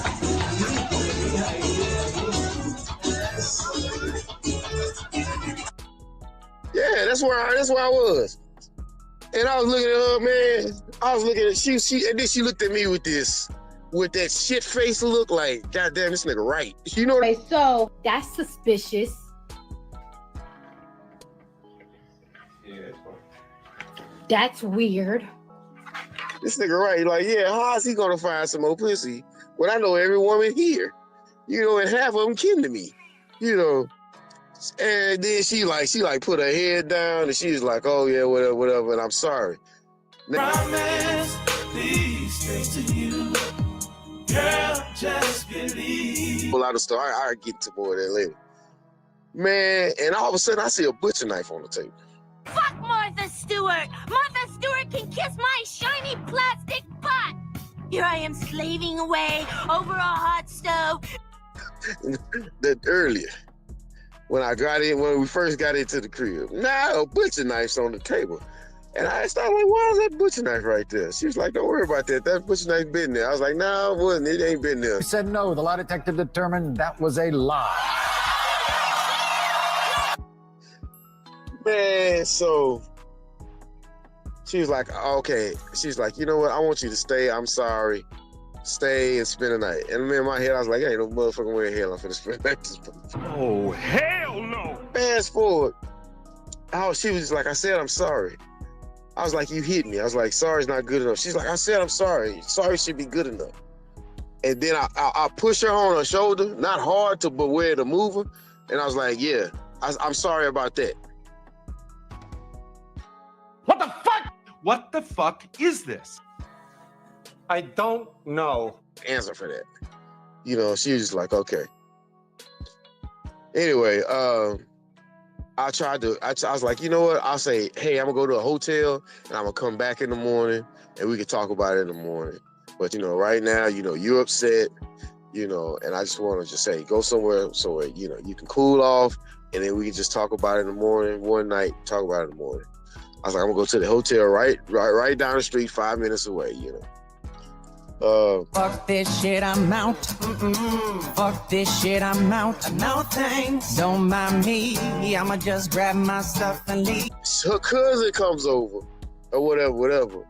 Yeah, that's where I was. And I was looking at her, man. I was looking at she and then she looked at me with that shit face look like, God damn, this nigga right. You know what I mean? So that's suspicious. That's weird. This nigga right, like, yeah, how is he gonna find some more pussy when I know every woman here, you know, and half of them kin to me, you know. And then she put her head down and she was like, oh yeah, whatever, and I'm sorry. Promise these things to you, girl, just believe. A lot of stuff. I'll get to more of that later. Man, and all of a sudden I see a butcher knife on the table. Fuck Martha Stewart! Martha Stewart can kiss my shiny plastic butt! Here I am slaving away over a hot stove. That earlier, when we first got into the crib, now a butcher knife's on the table. And I started like, why is that butcher knife right there? She was like, don't worry about that. That butcher knife been there. I was like, no, it wasn't. It ain't been there. He said no. The lie detector determined that was a lie. Man, so she was like, okay. She's like, you know what? I want you to stay. I'm sorry. Stay and spend the night. And in my head, I was like, ain't no motherfucking way in hell I'm finna spend the night. Oh, hell no. Fast forward. She was like, I said, I'm sorry. I was like, you hit me. I was like, sorry's not good enough. She's like, I said, I'm sorry. Sorry should be good enough. And then I push her on her shoulder, not hard but where to move her. And I was like, yeah, I'm sorry about that. What the fuck? What the fuck is this? I don't know. Answer for that. You know, she was just like, okay. Anyway, I was like, you know what? I'll say, hey, I'm gonna go to a hotel and I'm gonna come back in the morning and we can talk about it in the morning. But you know, right now, you know, you're upset you know, and I just want to just say, go somewhere, you know, you can cool off, and then we can just talk about it in the morning. One night, talk about it in the morning. I was like, I'm gonna go to the hotel right down the street, 5 minutes away, you know. Fuck this shit, I'm out. Fuck this shit, I'm out. No thanks. Don't mind me. I'ma just grab my stuff and leave. Her cousin comes over, or whatever.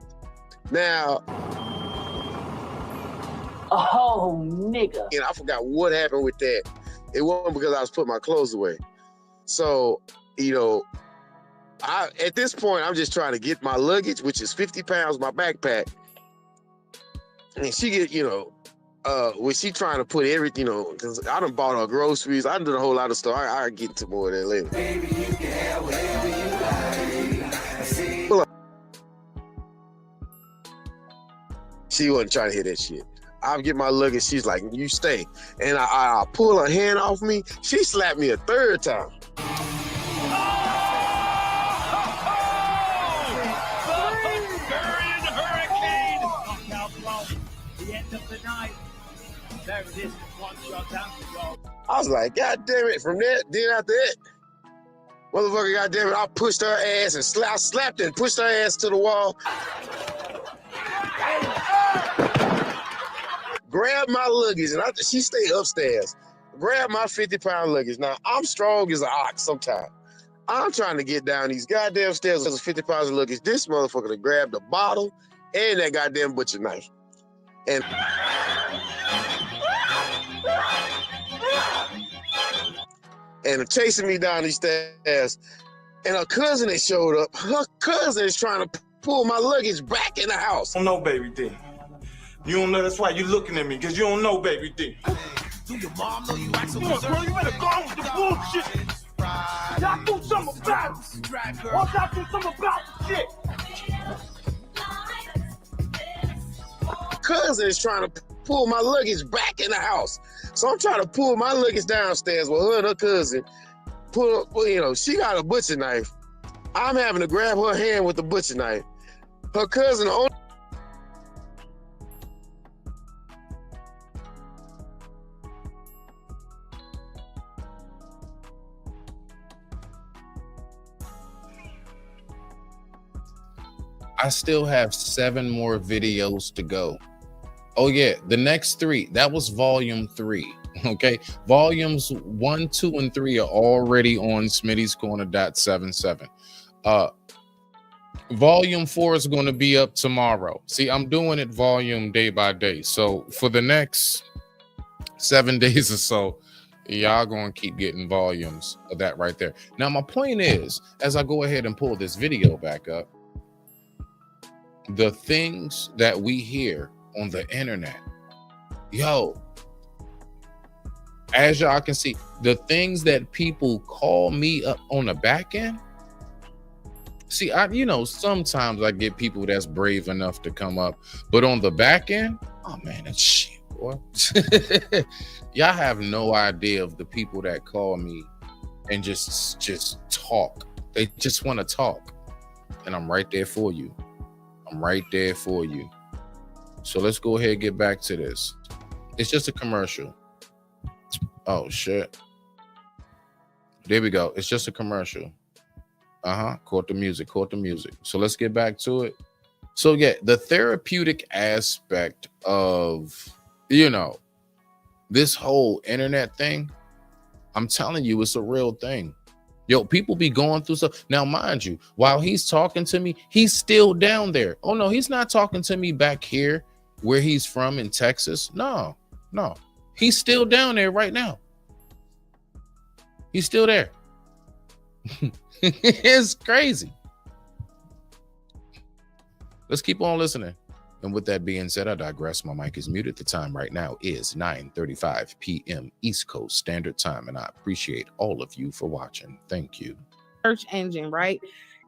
Now, Oh, nigga. and I forgot what happened with that. It wasn't because I was putting my clothes away. So, you know, at this point, I'm just trying to get my luggage, which is 50 pounds, my backpack. And she get, you know, when she trying to put everything, you know, because I done bought her groceries. I done done a whole lot of stuff. I'll get into more of that later. Baby, you can have whatever you like. Well, she wasn't trying to hear that shit. I'll get my luggage. She's like, you stay. And I pull her hand off me. She slapped me a third time. I was like, God damn it. From that, then after that, motherfucker, God damn it, I pushed her ass and slapped and pushed her ass to the wall. Grab my luggage, and she stayed upstairs. Grab my 50-pound luggage. Now, I'm strong as an ox sometimes. I'm trying to get down these goddamn stairs with 50 pounds of luggage. This motherfucker grabbed the bottle and that goddamn butcher knife. And chasing me down these stairs. And her cousin that showed up. Her cousin is trying to pull my luggage back in the house. I don't know, baby D. You don't know, that's why you're looking at me, because you don't know, baby D. Do your mom know you act so Come on, girl, you better go on with the bullshit. Y'all do something about it. Once y'all do something about the shit. Cousin is trying to pull my luggage back in the house. So I'm trying to pull my luggage downstairs with her and her cousin. You know, she got a butcher knife. I'm having to grab her hand with the butcher knife. Her cousin only. I still have 7 more videos to go. Oh yeah, the next 3, that was volume 3. Okay, volumes 1, 2, and 3 are already on Smitty'sCorner.77. Volume 4 is going to be up tomorrow. See, I'm doing it volume day by day. So for the next 7 days or so, y'all gonna keep getting volumes of that right there. Now, my point is, as I go ahead and pull this video back up, the things that we hear on the internet, yo, as y'all can see, the things that people call me up on the back end. See, you know, sometimes I get people that's brave enough to come up, but on the back end, oh man, that's shit, boy. Y'all have no idea of the people that call me and just talk. They just want to talk, and I'm right there for you. I'm right there for you. So let's go ahead and get back to this. It's just a commercial. Oh shit. There we go. It's just a commercial. Caught the music. So let's get back to it. So yeah, the therapeutic aspect of, you know, this whole internet thing, I'm telling you, it's a real thing. Yo, people be going through stuff. Now, mind you, while he's talking to me, he's still down there. Oh no, he's not talking to me back here where he's from in Texas. No. He's still down there right now. He's still there. It's crazy. Let's keep on listening. And with that being said, I digress. My mic is muted. The time right now is 9:35 p.m. East Coast Standard Time, and I appreciate all of you for watching. Thank you. Search engine, right?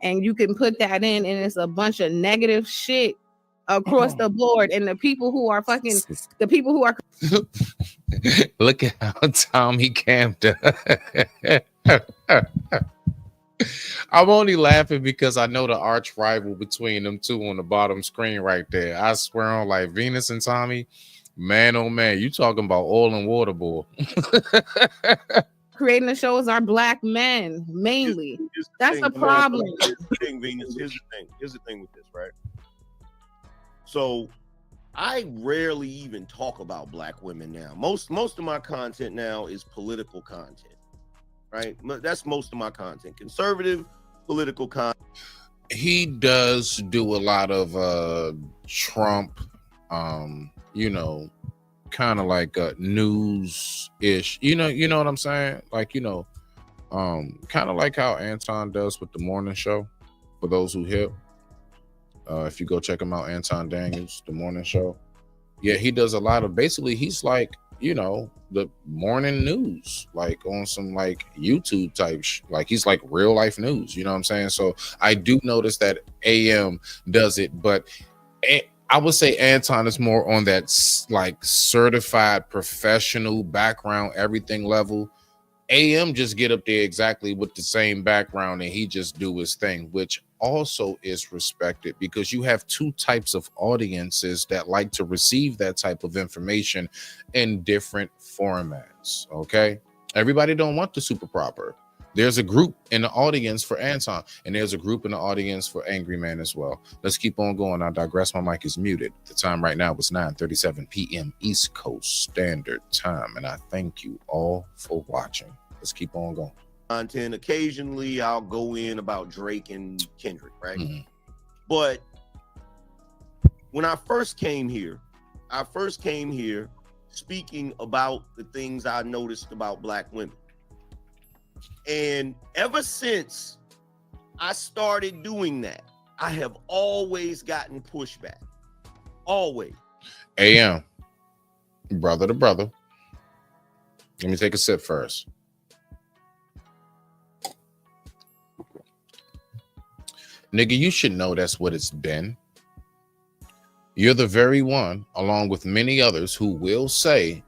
And you can put that in, and it's a bunch of negative shit across the board. And the people who are Look at how Tommy camped her. I'm only laughing because I know the arch rival between them two on the bottom screen right there. I swear on like Venus and Tommy, Man, oh man, you talking about oil and water, boy. Creating the shows are black men mainly. Here's the That's thing, a problem. Here's the thing, Venus. Here's the thing with this, right? So I rarely even talk about black women now. Most of my content now is political content, right? That's most of my content. Conservative political content. He does do a lot of Trump, you know, kind of like news-ish. You know what I'm saying? Like, you know, kind of like how Anton does with the morning show. For those who hip, if you go check him out, Anton Daniels, the morning show. Yeah, he does a lot of, basically he's like, you know, the morning news, like on some like YouTube type like he's like real life news, you know what I'm saying? So I do notice that AM does it, but I would say Anton is more on that like certified professional background, everything level. AM just get up there exactly with the same background and he just do his thing, which also is respected because you have two types of audiences that like to receive that type of information in different formats. Okay, everybody don't want the super proper. There's a group in the audience for Anton and there's a group in the audience for Angry Man as well. Let's keep on going. I digress. My mic is muted. The time right now was 9:37 p.m. East Coast Standard Time, and I thank you all for watching. Let's keep on going. Content. Occasionally I'll go in about Drake and Kendrick, right? But when I first came here speaking about the things I noticed about black women. And ever since I started doing that, I have always gotten pushback. Always. AM, brother to brother. Let me take a sip first. Nigga, you should know that's what it's been. You're the very one, along with many others, who will say,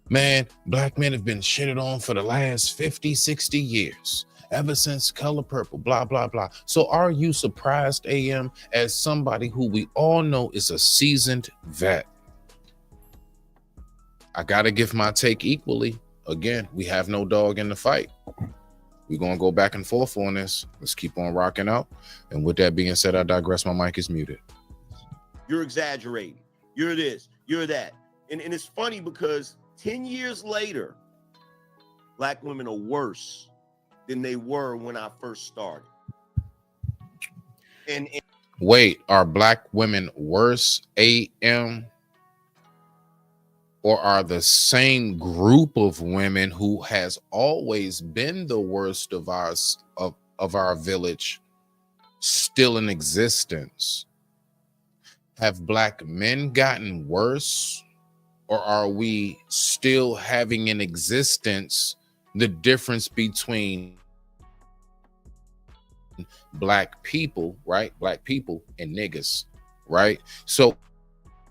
man, black men have been shitted on for the last 50, 60 years, ever since Color Purple, blah, blah, blah. So are you surprised, AM, as somebody who we all know is a seasoned vet? I got to give my take equally. Again, we have no dog in the fight. We're going to go back and forth on this. Let's keep on rocking out. And with that being said, I digress. My mic is muted. You're exaggerating. You're this. You're that. And it's funny because 10 years later, black women are worse than they were when I first started. And wait, are black women worse, AM? Or are the same group of women who has always been the worst of our village still in existence? Have black men gotten worse? Or are we still having in existence the difference between black people, right? Black people and niggas, right? So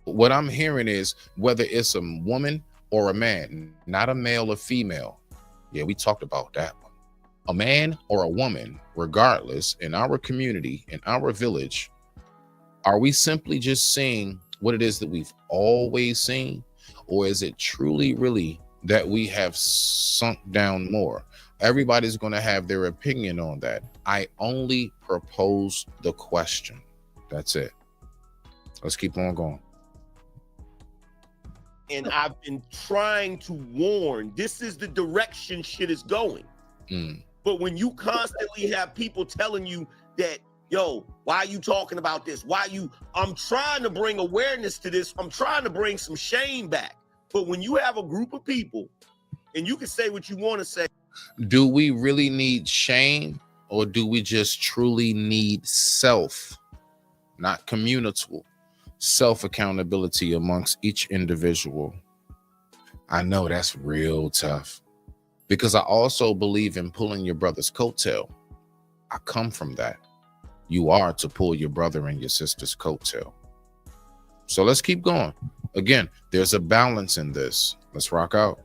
what I'm hearing is whether it's a woman or a man, not a male or female. Yeah, we talked about that one. A man or a woman, regardless, in our community, in our village, are we simply just seeing what it is that we've always seen? Or is it truly, really that we have sunk down more? Everybody's going to have their opinion on that. I only propose the question. That's it. Let's keep on going. And I've been trying to warn, this is the direction shit is going. But when you constantly have people telling you that, yo, why are you talking about this? I'm trying to bring awareness to this. I'm trying to bring some shame back. But when you have a group of people and you can say what you want to say. Do we really need shame, or do we just truly need self, not communal, self-accountability amongst each individual? I know that's real tough because I also believe in pulling your brother's coattail. I come from that. You are to pull your brother and your sister's coattail. So let's keep going. Again, there's a balance in this. Let's rock out.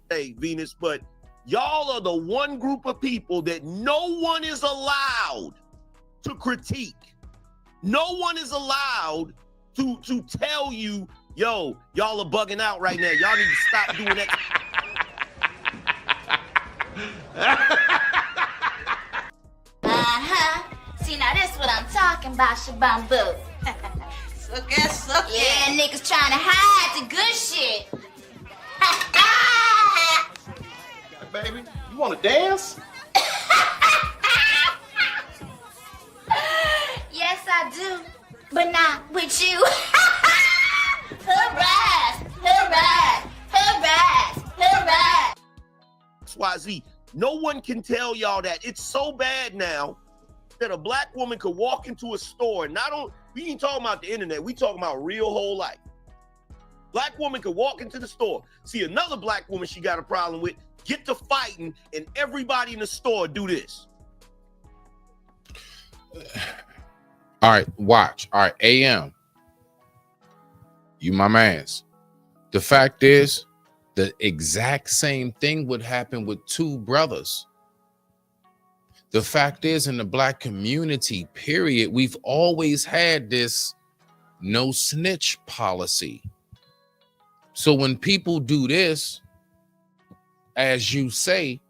Hey, Venus, but y'all are the one group of people that no one is allowed to critique. No one is allowed to tell you Yo, y'all are bugging out right now. Y'all need to stop doing that. See, now this what I'm talking about, Shabambu. Suck it. Yeah, niggas trying to hide the good shit. Baby, you want to dance? Yes, I do. But not with you. Harass. XYZ. No one can tell y'all that. It's so bad now that a black woman could walk into a store. We ain't talking about the internet. We talking about real whole life. Black woman could walk into the store, see another black woman she got a problem with, get to fighting, and everybody in the store do this. All right, watch. All right, AM. You my mans. The fact is, the exact same thing would happen with two brothers. The fact is, in the black community, period, we've always had this no snitch policy. So when people do this, as you say,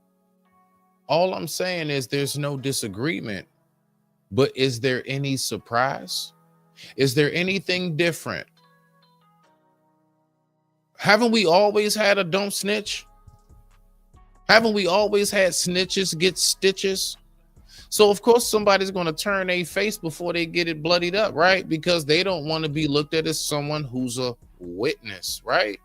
all I'm saying is there's no disagreement. But is there any surprise? Is there anything different? Haven't we always had a don't snitch? Haven't we always had snitches get stitches? So of course somebody's going to turn a face before they get it bloodied up, right? Because they don't want to be looked at as someone who's a witness, right?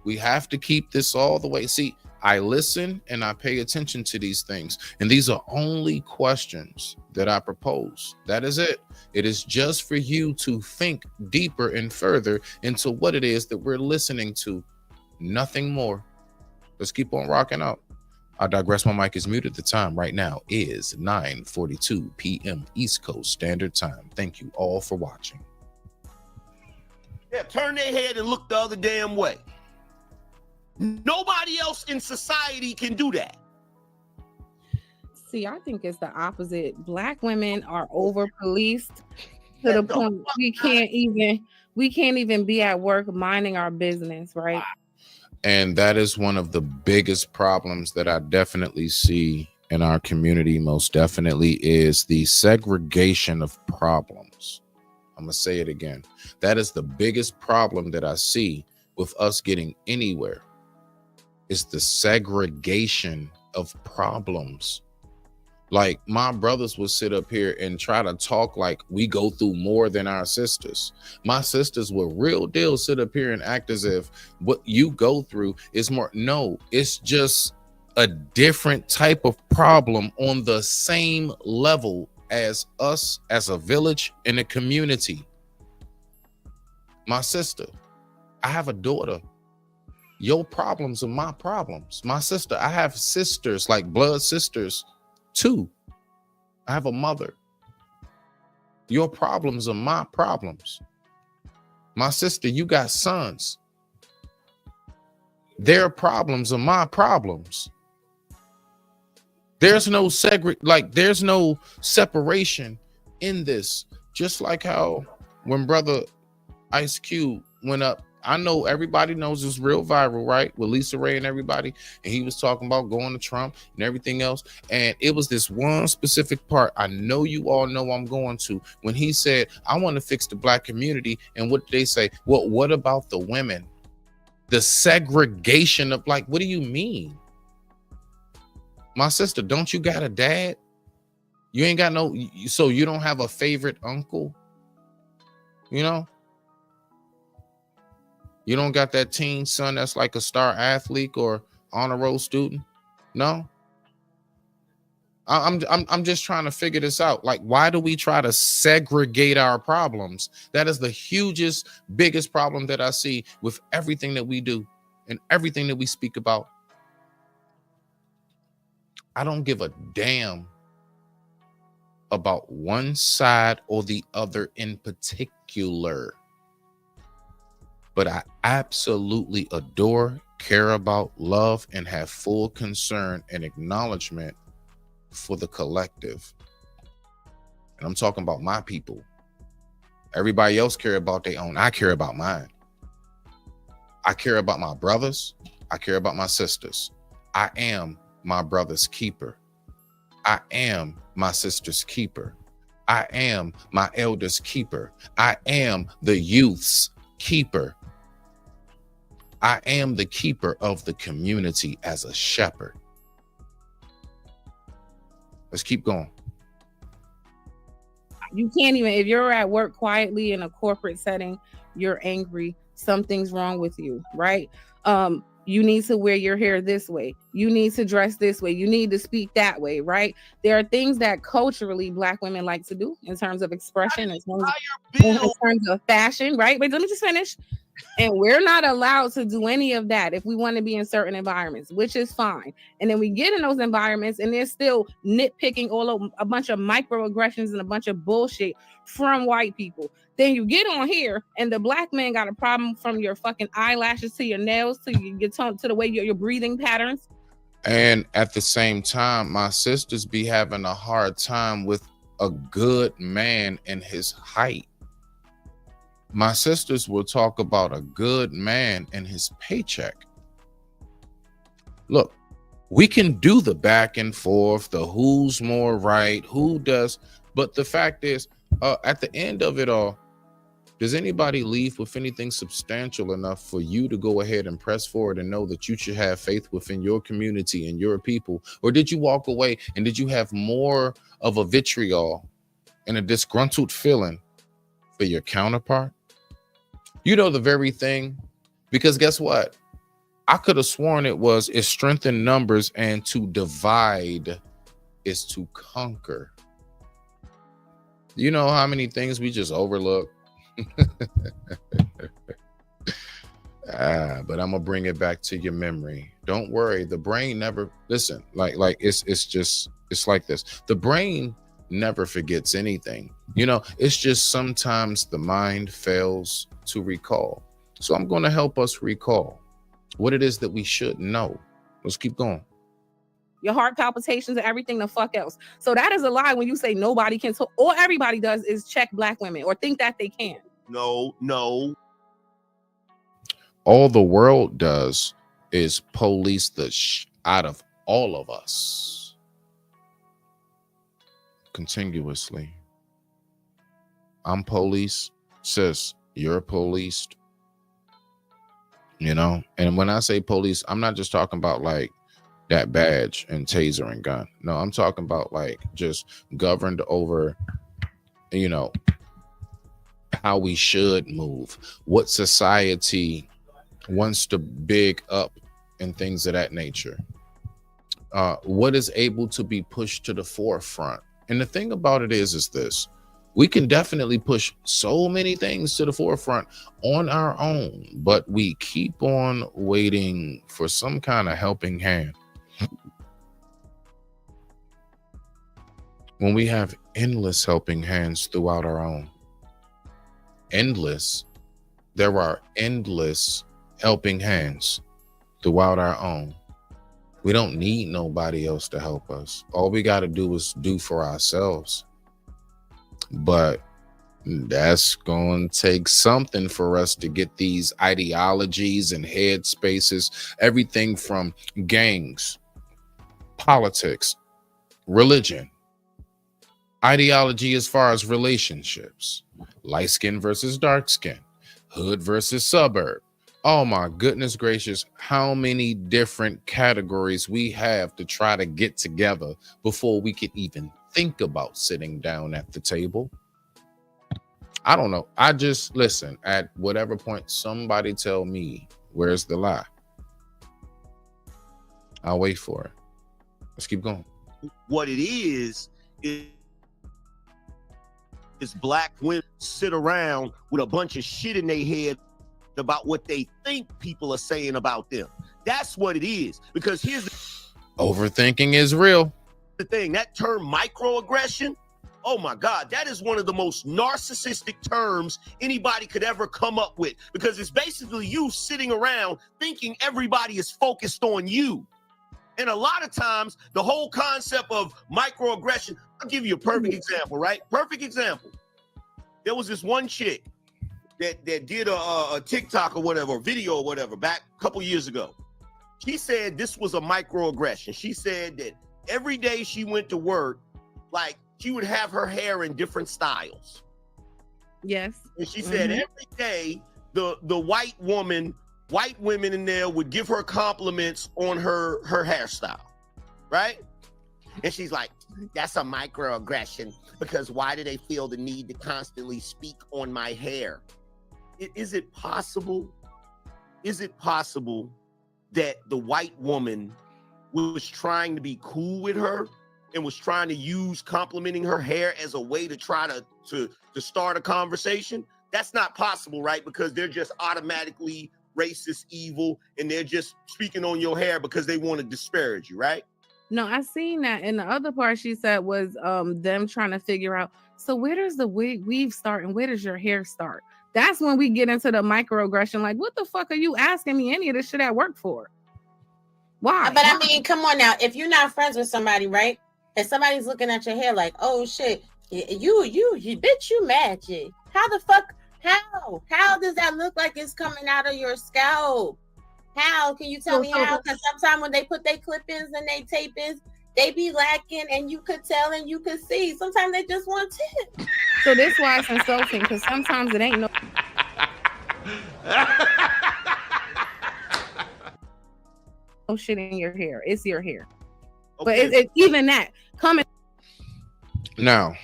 We have to keep this all the way. See, I listen and I pay attention to these things. And these are only questions that I propose. That is it. It is just for you to think deeper and further into what it is that we're listening to. Nothing more. Let's keep on rocking out. I digress. My mic is muted. The time right now is 9:42 p.m. East Coast Standard Time. Thank you all for watching. Yeah, turn their head and look the other damn way. Nobody else in society can do that. See, I think it's the opposite. Black women are over policed to the point we can't even be at work minding our business, right? And that is one of the biggest problems that I definitely see in our community, most definitely, is the segregation of problems. I'm going to say it again. That is the biggest problem that I see with us getting anywhere. It's the segregation of problems. Like, my brothers will sit up here and try to talk like we go through more than our sisters. My sisters will real deal sit up here and act as if what you go through is more. No, it's just a different type of problem on the same level as us as a village and a community. My sister, I have a daughter. Your problems are my problems. My sister, I have sisters, like blood sisters too. I have a mother. Your problems are my problems. My sister, you got sons. Their problems are my problems. There's no there's no separation in this. Just like how when brother Ice Cube went up, I know everybody knows it's real viral, right? With Lisa Ray and everybody. And he was talking about going to Trump and everything else. And it was this one specific part I know you all know I'm going to, when he said, I want to fix the black community. And what did they say? Well, what about the women? The segregation of, like, what do you mean? My sister, don't you got a dad? You ain't got no, so you don't have a favorite uncle? You know? You don't got that teen son that's like a star athlete or honor roll student? No. I'm just trying to figure this out. Like, why do we try to segregate our problems? That is the hugest, biggest problem that I see with everything that we do and everything that we speak about. I don't give a damn about one side or the other in particular. But I absolutely adore, care about, love, and have full concern and acknowledgement for the collective. And I'm talking about my people. Everybody else care about their own. I care about mine. I care about my brothers. I care about my sisters. I am my brother's keeper. I am my sister's keeper. I am my elder's keeper. I am the youth's keeper. I am the keeper of the community as a shepherd. Let's keep going. You can't even, if you're at work quietly in a corporate setting, you're angry, something's wrong with you, right? You need to wear your hair this way. You need to dress this way. You need to speak that way, right? There are things that culturally Black women like to do in terms of expression, in terms of fashion, right? Wait, let me just finish. And we're not allowed to do any of that if we want to be in certain environments, which is fine. And then we get in those environments and they're still nitpicking all of a bunch of microaggressions and a bunch of bullshit from white people. Then you get on here and the Black man got a problem from your fucking eyelashes to your nails to your tone to the way your breathing patterns. And at the same time, my sisters be having a hard time with a good man and his height. My sisters will talk about a good man and his paycheck. Look, we can do the back and forth, the who's more right, who does, but the fact is, at the end of it all, does anybody leave with anything substantial enough for you to go ahead and press forward and know that you should have faith within your community and your people? Or did you walk away and did you have more of a vitriol and a disgruntled feeling for your counterpart? You know, the very thing, because guess what? I could have sworn it's strength in numbers, and to divide is to conquer. You know how many things we just overlook? But I'm gonna bring it back to your memory. Don't worry, the brain never listen. Like it's like this. The brain never forgets anything. You know, it's just sometimes the mind fails to recall. So I'm going to help us recall what it is that we should know. Let's keep going. Your heart palpitations and everything the fuck else. So that is a lie when you say nobody can talk. All everybody does is check Black women or think that they can. No. All the world does is police the out of all of us continuously. I'm police, sis. You're policed. You know, and when I say police, I'm not just talking about like that badge and taser and gun. No, I'm talking about like just governed over, you know, how we should move, what society wants to big up and things of that nature. What is able to be pushed to the forefront. And the thing about it is this, we can definitely push so many things to the forefront on our own, but we keep on waiting for some kind of helping hand. When we have endless helping hands throughout our own. There are endless helping hands throughout our own. We don't need nobody else to help us. All we got to do is do for ourselves. But that's going to take something for us to get these ideologies and head spaces, everything from gangs, politics, religion, ideology as far as relationships, light skin versus dark skin, hood versus suburb. Oh my goodness gracious, how many different categories we have to try to get together before we could even think about sitting down at the table. I don't know. I just listen, at whatever point somebody tell me where's the lie, I'll wait for it. Let's keep going. What it is Black women sit around with a bunch of shit in their head about what they think people are saying about them. That's what it is. Because here's the overthinking is real. The thing, that term microaggression, oh my God, that is one of the most narcissistic terms anybody could ever come up with, because it's basically you sitting around thinking everybody is focused on you. And a lot of times the whole concept of microaggression, I'll give you a perfect example, right? Perfect example. There was this one chick that did a TikTok or whatever, or video or whatever, back a couple years ago. She said this was a microaggression. She said that every day she went to work, like she would have her hair in different styles. Yes. And she said every day the white women in there would give her compliments on her hairstyle, right? And she's like, that's a microaggression, because why do they feel the need to constantly speak on my hair? Is it possible? Is it possible that the white woman was trying to be cool with her and was trying to use complimenting her hair as a way to try to start a conversation? That's not possible, right? Because they're just automatically racist, evil, and they're just speaking on your hair because they want to disparage you, right? No, I seen that. And the other part she said was them trying to figure out, so where does the weave start and where does your hair start? That's when we get into the microaggression. Like, what the fuck are you asking me any of this shit at work for? Why? But I mean, come on now. If you're not friends with somebody, right? And somebody's looking at your hair like, oh shit, you bitch, you magic. How the fuck? How does that look like it's coming out of your scalp? How? Can you tell me how? Because sometimes when they put their clip-ins and they tape-ins, they be lacking, and you could tell and you could see. Sometimes they just want tip. So this why it's insulting, because sometimes it ain't no shit in your hair. It's your hair. Okay. But it's even that coming. Now,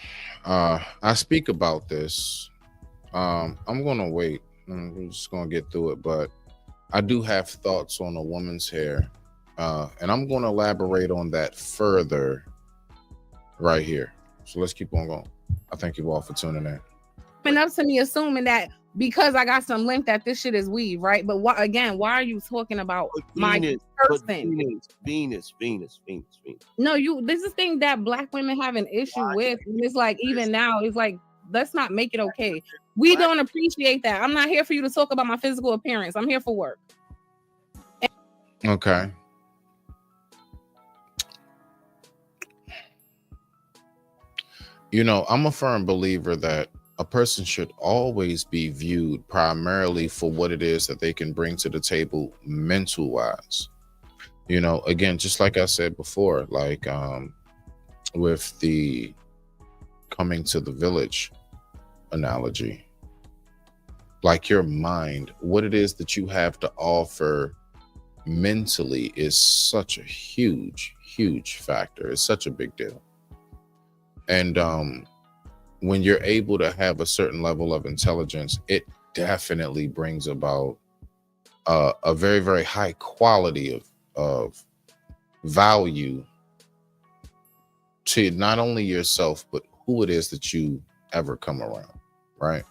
I speak about this. I'm gonna wait. We're just gonna get through it, but I do have thoughts on a woman's hair, and I'm gonna elaborate on that further right here. So let's keep on going. I thank you all for tuning in. Coming up to me assuming that because I got some link that this shit is weave, right? But why are you talking about my person? Venus. No, this is thing that black women have an issue with. And it's like, even now, it's like, let's not make it okay. We don't appreciate that. I'm not here for you to talk about my physical appearance. I'm here for work. Okay. You know, I'm a firm believer that a person should always be viewed primarily for what it is that they can bring to the table mental wise. You know, again, just like I said before, like with the coming to the village analogy, like your mind, what it is that you have to offer mentally is such a huge factor. It's such a big deal. And when you're able to have a certain level of intelligence, it definitely brings about a very, very high quality of value to not only yourself, but who it is that you ever come around, right?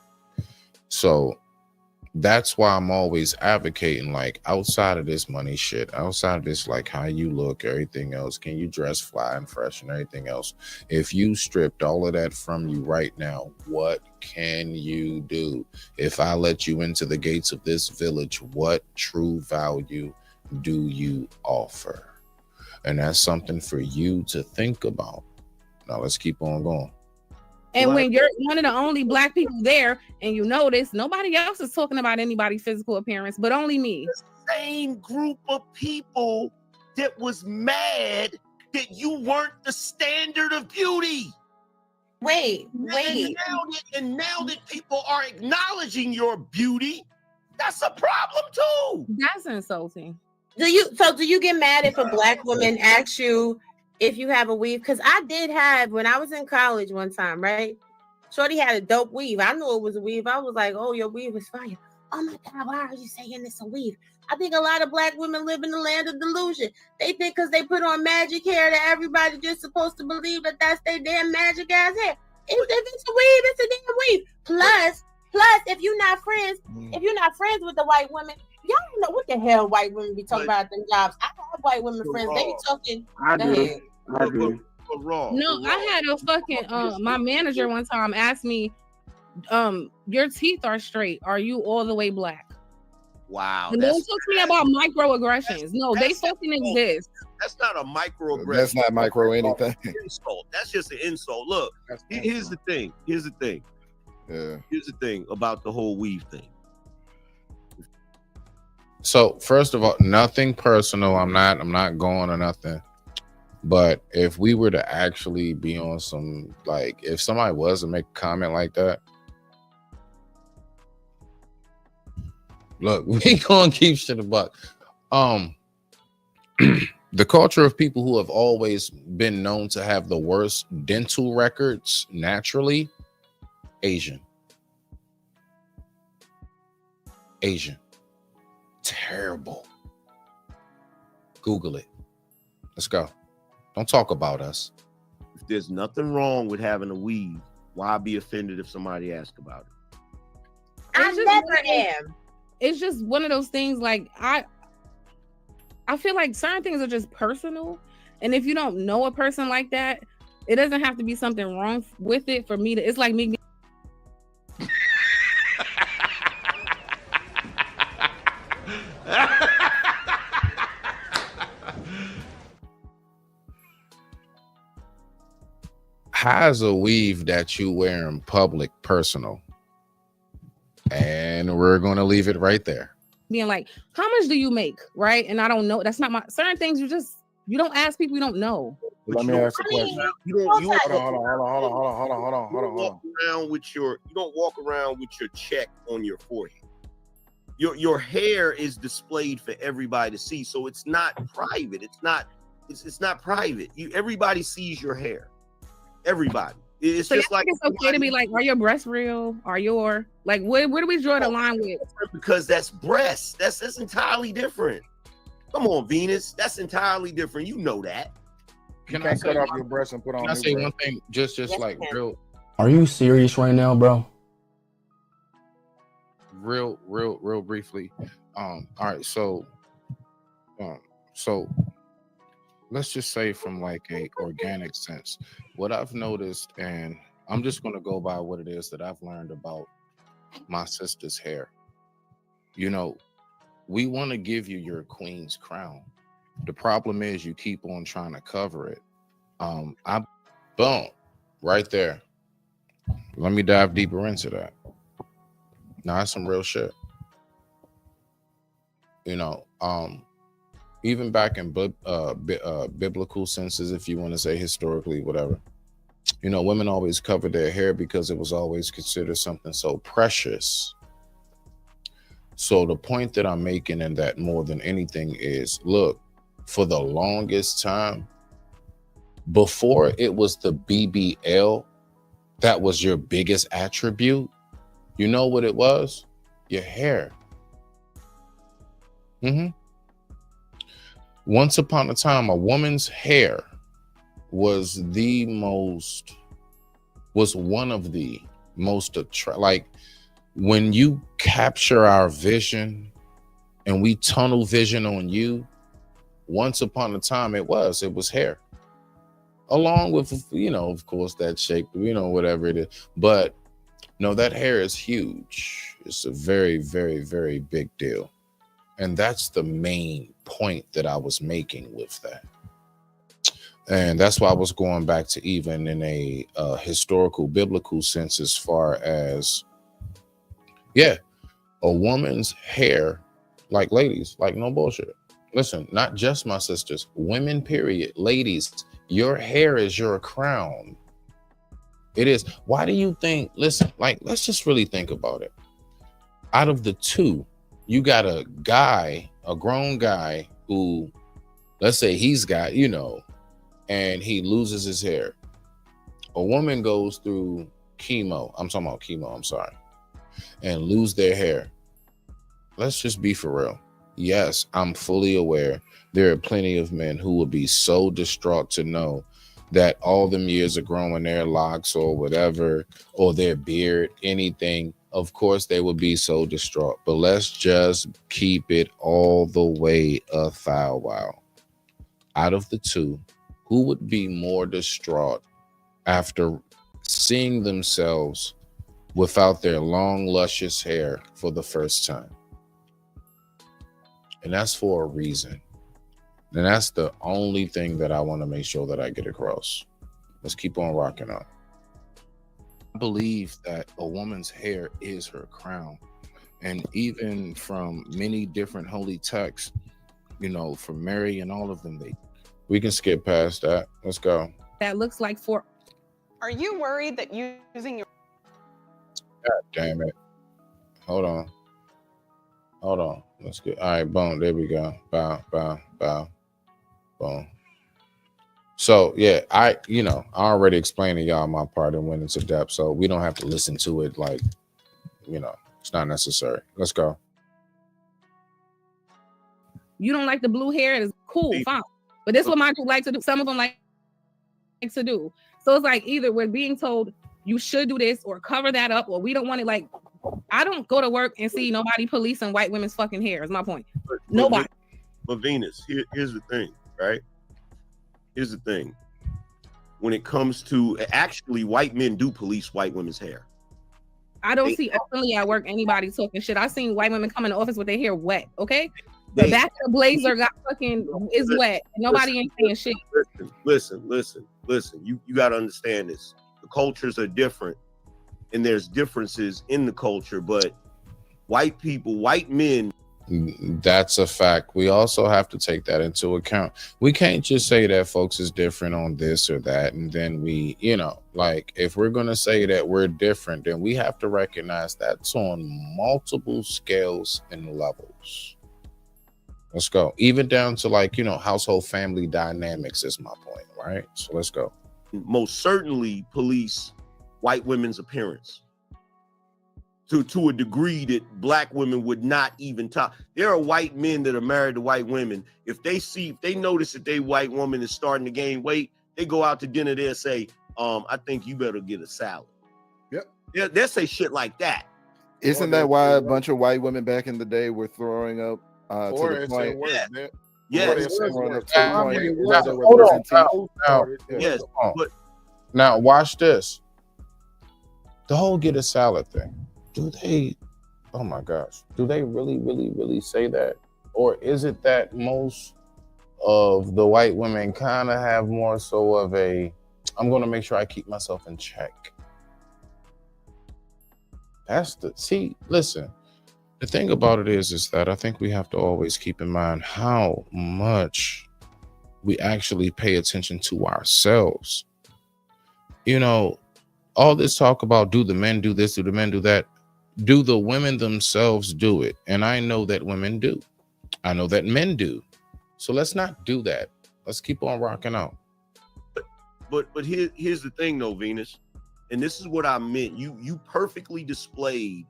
So that's why I'm always advocating, like, outside of this money shit, outside of this, like how you look, everything else, can you dress fly and fresh and everything else? If you stripped all of that from you right now, what can you do? If I let you into the gates of this village, what true value do you offer? And that's something for you to think about. Now let's keep on going. And when you're one of the only black people there, and you notice nobody else is talking about anybody's physical appearance, but only me. The same group of people that was mad that you weren't the standard of beauty. Wait. And now that people are acknowledging your beauty, that's a problem too. That's insulting. Do you get mad if a black woman asks you if you have a weave? Because I did have, when I was in college one time, right? Shorty had a dope weave. I knew it was a weave. I was like, oh, your weave is fire. Oh my God, why are you saying it's a weave? I think a lot of black women live in the land of delusion. They think because they put on magic hair that everybody just supposed to believe that that's their damn magic ass hair. If it's a weave, it's a damn weave. Plus, if you're not friends with the white women, y'all don't know what the hell white women be talking about them jobs. I have white women friends. They be talking. I do. No, I had a fucking my manager one time asked me, your teeth are straight. Are you all the way black? Wow. And don't talk to me about microaggressions. No, they fucking exist. That's not a microaggression. That's not micro anything. Insult. That's just an insult. Look, here's the thing. Yeah. Here's the thing about the whole weave thing. So first of all, nothing personal. I'm not going or nothing. But if we were to actually be on some, like, if somebody was to make a comment like that, look, we gonna keep shit a buck. The culture of people who have always been known to have the worst dental records naturally, Asian. Terrible. Google it. Let's go. Don't talk about us. If there's nothing wrong with having a weave, why be offended if somebody asks about it? I never am. It's just one of those things. Like I feel like certain things are just personal, and if you don't know a person like that, it doesn't have to be something wrong with it for me to. It's like me. How's a weave that you wear in public personal? And we're going to leave it right there. Being like, how much do you make? Right. And I don't know. That's not my certain things. You don't ask people you don't know. Let me ask a question. You don't walk around with your check on your forehead. Your hair is displayed for everybody to see, so it's not private. It's not private. Everybody sees your hair. Everybody. It's so just like it's okay to be like, are your breasts real? Are your like where do we draw the line with? Because that's breasts. That's entirely different. Come on, Venus. That's entirely different. You know that. Can I cut off your breasts and put on? Can I say one thing? Just like real. Are you serious right now, bro? Real briefly. All right. So let's just say from like a organic sense, what I've noticed, and I'm just going to go by what it is that I've learned about my sister's hair. You know, we want to give you your queen's crown. The problem is you keep on trying to cover it. Boom, right there. Let me dive deeper into that. Now that's some real shit. You know, even back in biblical senses, if you want to say historically, whatever, you know, women always covered their hair because it was always considered something so precious. So the point that I'm making in that more than anything is, look, for the longest time, before it was the BBL, that was your biggest attribute. You know what it was? Your hair. Once upon a time, a woman's hair was one of the most like when you capture our vision and we tunnel vision on you, once upon a time it was hair. Along with, you know, of course, that shape, you know, whatever it is. But no, that hair is huge. It's a very, very, very big deal. And that's the main point that I was making with that. And that's why I was going back to even in a historical, biblical sense, as far as, yeah, a woman's hair, like ladies, like no bullshit. Listen, not just my sisters, women, period. Ladies, your hair is your crown. It is. Why do you think, listen, like, let's just really think about it. Out of the two, you got a guy, a grown guy who, let's say he's got, you know, and he loses his hair. A woman goes through chemo. I'm talking about chemo, I'm sorry. And lose their hair. Let's just be for real. Yes, I'm fully aware there are plenty of men who will be so distraught to know that all them years of growing their locks or whatever, or their beard, anything, of course they would be so distraught. But let's just keep it all the way a thou wow. Out of the two, who would be more distraught after seeing themselves without their long, luscious hair for the first time? And that's for a reason. And that's the only thing that I want to make sure that I get across. Let's keep on rocking up. believe that a woman's hair is her crown. And even from many different holy texts, you know, from Mary and all of them, we can skip past that. Let's go. That looks like for. Are you worried that using your... God damn it. Hold on. Let's get. All right, boom. There we go. Bow. Boom. So yeah, I already explained to y'all my part and went into depth, so we don't have to listen to it like, it's not necessary. Let's go. You don't like the blue hair, it's cool, fine. But this is what my people like to do. Some of them like to do. So it's like either we're being told you should do this or cover that up, or we don't want it. Like, I don't go to work and see nobody policing white women's fucking hair, is my point. Nobody. But Venus, here's the thing, right? Here's the thing. When it comes to actually, white men do police white women's hair. I don't see openly at work anybody talking shit. I've seen white women come in the office with their hair wet. Okay, the back of the blazer got is wet. Nobody ain't saying shit. Listen. You got to understand this. The cultures are different, and there's differences in the culture. But white men. That's a fact. We also have to take that into account. We can't just say that folks is different on this or that, and then we, like, if we're going to say that we're different, then we have to recognize that's on multiple scales and levels. Let's go. Even down to, like, household family dynamics is my point, right? So let's go. Most certainly police white women's appearance to a degree that black women would not even talk. There are white men that are married to white women. If they notice that they white woman is starting to gain weight, they go out to dinner, they'll say, I think you better get a salad. Yep. They'll say shit like that. Isn't that why a bunch of white women back in the day were throwing up to the point? Yes. But now watch this. The whole get a salad thing. Do they, oh my gosh, do they really say that? Or is it that most of the white women kind of have more so of a, I'm going to make sure I keep myself in check? Listen, the thing about it is that I think we have to always keep in mind how much we actually pay attention to ourselves. All this talk about, do the men do this, do the men do that? Do the women themselves do it? And I know that women do. I know that men do. So let's not do that. Let's keep on rocking out. But here's the thing though, Venus. And this is what I meant. You perfectly displayed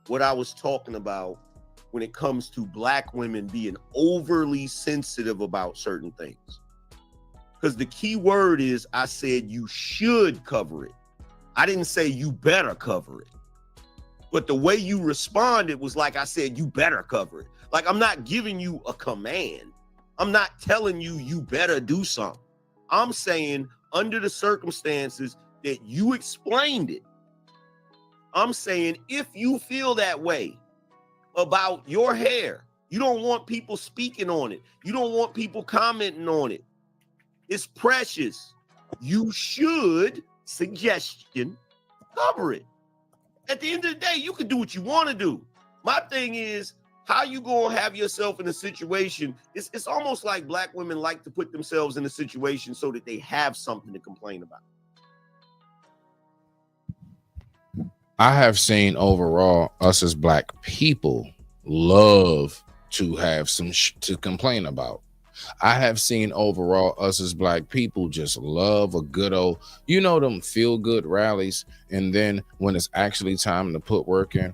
what I was talking about when it comes to black women being overly sensitive about certain things. Because the key word is, I said you should cover it. I didn't say you better cover it. But the way you responded was like I said, you better cover it. Like, I'm not giving you a command. I'm not telling you better do something. I'm saying under the circumstances that you explained it, I'm saying if you feel that way about your hair, you don't want people speaking on it, you don't want people commenting on it, it's precious, you should, suggestion, cover it. At the end of the day, you can do what you want to do. My thing is, how you gonna have yourself in a situation? It's almost like black women like to put themselves in a situation so that they have something to complain about. I have seen overall us as black people love to have some to complain about. I have seen overall us as black people just love a good old, them feel good rallies. And then when it's actually time to put work in,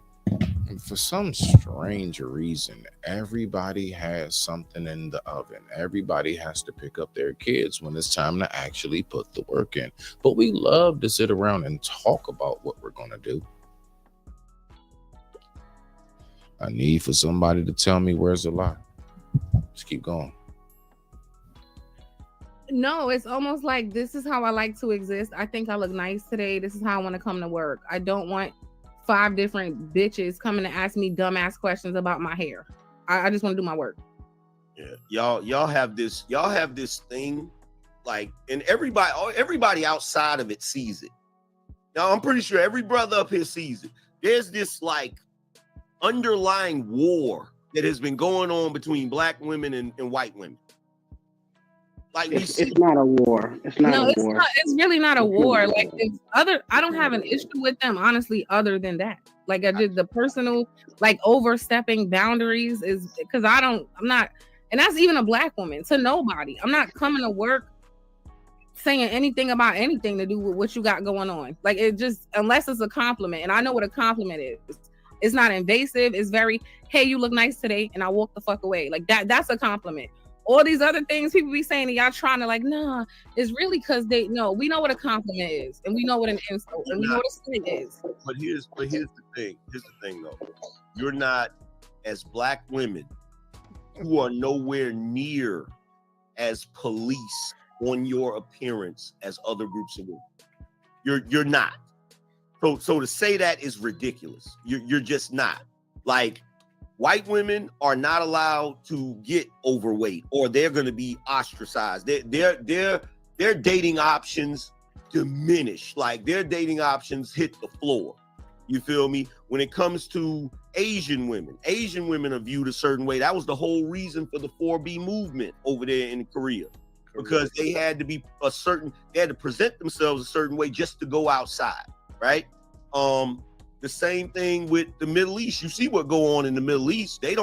for some strange reason, everybody has something in the oven. Everybody has to pick up their kids when it's time to actually put the work in. But we love to sit around and talk about what we're going to do. I need for somebody to tell me where's the lie. Let's keep going. No, it's almost like this is how I like to exist. I think I look nice today. This is how I want to come to work. I don't want 5 different bitches coming to ask me dumbass questions about my hair. I just want to do my work. Yeah, y'all have this thing, like, and everybody outside of it sees it. Now, I'm pretty sure every brother up here sees it. There's this like underlying war that has been going on between black women and white women. Like it's not a war. It's not a war. It's really not a war. Like it's other. I don't have an issue with them, honestly. Other than that, like I did the personal, like overstepping boundaries is because I'm not, and that's even a black woman to nobody. I'm not coming to work saying anything about anything to do with what you got going on. Like it just, unless it's a compliment, and I know what a compliment is. It's not invasive. It's very, hey, you look nice today, and I walk the fuck away. Like that's a compliment. All these other things people be saying, and y'all trying to like, nah, it's really because we know what a compliment is, and we know what an insult, and we know what a slight is. But here's the thing. Here's the thing, though. You're not, as black women, who are nowhere near as police on your appearance as other groups of women. You're not. So to say that is ridiculous. You're just not. Like, white women are not allowed to get overweight, or they're going to be ostracized. Their dating options diminish. Like their dating options hit the floor. You feel me? When it comes to Asian women are viewed a certain way. That was the whole reason for the 4B movement over there in Korea, because they had to be they had to present themselves a certain way just to go outside, right? The same thing with the Middle East. You see what go on in the Middle East. It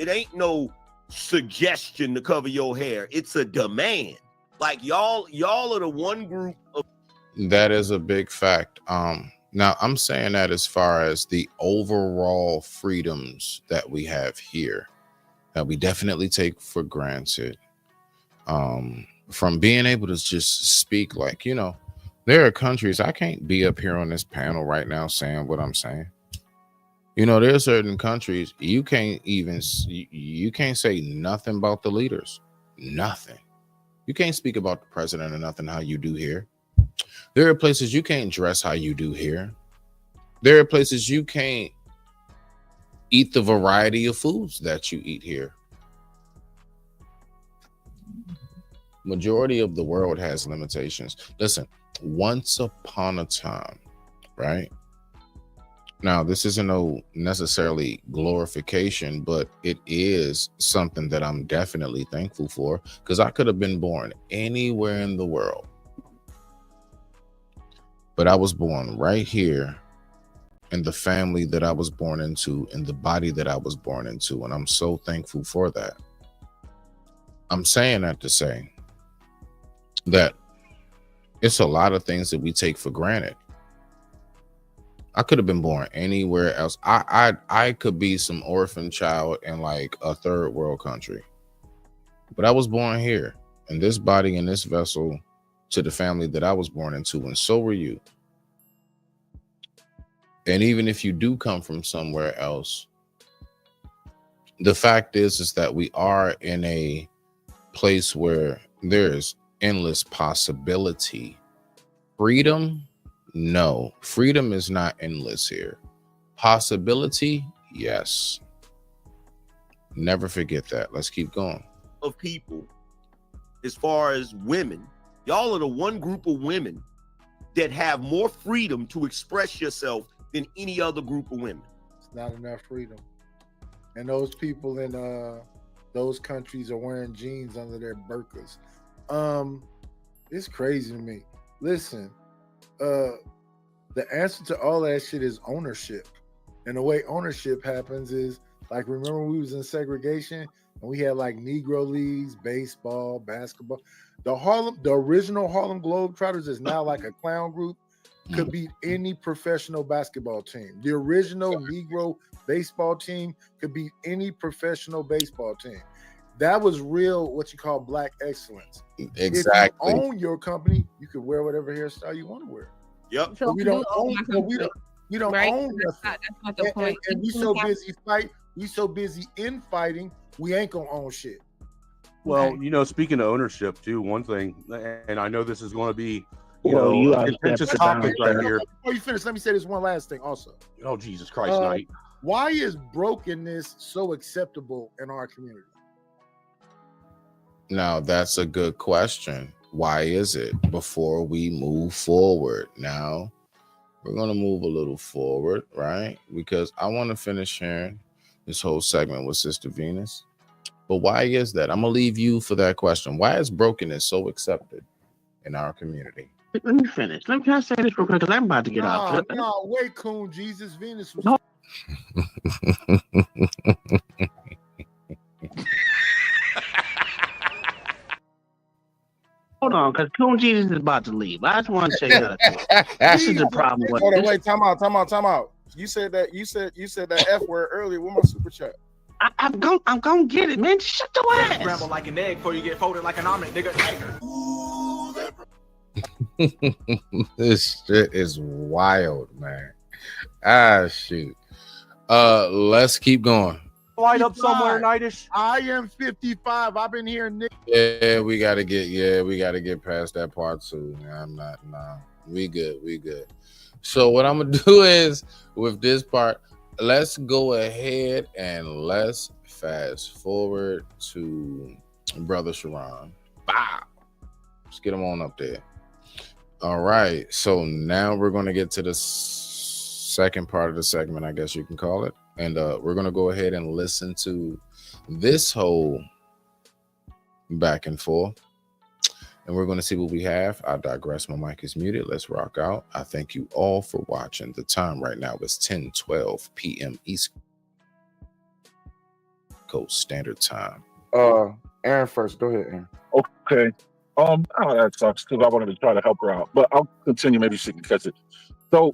ain't no suggestion to cover your hair. It's a demand. Like y'all are the one group of. That is a big fact. Now I'm saying that as far as the overall freedoms that we have here, that we definitely take for granted. From being able to just speak, like, there are countries, I can't be up here on this panel right now saying what I'm saying. There are certain countries you can't say nothing about the leaders. Nothing. You can't speak about the president or nothing how you do here. There are places you can't dress how you do here. There are places you can't eat the variety of foods that you eat here. Majority of the world has limitations. Listen, once upon a time, right? Now, this isn't no necessarily glorification, but it is something that I'm definitely thankful for, because I could have been born anywhere in the world. But I was born right here in the family that I was born into, in the body that I was born into, and I'm so thankful for that. I'm saying that to say that it's a lot of things that we take for granted. I could have been born anywhere else. I could be some orphan child in like a third world country, but I was born here in this body, in this vessel, to the family that I was born into, and so were you. And even if you do come from somewhere else, the fact is that we are in a place where there's endless possibility. Freedom? No, freedom is not endless here. Possibility? Yes. Never forget that. Let's keep going. Of people, as far as women, y'all are the one group of women that have more freedom to express yourself than any other group of women. It's not enough freedom. And those people in those countries are wearing jeans under their burqas. It's crazy to me. Listen, the answer to all that shit is ownership. And the way ownership happens is, like, remember we was in segregation and we had like Negro leagues, baseball, basketball. The original Harlem Globetrotters is now like a clown group, could beat any professional basketball team. The original Negro baseball team could beat any professional baseball team. That was real, what you call black excellence. Exactly. If you own your company, you can wear whatever hairstyle you want to wear. Yep. But we don't own. We don't Right? own That's nothing. not the point. And we so busy fight. We so busy infighting. We ain't gonna own shit. Well, speaking of ownership too, one thing, and I know this is going to be, you a contentious topic right here. Before you finish, let me say this one last thing also. Oh, Jesus Christ, Knight. Why is brokenness so acceptable in our community? Now, that's a good question. Why is it? Before we move forward, now, we're gonna move a little forward, right? Because I want to finish sharing this whole segment with Sister Venus. But why is that? I'm gonna leave you for that question. Why is brokenness so accepted in our community? Let me finish. Let me say this real quick because I'm about to get off. No, wait, Coon Jesus. Venus was Hold on, because Coon Jesus is about to leave. I just want to say that. This is the problem with Hold on, this. wait, time out. You said that F word earlier with my super chat. I'm gonna get it, man. Shut your ass. Scramble like an egg before you get folded like an omelet, nigga. This shit is wild, man. Ah, shoot. Let's keep going. Light up somewhere, Nightish. I am 55. I've been hearing Nick. Yeah, we gotta get past that part too. We good. So what I'm gonna do is with this part, let's go ahead and let's fast forward to Brother Sharon. Bow. Let's get him on up there. All right. So now we're gonna get to the second part of the segment, I guess you can call it. And we're going to go ahead and listen to this whole back and forth. And we're going to see what we have. I digress. My mic is muted. Let's rock out. I thank you all for watching. The time right now is 10:12 p.m. East Coast Standard Time. Aaron first. Go ahead, Aaron. Okay. Oh, that sucks because I wanted to try to help her out. But I'll continue. Maybe she can catch it. So,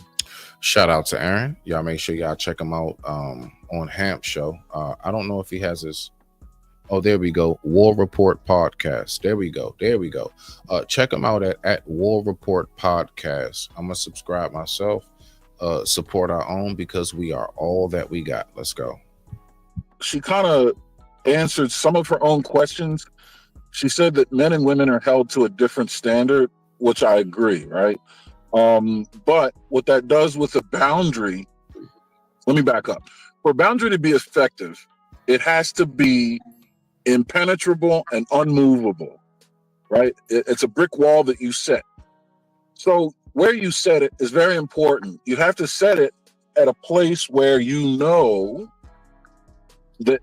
shout out to Aaron. Y'all make sure y'all check him out on Hamp Show. I don't know if he has his. Oh, there we go. War Report Podcast. There we go. Check him out at War Report Podcast. I'm gonna subscribe myself. Support our own because we are all that we got. Let's go. she kind of answered some of her own questions. She said that men and women are held to a different standard, which I agree, right? But what that does with a boundary, let me back up. For a boundary to be effective, it has to be impenetrable and unmovable, right? It's a brick wall that you set. So where you set it is very important. You have to set it at a place where you know the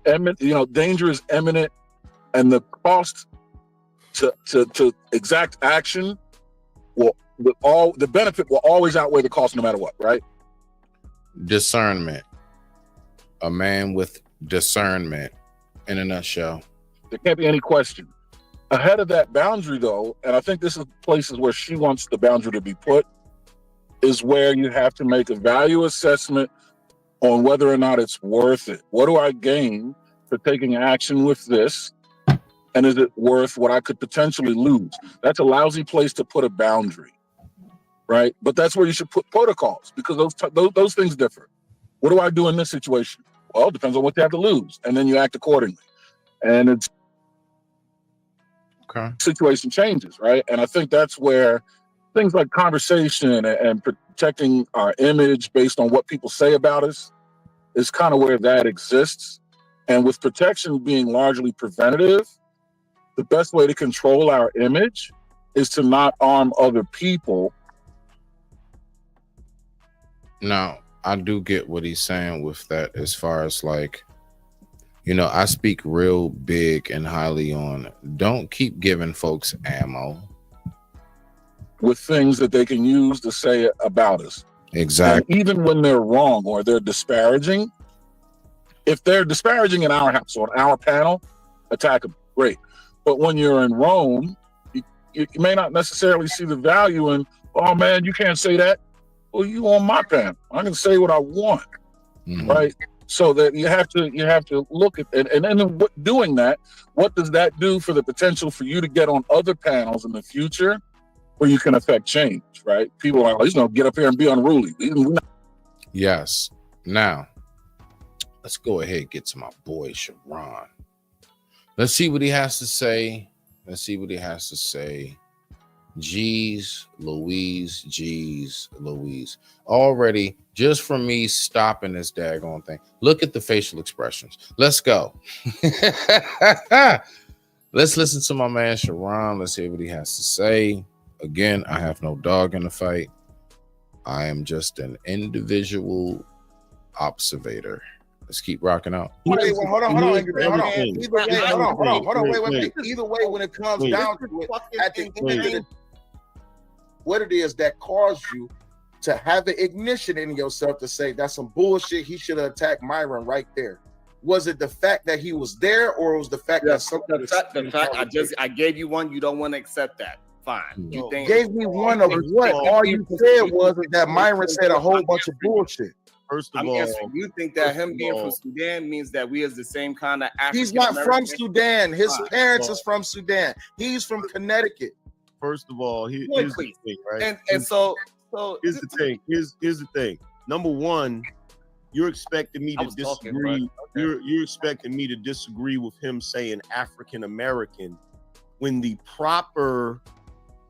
danger is imminent, and the cost to exact action the benefit will always outweigh the cost no matter what, right? Discernment. A man with discernment, in a nutshell. There can't be any question. Ahead of that boundary, though, and I think this is places where she wants the boundary to be put, is where you have to make a value assessment on whether or not it's worth it. What do I gain for taking action with this? And is it worth what I could potentially lose? That's a lousy place to put a boundary, right? But that's where you should put protocols, because those things differ. What do I do in this situation? Well, it depends on what you have to lose, and then you act accordingly. And it's situation changes, right? And I think that's where things like conversation and protecting our image based on what people say about us is kind of where that exists. And with protection being largely preventative, the best way to control our image is to not arm other people. Now, I do get what he's saying with that, as far as like, I speak real big and highly on don't keep giving folks ammo with things that they can use to say about us. Exactly. And even when they're wrong or they're disparaging, if they're disparaging in our house or on our panel, attack them. Great. But when you're in Rome, you may not necessarily see the value in, oh man, you can't say that. Well, you on my panel. I can say what I want, right? So that you have to look at it, and then doing that, what does that do for the potential for you to get on other panels in the future where you can affect change, right? People are like, he's gonna get up here and be unruly. Yes. Now, let's go ahead and get to my boy Sharon. Let's see what he has to say. Jeez Louise. Already, just from me stopping this daggone thing, look at the facial expressions. Let's go. Let's listen to my man Sharon. Let's hear what he has to say. Again, I have no dog in the fight. I am just an individual observator. Let's keep rocking out. Hold on. Either way, wait. Either way, when it comes down to it, at the end of the, what it is that caused you to have an ignition in yourself to say that's some bullshit. He should have attacked Myron right there. Was it the fact that he was there, or was the fact that something? The fact I gave you one, you don't want to accept that. Fine. You think gave me one of what? All you said was that Myron said a whole bunch of bullshit. First of I'm all, answering. You think that him being from Sudan means that we is the same kind of African? He's not from Sudan. His parents is from Sudan. He's from Connecticut. First of all, here's the thing, right? And so here's the thing. Here's the thing. Number one, you're expecting me to disagree. You're expecting me to disagree with him saying African American when the proper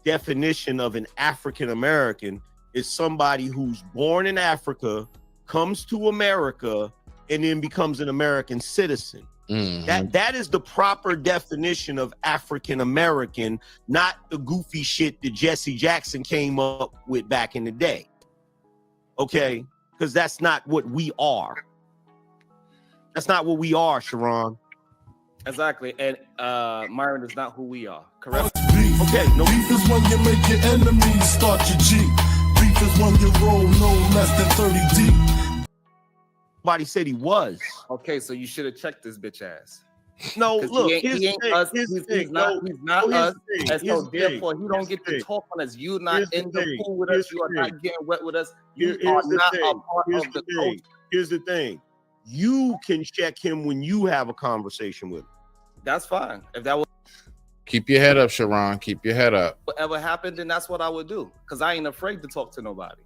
definition of an African American is somebody who's born in Africa, comes to America, and then becomes an American citizen. That is the proper definition of African American, not the goofy shit that Jesse Jackson came up with back in the day. Okay, because that's not what we are. That's not what we are, Sharon. Exactly, and Myron is not who we are. Correct? Okay, no. Beef is when you make your enemies start your Jeep. Beef is when you roll no less than 30 deep. Somebody said he was. Okay, so you should have checked this bitch ass. No, look, he ain't us. He's not us. And so therefore, he don't get to talk on us. You're not in the pool with us. You are not getting wet with us. You are not a part of the coach. Here's the thing. You can check him when you have a conversation with him. That's fine. If that was Keep your head up, Sharon. Keep your head up. whatever happened, then that's what I would do. Because I ain't afraid to talk to nobody.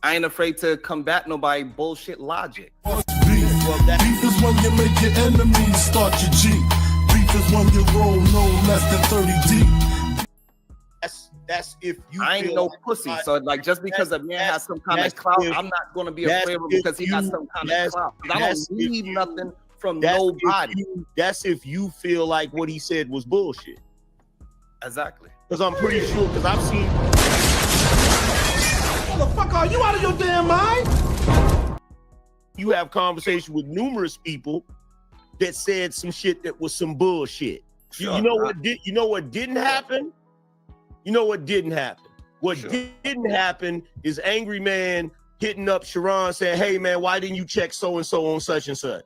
I ain't afraid to combat nobody bullshit logic. Beef is when you make your enemies start your Jeep. Beef is when you roll no less than 30 deep. That's if you. I ain't no pussy. So like, just because a man has some kind of clout, I'm not going to be afraid of him because he got some kind of clout. I don't need nothing from nobody. That's if you feel like what he said was bullshit. Exactly. Because I'm pretty sure. Because I've seen. Motherfucker, are you out of your damn mind? You have conversation with numerous people that said some shit that was some bullshit. Sure. You know what did? You know what didn't happen? You know what didn't happen? What didn't happen is Angry Man hitting up Sharon saying, "Hey man, why didn't you check so and so on such and such?"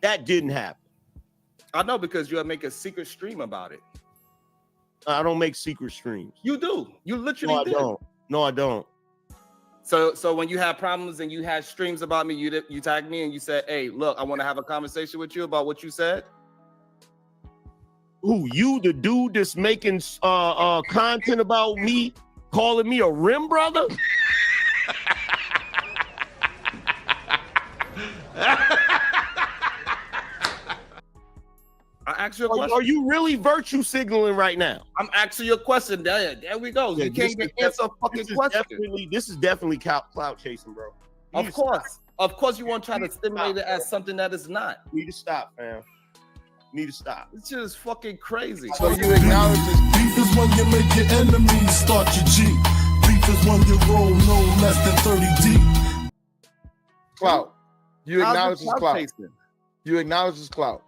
That didn't happen. I know because you make a secret stream about it. I don't make secret streams. You do. You literally did. No, I don't. So when you had problems and you had streams about me, you tagged me and you said, "Hey, look, I want to have a conversation with you about what you said." Who, you, the dude that's making content about me, calling me a rim brother? I asked you a question. Are you really virtue signaling right now? I'm asking you a question. There we go. You can't even answer a fucking question. This is definitely clout chasing, bro. Of course, you want to try to stimulate it as something that is not. You need to stop, fam. You need to stop. It's just fucking crazy. So you acknowledge this. Beef is when you make your enemies start your Jeep. Beef is when you roll no less than 30 deep. Clout. You acknowledge this clout. Chasing? You acknowledge this clout.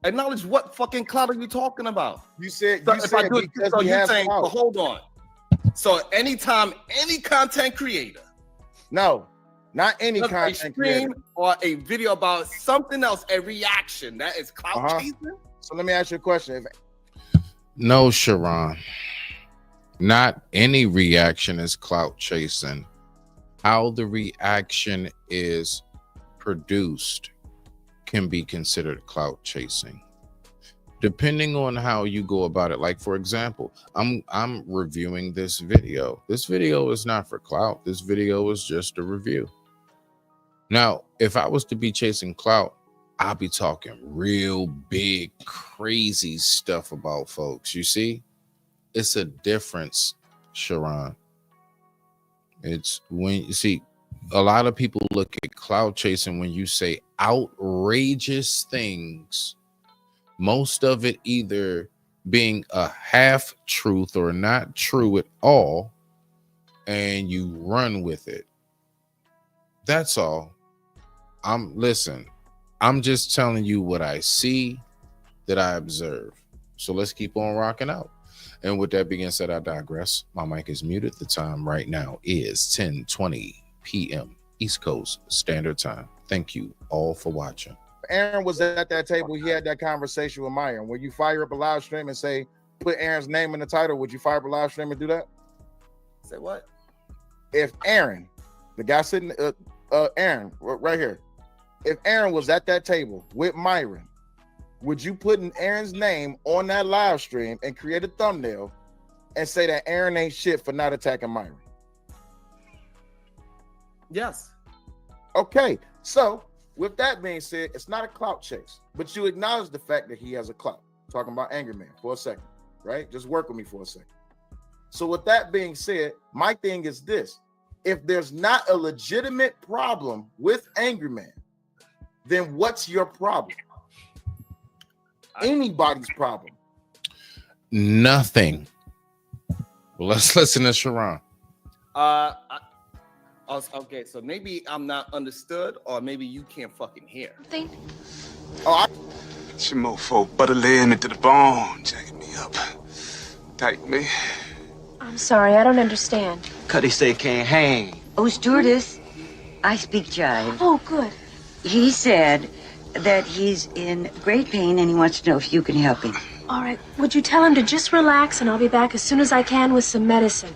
Acknowledge what fucking clout are you talking about? You said so you said because we have saying, clout. well, hold on. So anytime any content creator, no, not any does content a stream creator, or a video about something else, a reaction, that is clout chasing? So let me ask you a question. No, Sharon. Not any reaction is clout chasing. How the reaction is produced can be considered clout chasing, depending on how you go about it. Like, for example, I'm reviewing this video. This video is not for clout. This video is just a review. Now, if I was to be chasing clout, I'll be talking real big, crazy stuff about folks. You see, it's a difference, Sharon. It's when you see a lot of people look at clout chasing when you say outrageous things, most of it either being a half truth or not true at all. and you run with it. That's all. I'm just telling you what I see, that I observe. So let's keep on rocking out. And with that being said, I digress. My mic is muted. The time right now is 10:20 p.m. East Coast Standard Time. Thank you all for watching. Aaron was at that table. He had that conversation with Myron. Would you fire up a live stream and say, put Aaron's name in the title? Would you fire up a live stream and do that? Say what? If Aaron, the guy sitting, Aaron, right here, if Aaron was at that table with Myron, would you put Aaron's name on that live stream and create a thumbnail and say that Aaron ain't shit for not attacking Myron? Yes. Okay, so with that being said, it's not a clout chase, but you acknowledge the fact that he has a clout. Talking about Angry Man for a second, right? Just work with me for a second. So with that being said, my thing is this. If there's not a legitimate problem with Angry Man, then what's your problem? Anybody's problem. Nothing. Well, let's listen to Sharon. Okay, so maybe I'm not understood, or maybe you can't fucking hear. It's your mofo butter laying me to the bone, jacking me up. Tight me. I'm sorry, I don't understand. Cuddy say can't hang. Oh, stewardess, I speak jive. Oh, good. He said that he's in great pain and he wants to know if you can help him. All right, would you tell him to just relax and I'll be back as soon as I can with some medicine.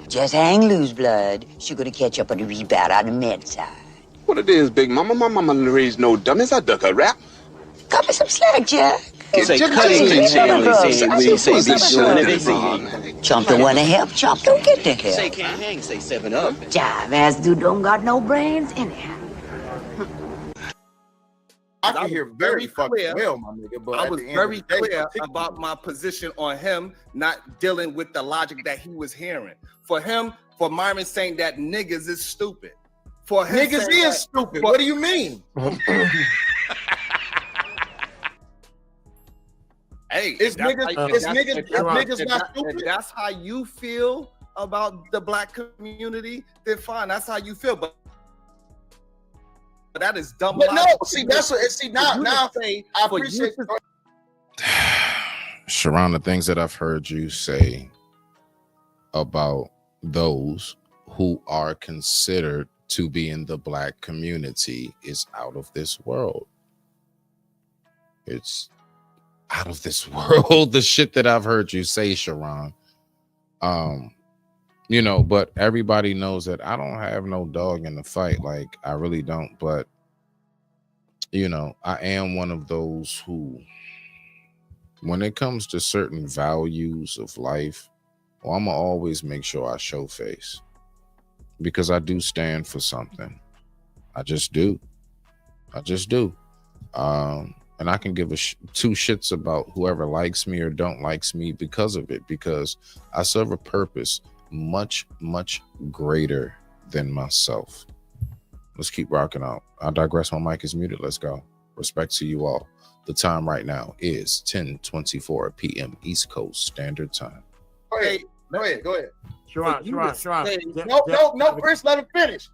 Just hang loose, blood. She's gonna catch up on the rebound on the med side. What it is, Big Mama? My mama didn't raise no dummies. I duck a rap. Cut me some slack, Jack. Say Cuddy ain't say be doing everything. Chump don't want to help. Chump don't get the help. Say can't hang. Say 7-Up. Jive ass dude don't got no brains anyhow. I can hear very fucking well, my nigga. But I was very clear about my position on him not dealing with the logic that he was hearing. For him, for Myron saying that niggas is stupid. For him niggas is stupid. What do you mean? Hey, it's niggas not stupid. If that's how you feel about the black community, then fine. That's how you feel. But that is dumb. But no, see, that's what. See now, I appreciate. Sharon, the things that I've heard you say about those who are considered to be in the black community is out of this world. It's out of this world. The shit that I've heard you say, Sharon. You know, but everybody knows that I don't have no dog in the fight. Like, I really don't. But, you know, I am one of those who, when it comes to certain values of life, well, I'm going to always make sure I show face. Because I do stand for something. I just do. I just do. And I can give two shits about whoever likes me or don't likes me because of it. Because I serve a purpose much, much greater than myself. Let's keep rocking out. I digress. My mic is muted. Let's go. Respect to you all. The time right now is 10:24 p.m. East Coast Standard Time. Go ahead. Sharon. No, Chris, let him finish.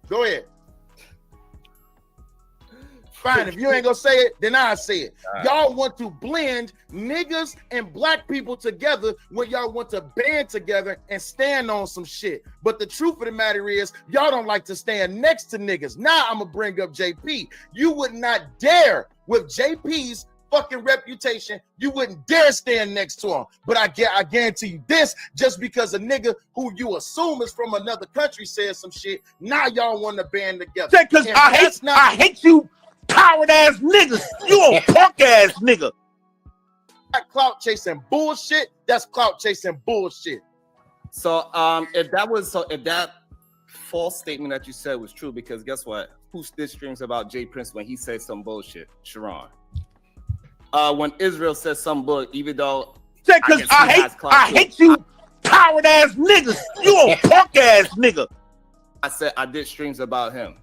Go ahead. Fine, if you ain't gonna say it, then I'll say it. Y'all want to blend niggas and black people together when y'all want to band together and stand on some shit. But the truth of the matter is, y'all don't like to stand next to niggas. Now I'm gonna bring up JP. You would not dare, with JP's fucking reputation, you wouldn't dare stand next to him. But I guarantee you this, just because a nigga who you assume is from another country says some shit, now y'all want to band together. Because I hate you coward ass niggas. You a punk ass nigga. That clout chasing bullshit. That's clout chasing bullshit. So if that false statement that you said was true, because guess what? Who stitched streams about Jay Prince when he said some bullshit? Sharon. When Israel says some bull, even though because I hate you coward ass niggas. You a punk ass nigga. I said I did streams about him.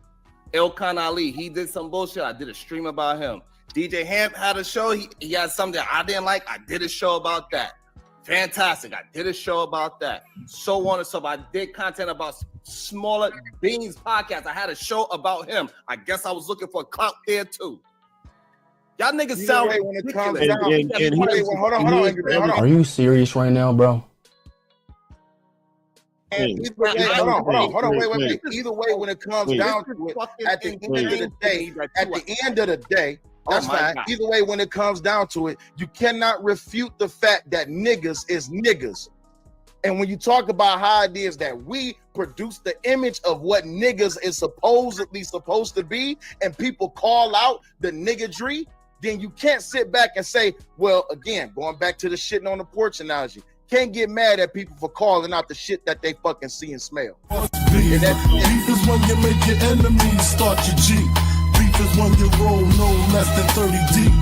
Ilkan Ali, he did some bullshit. I did a stream about him. DJ Hamp had a show. He had something I didn't like. I did a show about that. Fantastic. I did a show about that. So on and so forth. I did content about Smaller Beans podcast. I had a show about him. I guess I was looking for clout there too. Y'all niggas sound when it comes ridiculous. down. Hold on. Are you serious right now, bro? Hold on. Wait. Either way, when it comes down to it, at the end of the day, that's fine. Either way, when it comes down to it, you cannot refute the fact that niggas is niggas. And when you talk about how it is that we produce the image of what niggas is supposedly supposed to be, and people call out the niggadry, then you can't sit back and say, well, again, going back to the shitting on the porch analogy, can't get mad at people for calling out the shit that they fucking see and smell. Beef is when you make your enemies start your G. Beef is when you roll no less than 30 deep.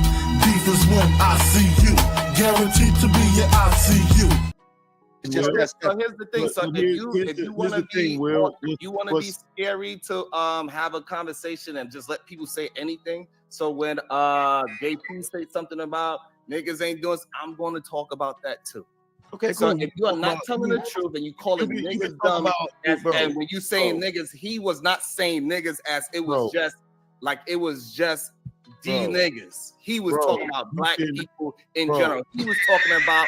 Beef is when I see you, guaranteed to be your ICU. So here's the thing. So if you want to be scary to have a conversation and just let people say anything. So when JP said something about niggas ain't doing, I'm going to talk about that too. Okay, so cool. if you are not telling the truth and you call it niggas dumb, and when you saying niggas, he was not saying niggas as it was just like it was just D niggas. He was talking about black people in general. He was talking about.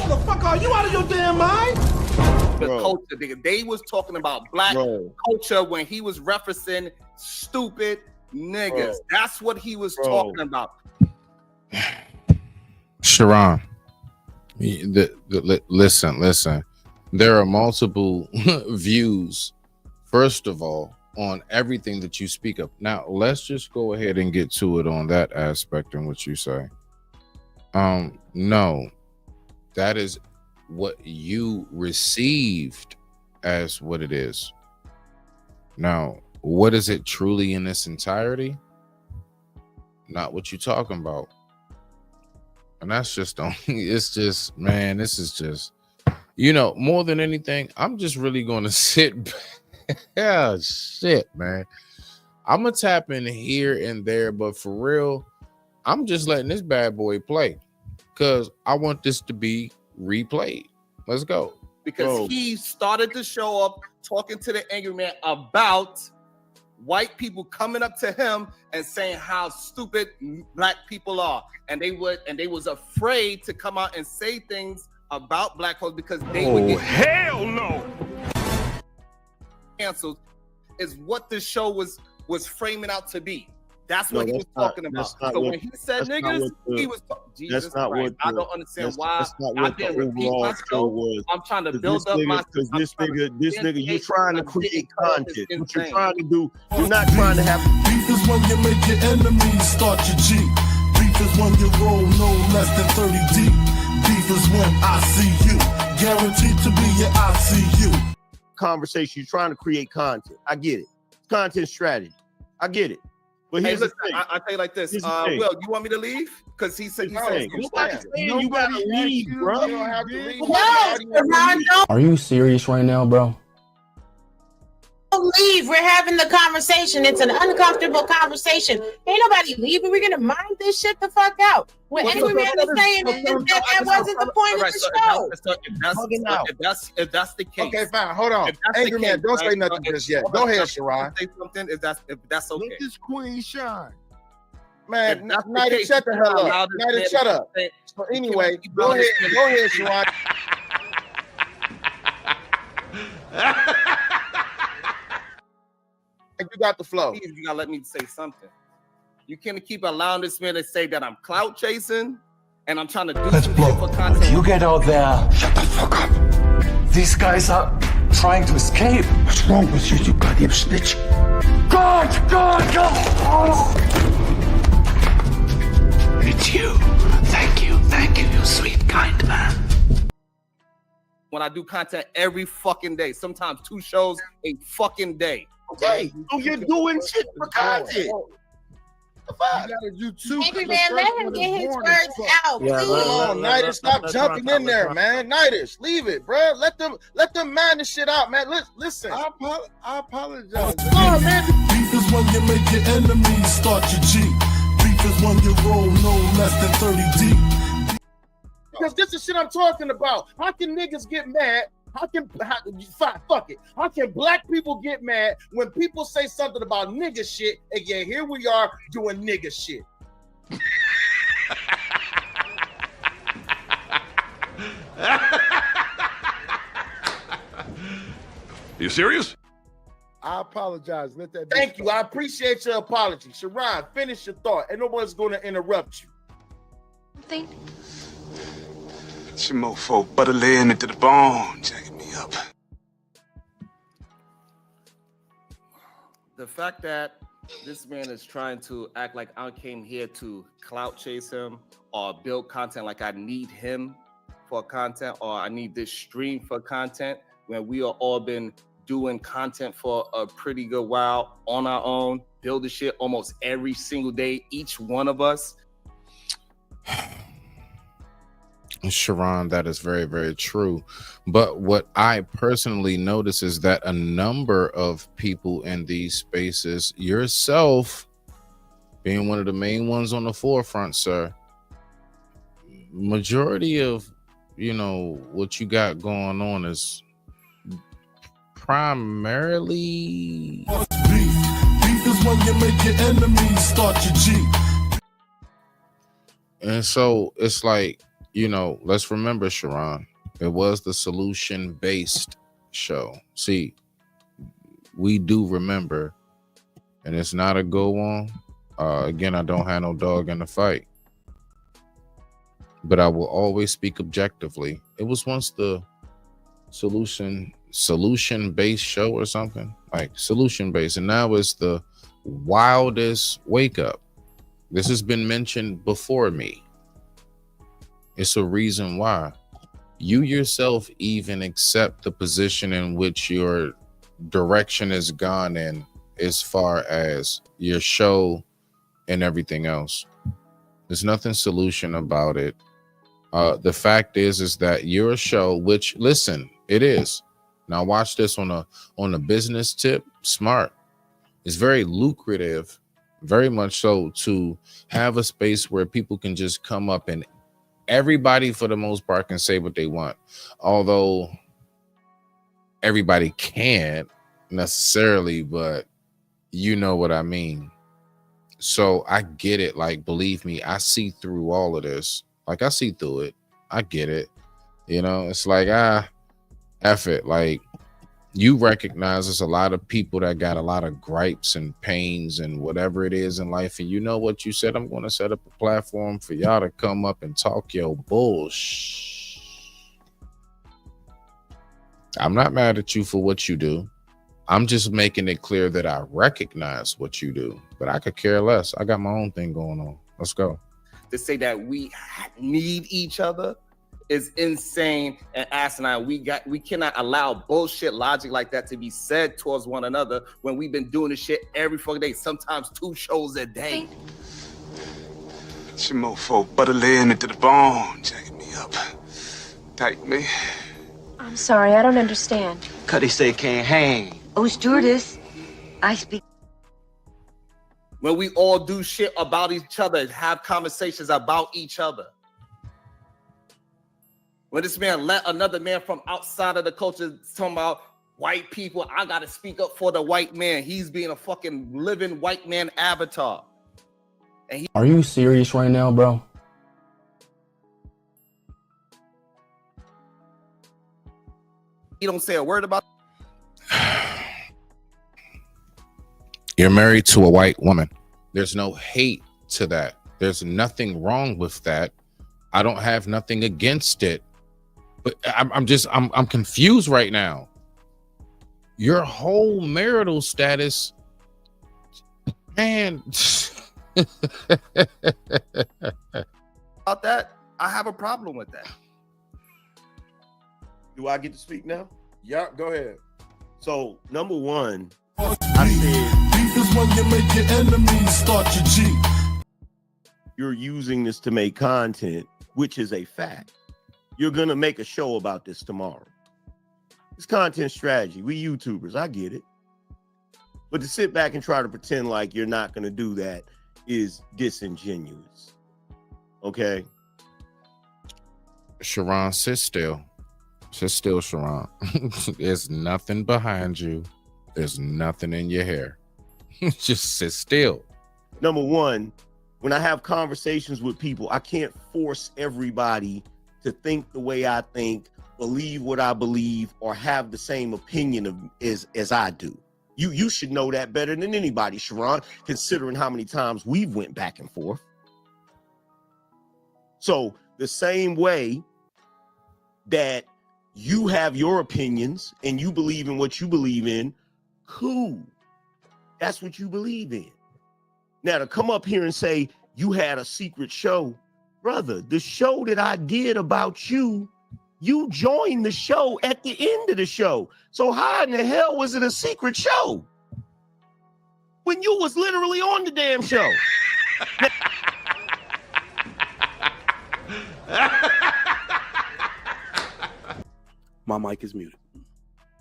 Motherfucker, are you out of your damn mind? The culture, they was talking about black culture when he was referencing stupid niggas. That's what he was talking about. Sharon, listen. There are multiple views, first of all, on everything that you speak of. Now, let's just go ahead and get to it on that aspect in what you say. No, that is what you received as what it is. Now, what is it truly in its entirety? Not what you're talking about. And that's just it's just, man, this is just, more than anything, I'm just really going to sit back. Yeah, shit, man. I'm going to tap in here and there, but for real, I'm just letting this bad boy play because I want this to be replayed. Let's go. Because he started to show up talking to the angry man about white people coming up to him and saying how stupid black people are, and they was afraid to come out and say things about black folks because they would get hell no canceled. Is what this show was framing out to be. That's what he was talking about. So when he said niggas, he was Jesus Christ. I don't understand why I didn't repeat my show. I'm trying to build up my because this nigga, you're trying to create content. What you're trying to do, you're not trying to have beef is when you make your enemies start your G. Beef is when you roll no less than 30 deep. Beef is when I see you, guaranteed to be your ICU. Conversation, you're trying to create content. I get it. Content strategy. I get it. But hey, listen, I tell you like this. Will, you want me to leave? Because he said you gotta leave, bro. You don't have to leave. Are you serious right now, bro? Don't leave. We're having the conversation. It's an uncomfortable conversation. Ain't nobody leaving. We're gonna mind this shit the fuck out. What angry man is saying that wasn't the point of the show. If that's the case, okay, fine. Hold on, angry man, don't say nothing just yet. Go ahead, Sharon. Say something if that's okay. Look at Queen Shine. Man, Nighty, shut the hell up. Nighty, shut up. So anyway, go ahead, Sharon. You got the flow. You gotta let me say something. You can't keep allowing this man to say that I'm clout chasing and I'm trying to do some shit for content. You get out there. Shut the fuck up. These guys are trying to escape. What's wrong with you, you goddamn snitch? God! Oh. It's you. Thank you, you sweet, kind man. When I do content every fucking day, sometimes 2 shows a fucking day. Okay, so you're doing shit for content. fuck? You too. Baby man, let him get his words out, Yeah, please. Come on, Nidus, stop jumping in there, man. Nidus, leave it, bro. Let them man this shit out, man. Listen. I apologize. Come on, man. Beef is when you make your enemies start your Jeep. Beef is when you roll no less than 30 deep. Because this is shit I'm talking about. How can niggas get mad? Fuck it. How can black people get mad when people say something about nigga shit, and yet here we are doing nigga shit? You serious? I apologize. Let that. Thank you. I appreciate your apology. Sharon, finish your thought. And nobody's going to interrupt you. Think. It's your mofo butter laying me to the bone, jacking me up. The fact that this man is trying to act like I came here to clout chase him or build content like I need him for content or I need this stream for content when we are all been doing content for a pretty good while on our own, building shit almost every single day, each one of us. Sharon, that is very, very true. But what I personally notice is that a number of people in these spaces, yourself being one of the main ones on the forefront, sir, majority of, you know, what you got going on is primarily beef is when you make your enemies start your Jeep. And so it's like, you know, let's remember, Sharon, it was the solution-based show. See, we do remember, and it's not a go-on. Again, I don't have no dog in the fight. But I will always speak objectively. It was once the solution-based show or something. Like, solution-based. And now it's the wildest wake-up. This has been mentioned before me. It's a reason why you yourself even accept the position in which your direction has gone in as far as your show and everything else. There's nothing solution about it. The fact is that your show, which, listen, it is. Now watch this on a business tip. Smart. It's very lucrative, very much so, to have a space where people can just come up and everybody, for the most part, can say what they want. Although everybody can't necessarily, but you know what I mean. So I get it. Like, believe me, I see through all of this. Like, I see through it. I get it. You know, it's like, F it. Like, you recognize there's a lot of people that got a lot of gripes and pains and whatever it is in life. And you know what you said? I'm going to set up a platform for y'all to come up and talk your bullshit. I'm not mad at you for what you do. I'm just making it clear that I recognize what you do, but I could care less. I got my own thing going on. Let's go. To say that we need each other is insane and asinine. We cannot allow bullshit logic like that to be said towards one another when we've been doing this shit every fucking day, sometimes 2 shows a day. It's your mofo butter laying me to the bone, jacking me up. Tight me. I'm sorry, I don't understand. Cuddy say can't hang. Oh, stewardess, I speak. When we all do shit about each other, have conversations about each other. When this man let another man from outside of the culture talking about white people, I gotta speak up for the white man. He's being a fucking living white man avatar. And Are you serious right now, bro? he don't say a word about it. You're married to a white woman. There's no hate to that. There's nothing wrong with that. I don't have nothing against it. But I'm confused right now. Your whole marital status, man. About that, I have a problem with that. Do I get to speak now? Yeah, go ahead. So, number one, I said, beef is when you make your enemies start your Jeep. you're using this to make content, which is a fact. You're going to make a show about this tomorrow. It's content strategy. We YouTubers, I get it. But to sit back and try to pretend like you're not going to do that is disingenuous. Okay? Sharon, sit still. Sit still, Sharon. There's nothing behind you. There's nothing in your hair. Just sit still. Number one, when I have conversations with people, I can't force everybody to think the way I think, believe what I believe, or have the same opinion as I do. You should know that better than anybody, Sharon, considering how many times we've went back and forth. So the same way that you have your opinions and you believe in what you believe in, cool. That's what you believe in. Now, to come up here and say you had a secret show, brother, the show that I did about you, you joined the show at the end of the show. So how in the hell was it a secret show when you was literally on the damn show? My mic is muted.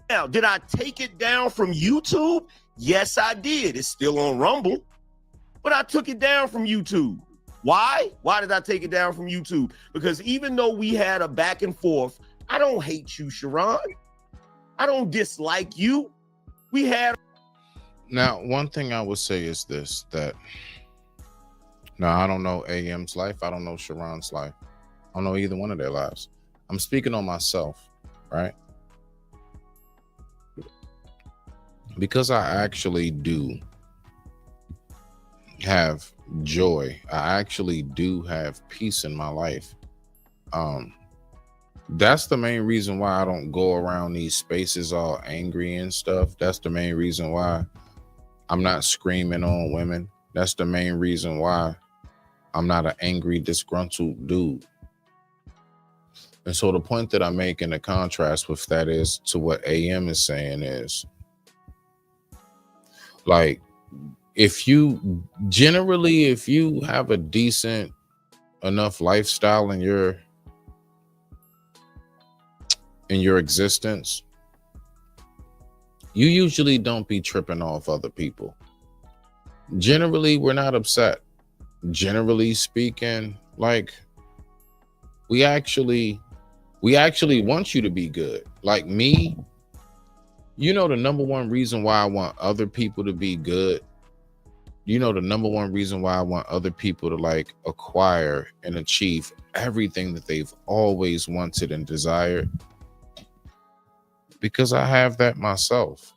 Now, did I take it down from YouTube? Yes, I did. It's still on Rumble, but I took it down from YouTube. Why? Why did I take it down from YouTube? Because even though we had a back and forth, I don't hate you, Sharon. I don't dislike you. We had. Now, one thing I would say is this, that now I don't know AM's life. I don't know Sharon's life. I don't know either one of their lives. I'm speaking on myself, right? Because I actually do have joy. I actually do have peace in my life. That's the main reason why I don't go around these spaces all angry and stuff. That's the main reason why I'm not screaming on women. That's the main reason why I'm not an angry, disgruntled dude. And so the point that I make in the contrast with that is to what AM is saying is, like, if you have a decent enough lifestyle in your existence, you usually don't be tripping off other people. Generally, we're not upset. Generally speaking, like, we actually want you to be good. Like me, you know, the number one reason why I want other people to be good, you know, the number one reason why I want other people to like acquire and achieve everything that they've always wanted and desired, because I have that myself.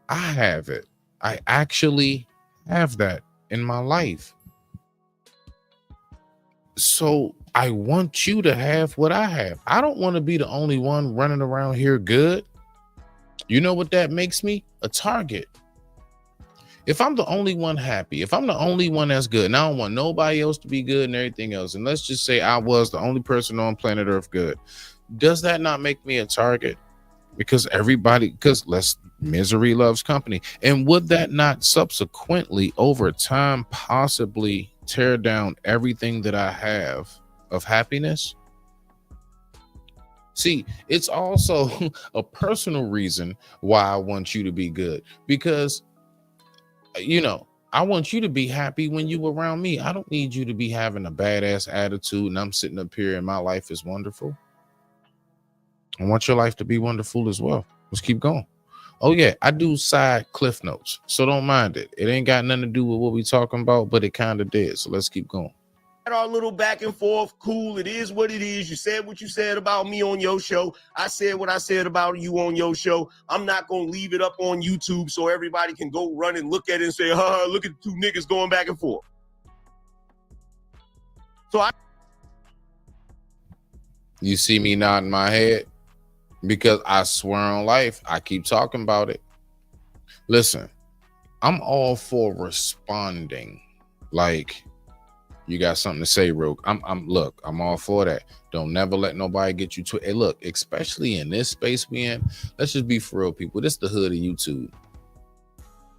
I have it. I actually have that in my life. So I want you to have what I have. I don't want to be the only one running around here good. You know what that makes me? A target. If I'm the only one happy, if I'm the only one that's good, and I don't want nobody else to be good and everything else, and let's just say I was the only person on planet Earth good, does that not make me a target? Because misery loves company. And would that not subsequently over time possibly tear down everything that I have of happiness? See, it's also a personal reason why I want you to be good, because, you know, I want you to be happy when you around me. I don't need you to be having a badass attitude and I'm sitting up here and my life is wonderful. I want your life to be wonderful as well. Let's keep going. Oh yeah, I do side cliff notes, so don't mind it. It ain't got nothing to do with what we talking about, but it kind of did. So let's keep going. Our little back and forth, cool. It is what it is. You said what you said about me on your show. I said what I said about you on your show. I'm not gonna leave it up on YouTube so everybody can go run and look at it and say, look at the two niggas going back and forth. So you see me nodding my head because I swear on life, I keep talking about it. Listen, I'm all for responding. Like, you got something to say, Rogue? Look, I'm all for that. Don't never let nobody get you to it. Hey, look, especially in this space we in, let's just be for real, people. This is the hood of YouTube.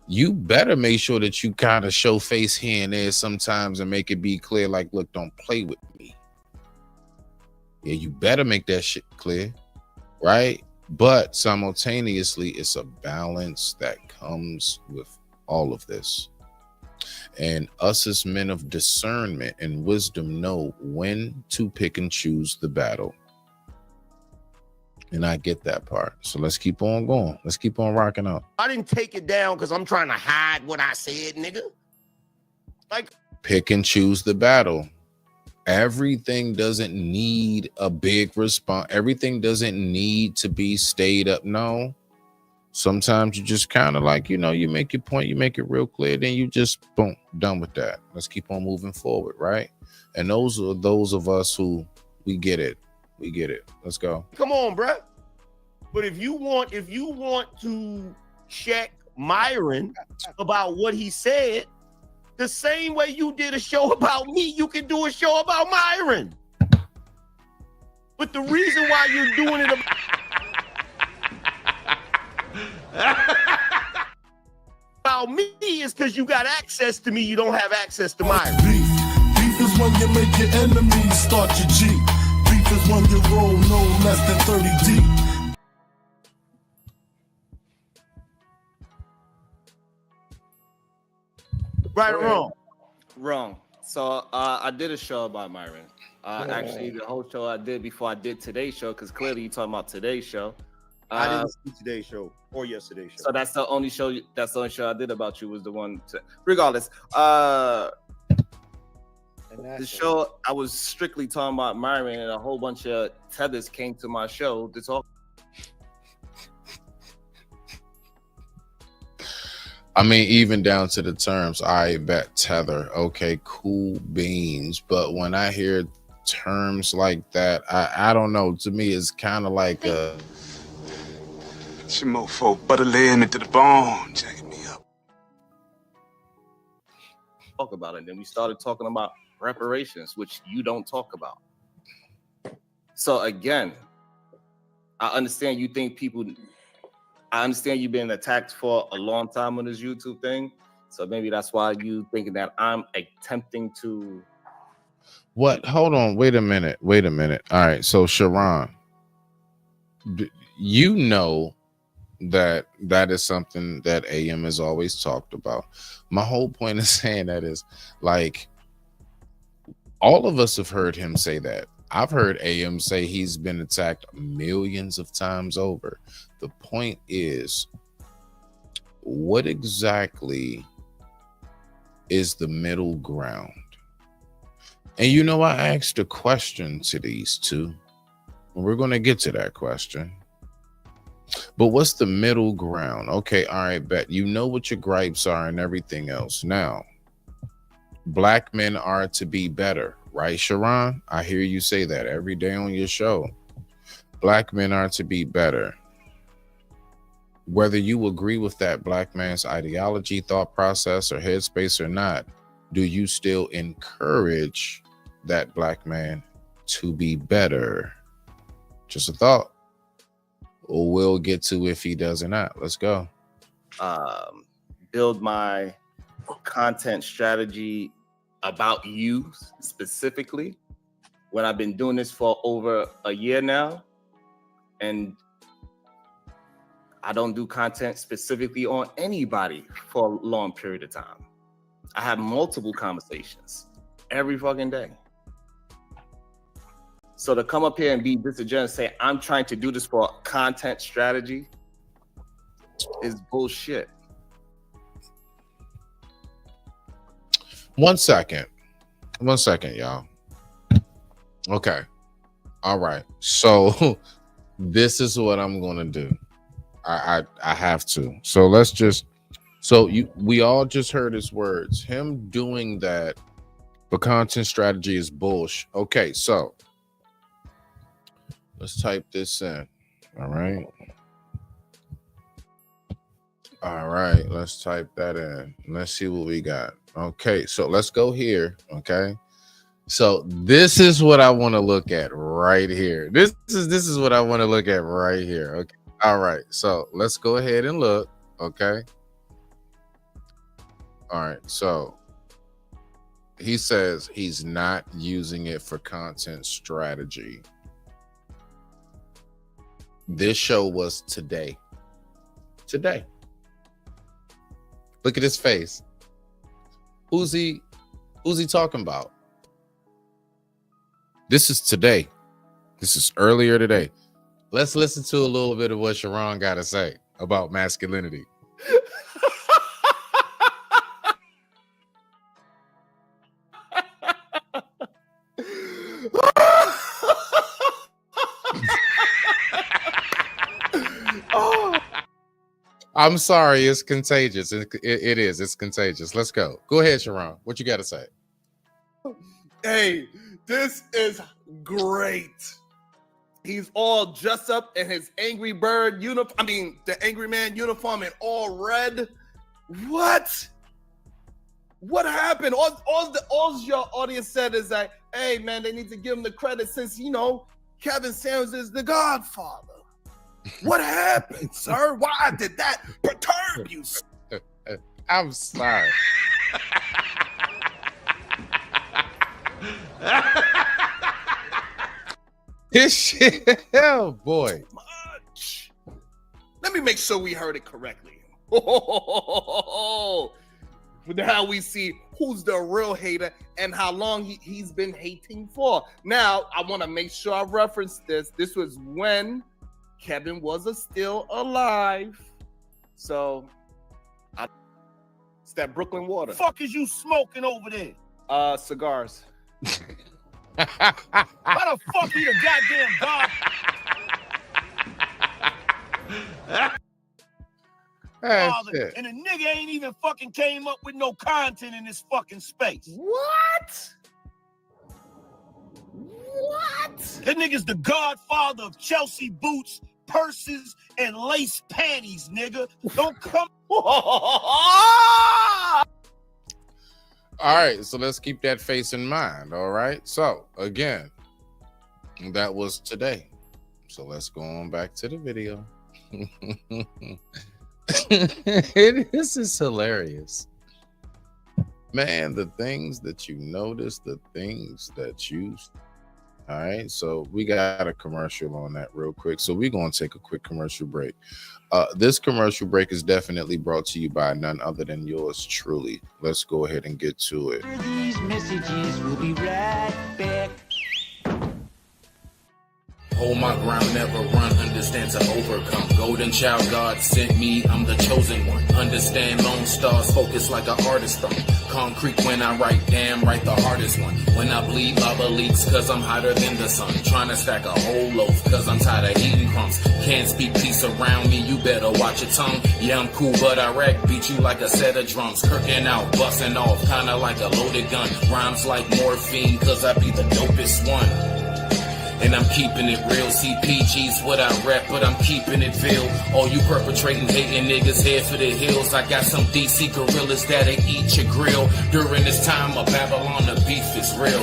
you better make sure that you kind of show face here and there sometimes and make it be clear, like, look, don't play with me. Yeah, you better make that shit clear, right? But simultaneously, it's a balance that comes with all of this. And us as men of discernment and wisdom know when to pick and choose the battle. And I get that part. So let's keep on going. Let's keep on rocking out. I didn't take it down because I'm trying to hide what I said, nigga. Like, Pick and choose the battle. Everything doesn't need a big response. Everything doesn't need to be stayed up. No. Sometimes you just kind of like, you know, you make your point, you make it real clear, then you just, boom, done with that. Let's keep on moving forward, right? And those are those of us who, we get it. We get it. Let's go. come on, bruh. But if you want to check Myron about what he said, the same way you did a show about me, you can do a show about Myron. But the reason why you're doing it about me is because you got access to me. You don't have access to Myron. Beef is when you make your enemies start your G. Beef is when you roll no less than 30 deep. Right or wrong? Wrong. So I did a show about Myron. Actually, the whole show I did before I did today's show, because clearly you're talking about today's show. I didn't see today's show or yesterday's show. So that's the only show. That's the only show I did about you was the one. Regardless, the show I was strictly talking about Myron, and a whole bunch of tethers came to my show to talk. I mean, even down to the terms, I bet tether. Okay, cool beans. But when I hear terms like that, I don't know. To me, it's kind of like a Some mofo butter laying me to the bone, jacking me up. Talk about it. And then we started talking about reparations, which you don't talk about. So again, I understand you think people. I understand you've been attacked for a long time on this YouTube thing. So maybe that's why you thinking that I'm attempting to. what? Hold on. Wait a minute. Wait a minute. All right. So Sharon, you know that is something that AM has always talked about. My whole point of saying that is, like, all of us have heard him say that. I've heard AM say he's been attacked millions of times over. The point is, what exactly is the middle ground? And you know, I asked a question to these two. We're going to get to that question. But what's the middle ground? Okay, all right, bet. You know what your gripes are and everything else. Now, black men are to be better, right, Sharon? I hear you say that every day on your show. Black men are to be better. Whether you agree with that black man's ideology, thought process, or headspace or not, do you still encourage that black man to be better? Just a thought. Or we'll get to if he does or not. Let's go. Build my content strategy about you specifically when I've been doing this for over a year now, and I don't do content specifically on anybody for a long period of time. I have multiple conversations every fucking day. So to come up here and be disingenuous and say I'm trying to do this for a content strategy is bullshit. 1 second. 1 second, y'all. Okay. All right. So this is what I'm gonna do. I have to. So let's just. So we all just heard his words. Him doing that for content strategy is bullshit. Okay, so let's type this in. All right. All right. Let's type that in. Let's see what we got. Okay, so let's go here. Okay. So this is what I want to look at right here. This is what I want to look at right here. Okay. All right. So let's go ahead and look. Okay. All right, so he says he's not using it for content strategy. This show was today. Today. Look at his face. Who's he talking about? This is today. This is earlier today. Let's listen to a little bit of what Sharon got to say about masculinity. I'm sorry, it's contagious. It is. It's contagious. Let's go. Go ahead, Sharon. What you got to say? Hey, this is great. He's all dressed up in his Angry Bird uniform. I mean, the Angry Man uniform in all red. What? What happened? All your audience said is that, hey, man, they need to give him the credit since, you know, Kevin Samuels is the Godfather. What happened, sir? Why did that perturb you? I'm sorry. This shit, oh boy. Much. Let me make sure we heard it correctly. Now we see who's the real hater and how long he's been hating for. Now, I want to make sure I reference this. This was when Kevin was still alive. So, it's that Brooklyn water. The fuck is you smoking over there? Cigars. Why the fuck you the goddamn God? Father, and the nigga ain't even fucking came up with no content in this fucking space. What? What? That nigga's the godfather of Chelsea boots, purses, and lace panties, nigga. Don't come. All right, so let's keep that face in mind. All right. So again, that was today. So let's go on back to the video. This is hilarious. Man, the things that you notice, the things that you... All right, so we got a commercial on that real quick. So we're going to take a quick commercial break. This commercial break is definitely brought to you by none other than yours truly. Let's go ahead and get to it. These messages, we'll be right back. Hold my ground, never run, understand to overcome. Golden child, God sent me, I'm the chosen one. Understand lone stars, focus like an artist on. Concrete when I write, damn right the hardest one. When I bleed, lava leaks, cause I'm hotter than the sun. Trying to stack a whole loaf, cause I'm tired of eating crumbs. Can't speak peace around me, you better watch your tongue. Yeah, I'm cool, but I wreck, beat you like a set of drums. Kirking out, busting off, kinda like a loaded gun. Rhymes like morphine, cause I be the dopest one. And I'm keeping it real. CPG's what I rep, but I'm keeping it real. All you perpetrating, hating niggas head for the hills. I got some DC gorillas that'll eat your grill. During this time of Babylon, the beef is real.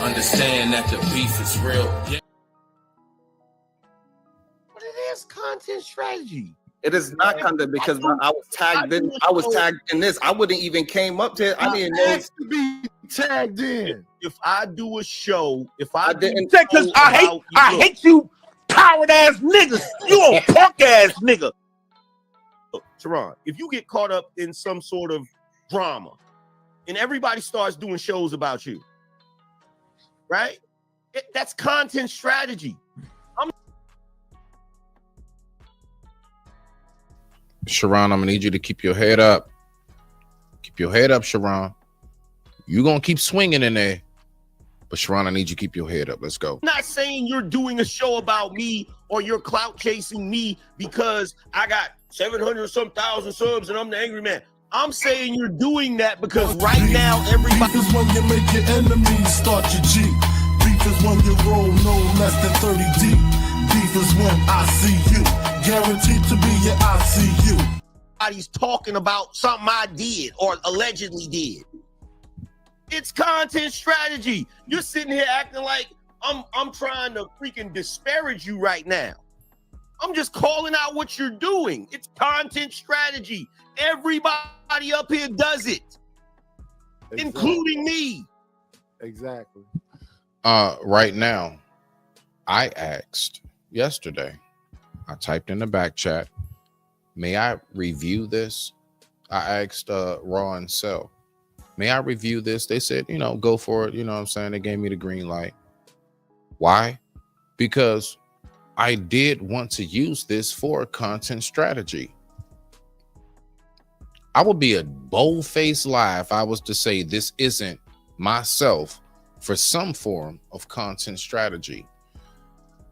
Understand that the beef is real. Yeah. But it is content strategy. It is not content because I was tagged in. I was tagged in this. I wouldn't even came up to it. I didn't know to be tagged in. If I do a show, if I didn't, because I hate you, coward ass niggas. You a punk ass nigga. Look, Teron, if you get caught up in some sort of drama, and everybody starts doing shows about you, right? That's content strategy. Sharon, I'm gonna need you to keep your head up. Keep your head up, Sharon. You're gonna keep swinging in there. But Sharon, I need you to keep your head up. Let's go. I'm not saying you're doing a show about me or you're clout chasing me because I got 700 some thousand subs and I'm the angry man. I'm saying you're doing that because right now everybody... Beef is when you make your enemies start your G. Beef is when you roll no less than 30 deep. Beef is when I see you. Guaranteed to be your ICU. Everybody's talking about something I did or allegedly did. It's content strategy. You're sitting here acting like I'm trying to freaking disparage you right now. I'm just calling out what you're doing. It's content strategy. Everybody up here does it, including me. Exactly. Right now, I asked yesterday, I typed in the back chat, may I review this? I asked Raw and Cell, may I review this? They said, go for it. You know what I'm saying? They gave me the green light. Why? Because I did want to use this for content strategy. I would be a bold-faced lie if I was to say this isn't myself for some form of content strategy.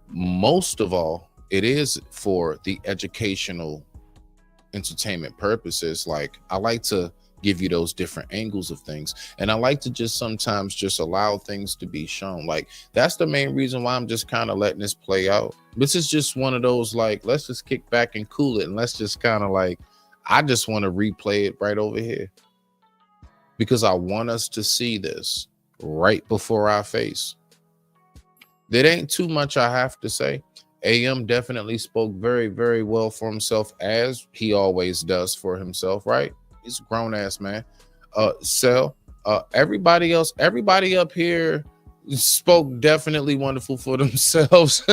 Most of all, it is for the educational entertainment purposes. Like, I like to give you those different angles of things, and I like to just sometimes just allow things to be shown. Like, that's the main reason why I'm just kind of letting this play out. This is just one of those, like, let's just kick back and cool it, and let's just kind of like, I just want to replay it right over here because I want us to see this right before our face. There ain't too much I have to say. AM definitely spoke very, very well for himself, as he always does for himself, right? He's a grown ass man. Cell, everybody else, everybody up here spoke definitely wonderful for themselves,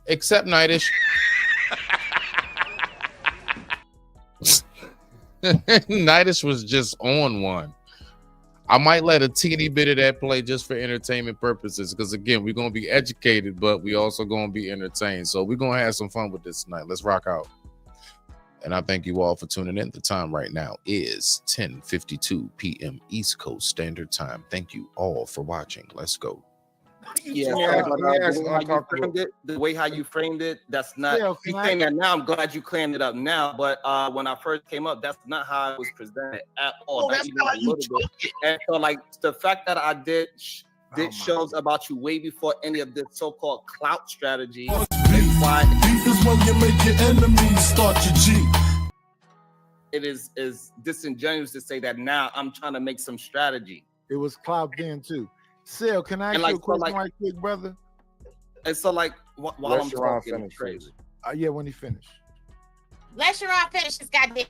except Nightish. Nightish was just on one. I might let a teeny bit of that play just for entertainment purposes, because again, we're gonna be educated, but we also gonna be entertained. So we're gonna have some fun with this tonight. Let's rock out. And I thank you all for tuning in. The time right now is 10:52 p.m. East Coast Standard Time. Thank you all for watching. Let's go. Yeah, the way how you framed it, that's not you saying that now. I'm glad you cleaned it up now, but when I first came up, that's not how it was presented at all. That's not how you took it. And so, like, the fact that I did shows about you way before any of this so-called clout strategy. Why Beef is when you make your enemies start your G. It is disingenuous to say that now I'm trying to make some strategy. It was clout then too. Sil, can I ask you a question right quick, brother? And so, like, while I'm talking, it's crazy. Yeah, when he finished. Let Sharon finish this goddamn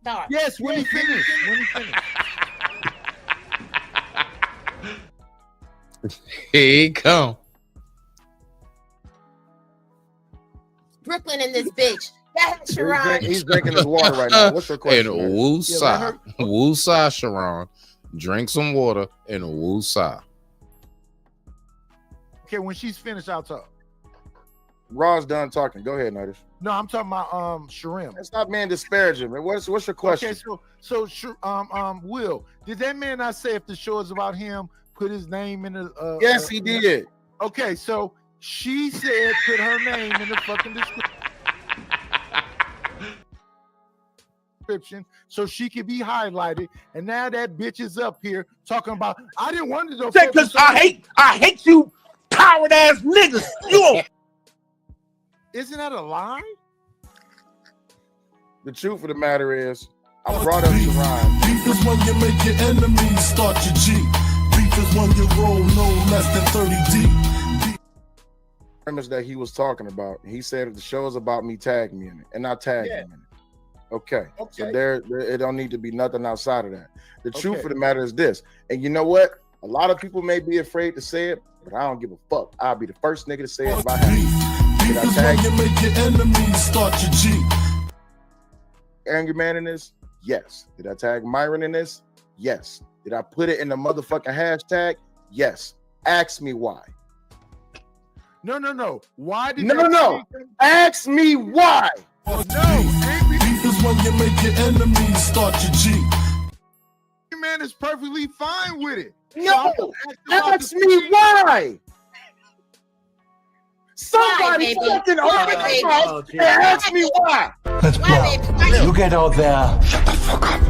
dark. Yes, when he finished. When he finished. Here he come. Brooklyn in this bitch. That Sharon. He's drinking his water right now. What's your question? And woosah. Woosah, Sharon. Drink some water and woosah. Okay, when she's finished, I'll talk. Raw's done talking. Go ahead, Nightish. No, I'm talking about Sharim. Stop being disparaging, man. What's your question? Okay, so Will, did that man not say if the show is about him, put his name in the yes, he did. Okay, so she said put her name in the fucking description so she could be highlighted, and now that bitch is up here talking about I didn't want to go because I hate you coward ass niggas. You isn't that a lie? The truth of the matter is, I brought up Sharon. Beef is when you make your enemies start your G. Beef is when you roll no less than 30 deep. Premise that he was talking about. He said if the show is about me, tag me in it, and I tag him in it. Okay. So there it don't need to be nothing outside of that. The truth of the matter is this, and you know what? A lot of people may be afraid to say it, but I don't give a fuck. I'll be the first nigga to say it if I have to. Did I tag you? Make your enemies start your G. Angry Man in this? Yes. Did I tag Myron in this? Yes. Did I put it in the motherfucking hashtag? Yes. Ask me why. No. Why did no? Ask me why. Oh, no. Beef is when you make your enemies start your G. Man is perfectly fine with it. No. Ask me why. Somebody fucking open their mouth and ask me why. Let's blow. You get out there. Shut the fuck up.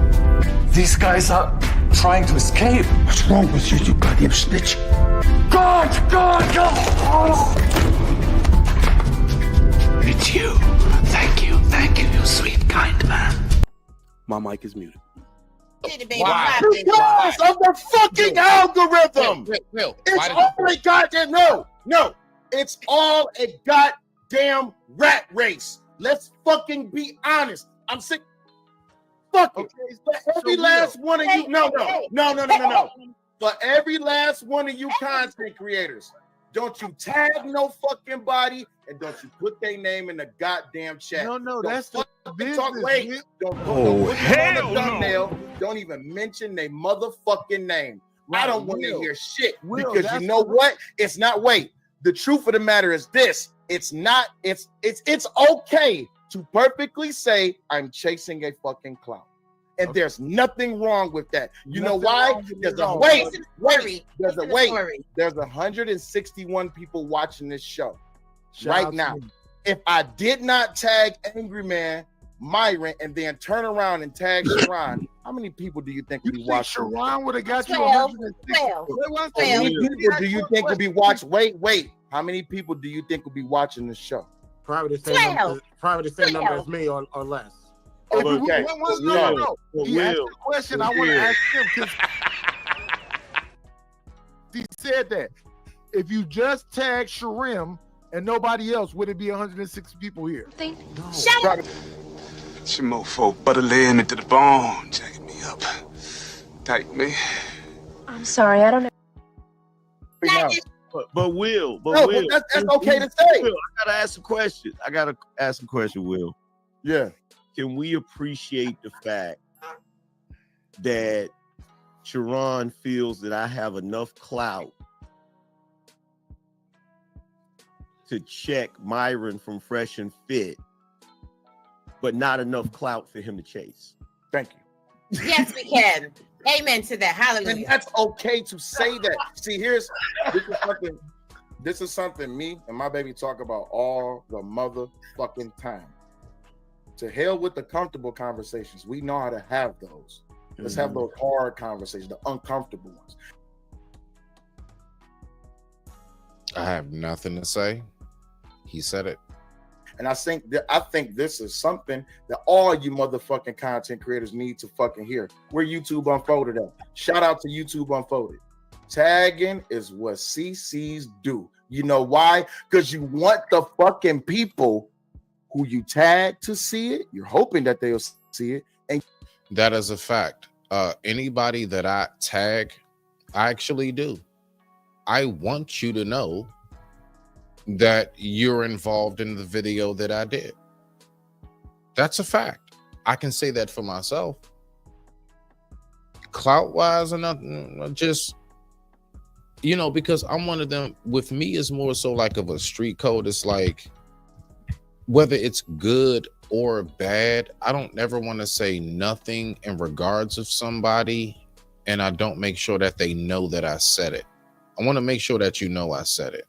These guys are trying to escape. What's wrong with you, you goddamn snitch? God! It's you. Thank you, you sweet, kind man. My mic is muted. Why? Because of the fucking algorithm. It's all a goddamn no. It's all a goddamn rat race. Let's fucking be honest. I'm sick. Fuck it. For every last one of you, no. For every last one of you content creators, don't you tag no fucking body and don't you put their name in the goddamn chat. No, Don't that's the business. talk. Wait, don't put them on the thumbnail. Don't even mention their motherfucking name. I don't want to hear shit because you know what? It's not. Wait. The truth of the matter is this. It's not. It's okay to perfectly say I'm chasing a fucking clout. And there's nothing wrong with that. You know why? There's a wait. There's a wait. There's 161 people watching this show right now. If I did not tag Angry Man, Myron, and then turn around and tag Sharon, how many people do you think would be watching? Sharon would have got you 160. How many people do you think would be watching? Wait. How many people do you think will be watching this show? Probably the same number as me or less. Okay. No. He asked the question. I want to ask him because he said that if you just tag Sharim and nobody else, would it be 160 people here? Shut up. It's your mofo butter laying me to the bone, jacking me up. Tight me. I'm sorry, I don't know. But Will, that's okay to say. Will, I gotta ask a question. Will. Yeah. Can we appreciate the fact that Sharon feels that I have enough clout to check Myron from Fresh and Fit, but not enough clout for him to chase? Thank you. Yes, we can. Amen to that. Hallelujah. And that's okay to say that. See, this is something me and my baby talk about all the motherfucking time. To hell with the comfortable conversations. We know how to have those. Let's have those hard conversations, the uncomfortable ones. I have nothing to say. He said it. And I think this is something that all you motherfucking content creators need to fucking hear. Where YouTube Unfolded at. Shout out to YouTube Unfolded. Tagging is what CCs do. You know why? Because you want the fucking people who you tag to see it. You're hoping that they'll see it. And that is a fact. Anybody that I tag, I actually do. I want you to know that you're involved in the video that I did. That's a fact. I can say that for myself. Clout-wise or nothing, just, because I'm one of them. With me, it's more so like of a street code. It's like, whether it's good or bad, I don't never want to say nothing in regards of somebody, and I don't make sure that they know that I said it. I want to make sure that you know I said it.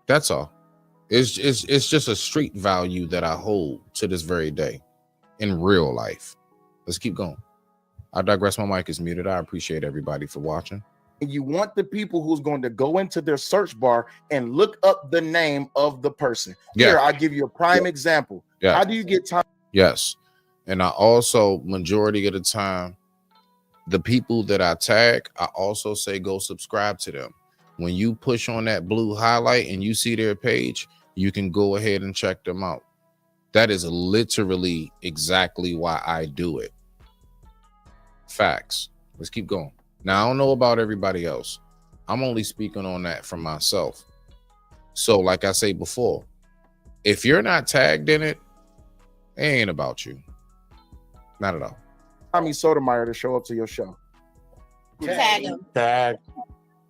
That's all. It's just a street value that I hold to this very day in real life. Let's keep going. I digress. My mic is muted. I appreciate everybody for watching. And you want the people who's going to go into their search bar and look up the name of the person. Yeah. Here, I'll give you a prime example. Yeah. How do you get time? Yes. And I also, majority of the time, the people that I tag, I also say go subscribe to them. When you push on that blue highlight and you see their page, you can go ahead and check them out. That is literally exactly why I do it. Facts. Let's keep going. Now, I don't know about everybody else. I'm only speaking on that for myself. So, like I say before, if you're not tagged in it, it ain't about you. Not at all. Tommy Sotomayor to show up to your show. Tag him. Tag.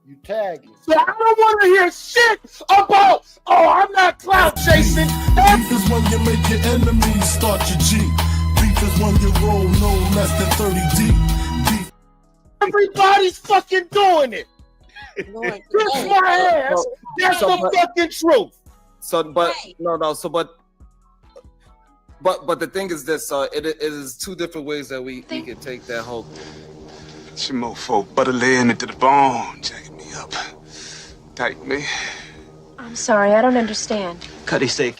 You tag it. So I don't want to hear shit about, I'm not clout chasing. Beef is when you make your enemies start your G. Beef is when you roll no less than 30 deep. Beef. Everybody's fucking doing it. Kiss my ass. That's the fucking truth. But the thing is this, it is two different ways that we can take that whole. It's your mofo butter laying me to the bone, jacking me up. Tight me. I'm sorry, I don't understand. Cuddy steak.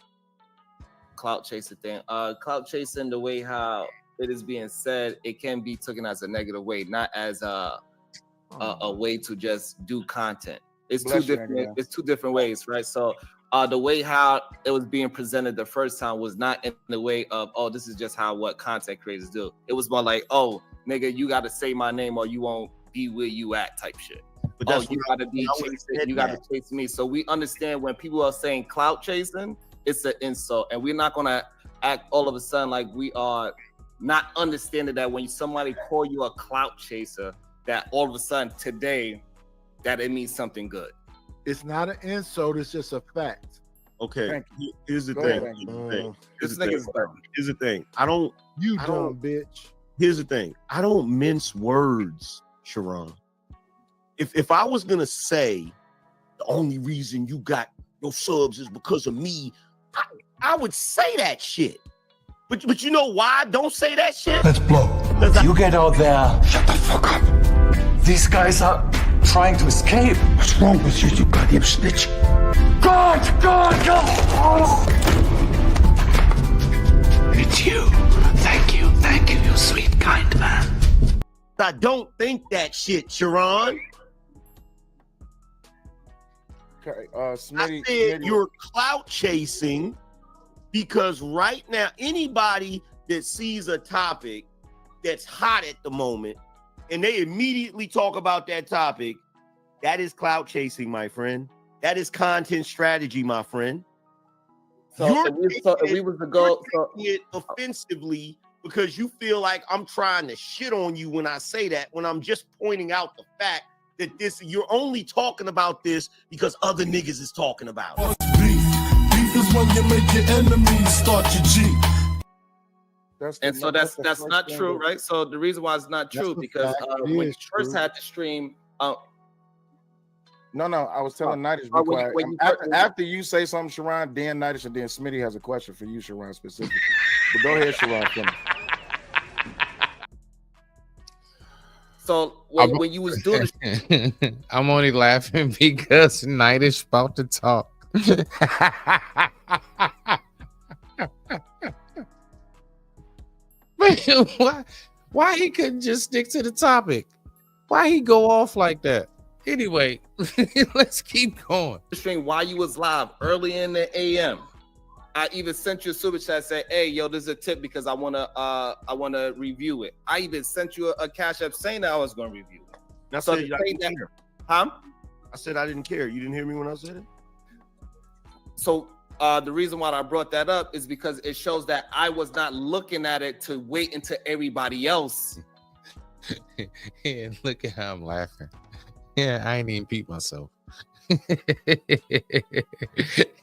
Clout chasing thing. Clout chasing, the way how it is being said, it can be taken as a negative way, not as a way to just do content. It's two different ways, right? So the way how it was being presented the first time was not in the way of, oh, this is just how what content creators do. It was more like, oh, nigga, you got to say my name or you won't be where you at type shit. But Oh, that's you what got to be I would've chasing, said you got to that. chase me. So we understand when people are saying clout chasing, it's an insult. And we're not going to act all of a sudden like we are not understanding that when somebody call you a clout chaser, that all of a sudden today, that it means something good. It's not an insult, it's just a fact. Okay, here's the Go thing. ahead. This nigga's dumb. Here's the thing. I don't. You I dumb don't- bitch. Here's the thing. I don't mince words, Sharon. If I was gonna say the only reason you got your subs is because of me, I would say that shit. But you know why I don't say that shit? Let's blow. You get out there. Shut the fuck up. These guys are trying to escape. What's wrong with you, you goddamn snitch? God! It's you. Thank you, you sweet, kind man. I don't think that shit, Sharon. Okay, I Smitty, said you're clout chasing because right now, anybody that sees a topic that's hot at the moment and they immediately talk about that topic, that is clout chasing, my friend. That is content strategy, my friend. So You're if we was to go, taking it offensively because you feel like I'm trying to shit on you when I say that, when I'm just pointing out the fact that you're only talking about this because other niggas is talking about it. Beef is when you make your enemies start your Jeep. That's not true, right? So the reason why it's not true because when you first had the stream, No, I was telling Nidish be quiet. After you say something, Sharon, then Nidish, and then Smitty has a question for you, Sharon, specifically. But go ahead, Sharon. Finish. So when you was doing I'm only laughing because Nidish about to talk. Why he couldn't just stick to the topic? Why he go off like that? Anyway, let's keep going. stream while you was live early in the AM. I even sent you a super chat say, "Hey, yo, this is a tip because I wanna review it." I even sent you a cash app saying that I was gonna review it. I So said to I say didn't that- care. Huh? I said I didn't care. You didn't hear me when I said it? So the reason why I brought that up is because it shows that I was not looking at it to wait until everybody else. Yeah, look at how I'm laughing. Yeah, I ain't even peep myself.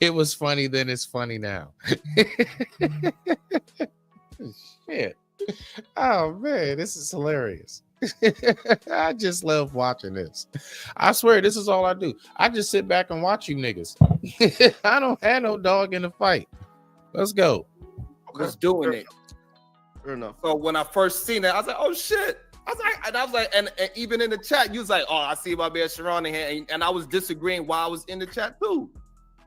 It was funny then, it's funny now. Shit. Oh man, this is hilarious. I just love watching this. I swear, this is all I do. I just sit back and watch you niggas. I don't have no dog in the fight. Let's go. Was doing it. Fair enough. So when I first seen it, I was like, "Oh shit!" And even in the chat, you was like, "Oh, I see my man Sharon in here," and I was disagreeing while I was in the chat too.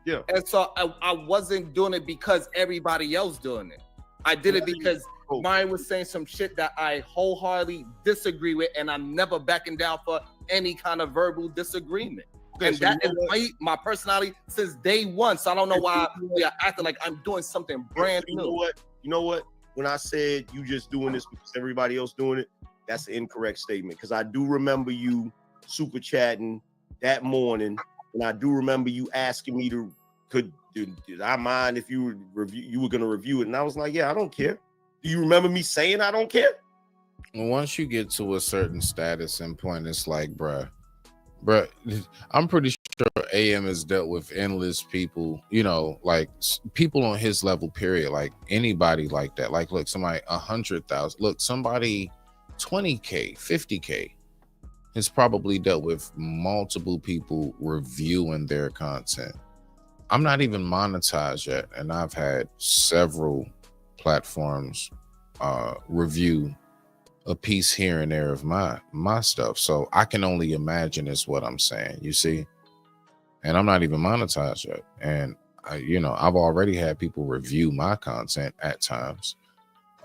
Yeah. And so I wasn't doing it because everybody else doing it. I did it because mine was saying some shit that I wholeheartedly disagree with, and I'm never backing down for any kind of verbal disagreement. Okay, And so that you is know my personality since day one. So I don't know why we are acting like I'm doing something brand You new. know what? When I said you just doing this because everybody else doing it, that's an incorrect statement. Because I do remember you super chatting that morning, and I do remember you asking me did I mind if you were going to review it? And I was like, yeah, I don't care. Do you remember me saying I don't care? Once you get to a certain status and point, it's like, bruh, I'm pretty sure AM has dealt with endless people, like people on his level, period. Like anybody like that. Like, look, somebody 100,000. Look, somebody 20K, 50K has probably dealt with multiple people reviewing their content. I'm not even monetized yet, and I've had several platforms review a piece here and there of my stuff. So I can only imagine is what I'm saying, you see? And I'm not even monetized yet. And I've already had people review my content at times.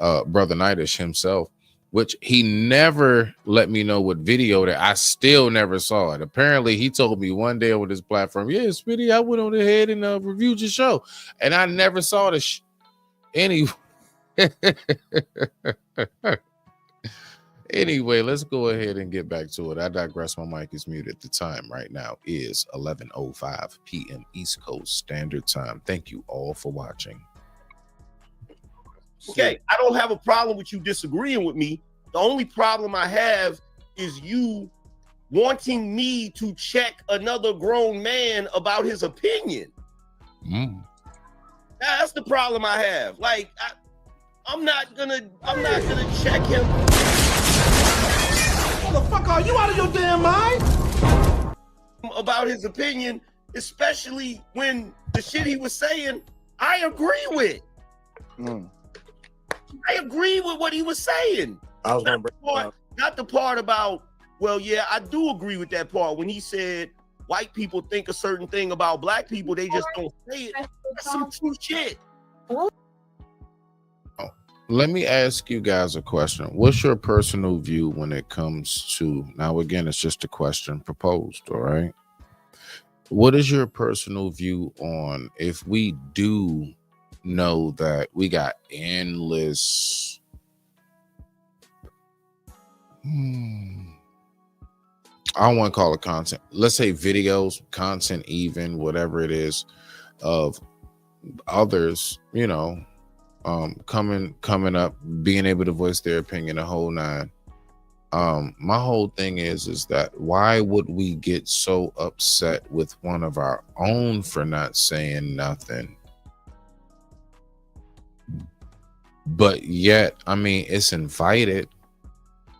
Brother Nidish himself which he never let me know what video that I still never saw it. Apparently, he told me one day on his platform, yeah, Smitty, I went on ahead and reviewed your show, and I never saw the anyway. Anyway, let's go ahead and get back to it. I digress. My mic is muted. The time right now is 11:05 p.m. East Coast Standard Time. Thank you all for watching. Okay, I don't have a problem with you disagreeing with me. The only problem I have is you wanting me to check another grown man about his opinion. That's the problem I have. Like, I'm not gonna check him. Motherfucker, are you out of your damn mind? About his opinion, especially when the shit he was saying, I agree with. I agree with what he was saying. I was gonna not the part about, well, yeah, I do agree with that part when he said white people think a certain thing about black people, they just don't say it. That's some true shit. Let me ask you guys a question. What's your personal view when it comes to, now again, it's just a question proposed, all right? What is your personal view on if we do know that we got endless I don't want to call it content, let's say videos, content, even whatever it is, of others, you know, coming up, being able to voice their opinion, the whole nine. My whole thing is that why would we get so upset with one of our own for not saying nothing? But yet, I mean, it's invited.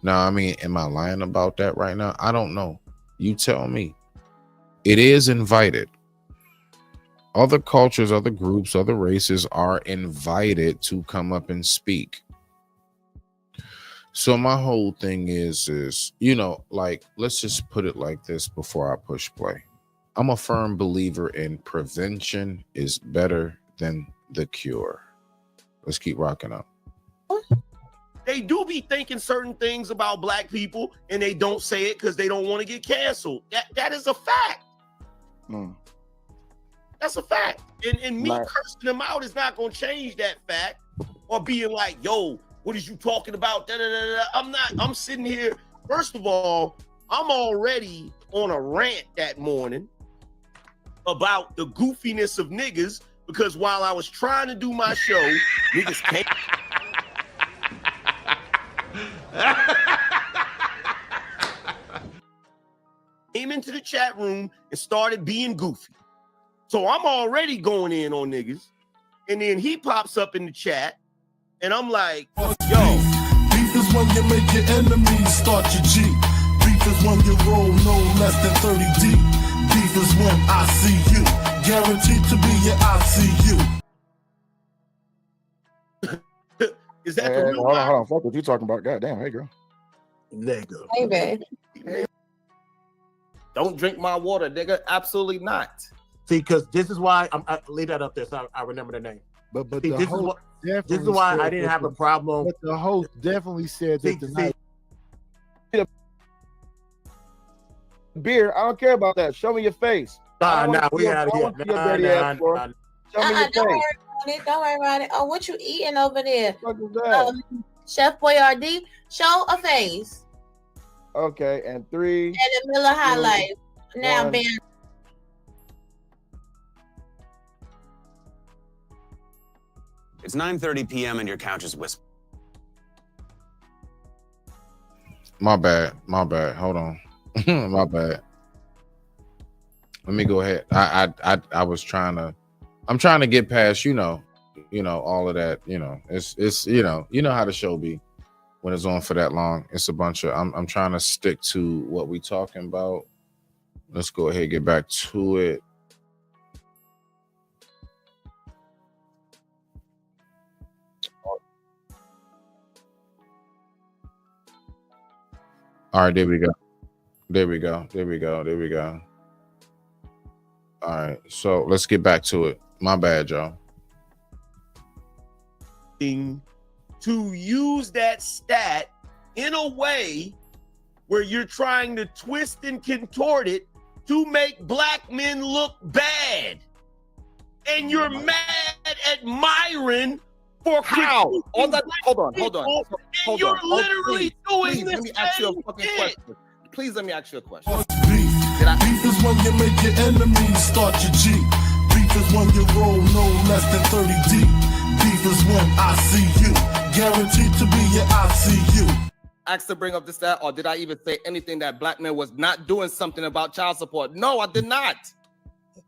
Now, I mean, am I lying about that right now? I don't know. You tell me. It is invited. Other cultures, other groups, other races are invited to come up and speak. So my whole thing is, you know, like, let's just put it like this before I push play. I'm a firm believer in prevention is better than the cure. Let's keep rocking up. They do be thinking certain things about black people and they don't say it because they don't want to get canceled. That is a fact. That's a fact. And me cursing them out is not going to change that fact, or being like, yo, what is you talking about? Da, da, da, da. I'm sitting here. First of all, I'm already on a rant that morning about the goofiness of niggas, because while I was trying to do my show, niggas came. Came into the chat room and started being goofy. So I'm already going in on niggas. And then he pops up in the chat and I'm like, yo. Beef is when you make your enemies start your G. Beef is when you roll no less than 30 deep. Beef is when I see you. Guaranteed to be your ICU. Is that the real hold on. Fuck what you talking about. Goddamn, hey girl. Nigga. Hey, babe. Don't drink my water, nigga. Absolutely not. See, because this is why I leave that up there so I remember the name. But see, this is why I didn't have a problem. But the host definitely said that tonight. Beer, I don't care about that. Show me your face. Nah, we out of here. Show me your face. Don't worry about it. Oh, what you eating over there? What is that? Chef Boyardee, show a face. Okay, and 3. And the Miller High Life. Now, Ben. It's 9:30 p.m. and your couch is whispering. My bad. Hold on. My bad. Let me go ahead. I was trying to. I'm trying to get past, you know, all of that. You know, it's you know how the show be when it's on for that long. It's a bunch of. I'm trying to stick to what we talking about. Let's go ahead and get back to it. All right, there we go. All right, so let's get back to it. My bad, y'all. To use that stat in a way where you're trying to twist and contort it to make black men look bad. And you're mad at Myron for how? Hold on. And you're literally doing this. Let me ask you a fucking question. Please let me ask you a question. Beef is when you make your enemies start your G. Beef is when you roll no less than 30 deep. Beef is when I see you, guaranteed to be your ICU. Asked to bring up the stat, or did I even say anything that black men was not doing something about child support? No, I did not.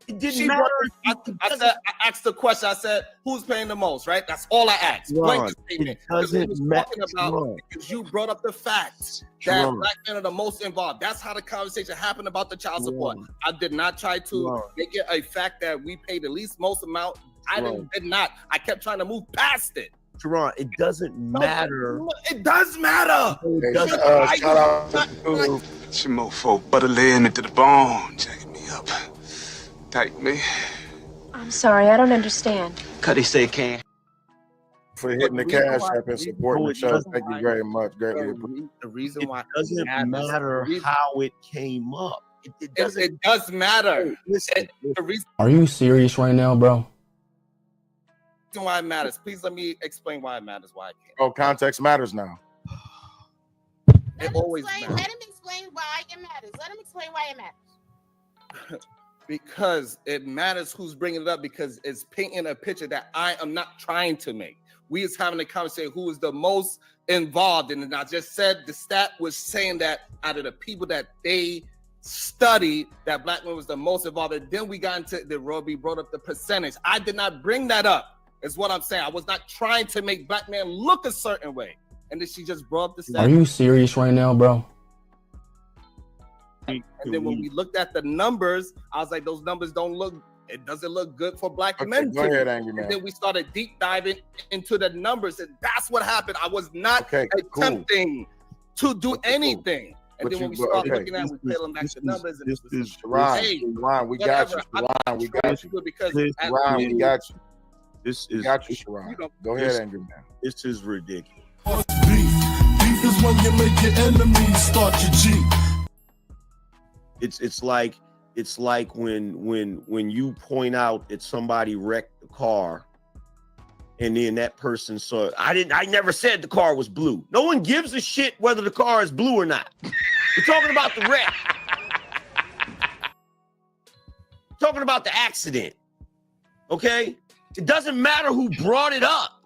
It didn't matter. I asked the question. I said, "Who's paying the most?" Right? That's all I asked. It doesn't matter. Because you brought up the fact that black men are the most involved. That's how the conversation happened about the child support. I did not try to make it a fact that we pay the least most amount. I did not. I kept trying to move past it. Teron, it doesn't matter. It does matter. Shout out to your mofo, butter laying into the bone, jacking me up. Tight me. I'm sorry, I don't understand. Cuddy say can. For hitting the cash app and supporting the show. Thank you very much. Greatly appreciate. The reason why it doesn't matter how it came up. It doesn't. It does matter. Listen, the reason Are you serious right now, bro? why it matters. Please let me explain why it matters. Why I can't. Oh, context matters now. It always matters. Let him explain why it matters. Let him explain why it matters. Because it matters who's bringing it up, because it's painting a picture that I am not trying to make. We is having a conversation who is the most involved. And I just said the stat was saying that out of the people that they studied, that black men was the most involved. And then we got into the Roby brought up the percentage. I did not bring that up, is what I'm saying. I was not trying to make black men look a certain way. And then she just brought up the stat. Are you serious right now, bro? And then when we looked at the numbers, I was like, those numbers don't look, it doesn't look good for black men. Go ahead, Angry Man. And then we started deep diving into the numbers, and that's what happened. I was not attempting to do anything. And then when we started looking at, we peeling back the numbers. And this is Sharon, we got you. Sharon, we got you. Sharon, we got you. This is got you, Sharon. Go ahead, Angry Man. This is ridiculous. Beef is when you make your enemies start your G. It's like when you point out that somebody wrecked the car, and then that person saw it. I never said the car was blue. No one gives a shit whether the car is blue or not. We're talking about the wreck. Talking about the accident. Okay? It doesn't matter who brought it up.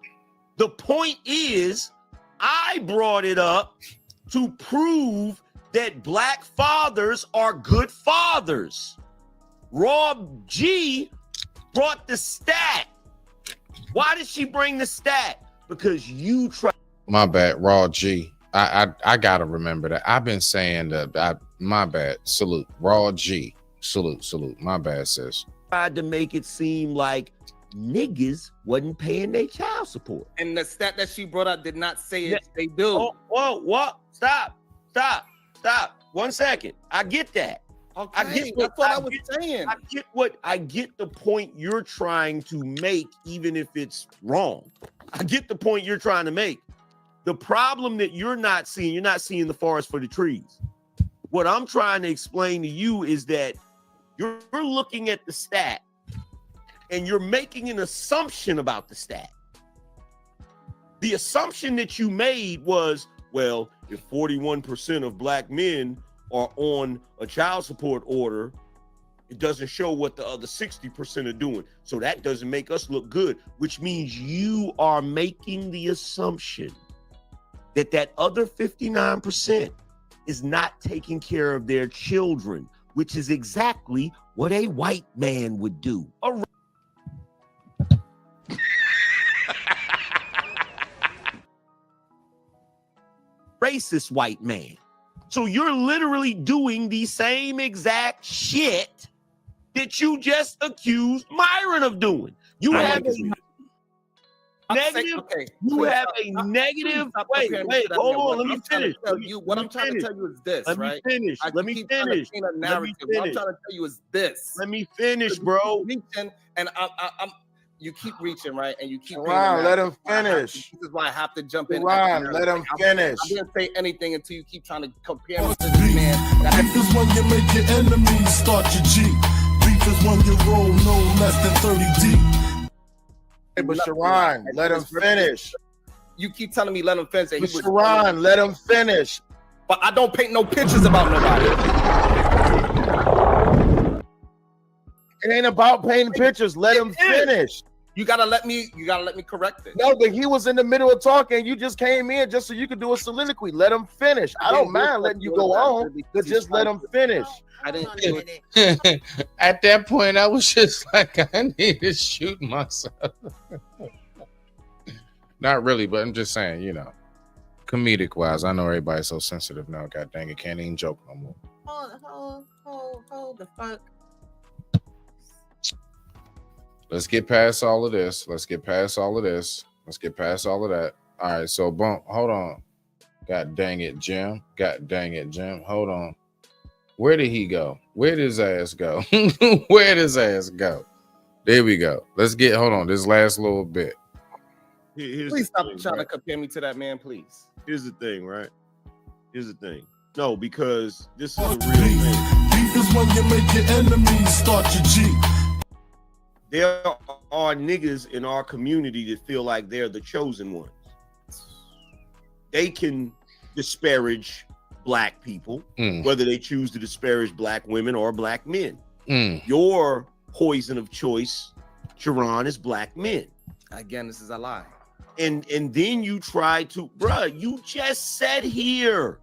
The point is, I brought it up to prove that black fathers are good fathers. Rob G brought the stat. Why did she bring the stat? Because you try. My bad, Raw G. I gotta remember that. I've been saying that. My bad. Salute, Raw G. Salute. My bad, sis. Tried to make it seem like niggas wasn't paying their child support. And the stat that she brought up did not say it. They do. Oh, whoa, what? Stop. 1 second. I get that. Okay, I get that's what I was saying. I get the point you're trying to make, even if it's wrong. I get the point you're trying to make. The problem that you're not seeing the forest for the trees. What I'm trying to explain to you is that you're looking at the stat and you're making an assumption about the stat. The assumption that you made was, well, if 41% of black men are on a child support order, it doesn't show what the other 60% are doing. So that doesn't make us look good, which means you are making the assumption that that other 59% is not taking care of their children, which is exactly what a white man would do. Racist white man. So you're literally doing the same exact shit that you just accused Myron of doing. You have a negative. You have a negative. Wait, hold on. Let me finish. What I'm trying to tell you is this, right? Let me finish. What I'm trying to tell you is this. Let me finish, bro. And you keep reaching, right? And you keep Ron, let him finish. This is why I have to jump in. Ron, let him finish. I didn't say anything until you keep trying to compare me to this man. Beef is when you make your enemies start your G. Beef is when you roll no less than 30 deep. Hey, but Sharon, let him finish. You keep telling me let him finish. But Sharon, let him finish. But I don't paint no pictures about nobody. It ain't about painting pictures. Let him finish. You gotta let me correct it. No, but he was in the middle of talking. You just came in just so you could do a soliloquy. Let him finish. I don't mind letting you go on, but just let him finish. I didn't do it. At that point, I was just like, I need to shoot myself. Not really, but I'm just saying, you know, comedic wise. I know everybody's so sensitive now. God dang it, can't even joke no more. Hold the fuck. Let's get past all of this. Let's get past all of this. Let's get past all of that. All right, so boom, hold on. God dang it, Jim. God dang it, Jim. Hold on. Where did he go? Where did his ass go? Where did his ass go? There we go. Let's get, hold on, this last little bit. Please stop trying to compare me to that man, please. Here's the thing, right? Here's the thing. No, because this is a real thing. Beef is when you make your enemies start your G. There are niggas in our community that feel like they're the chosen ones. They can disparage black people, whether they choose to disparage black women or black men. Your poison of choice, Sharon, is black men. Again, this is a lie. And then you try to, bruh, you just sat here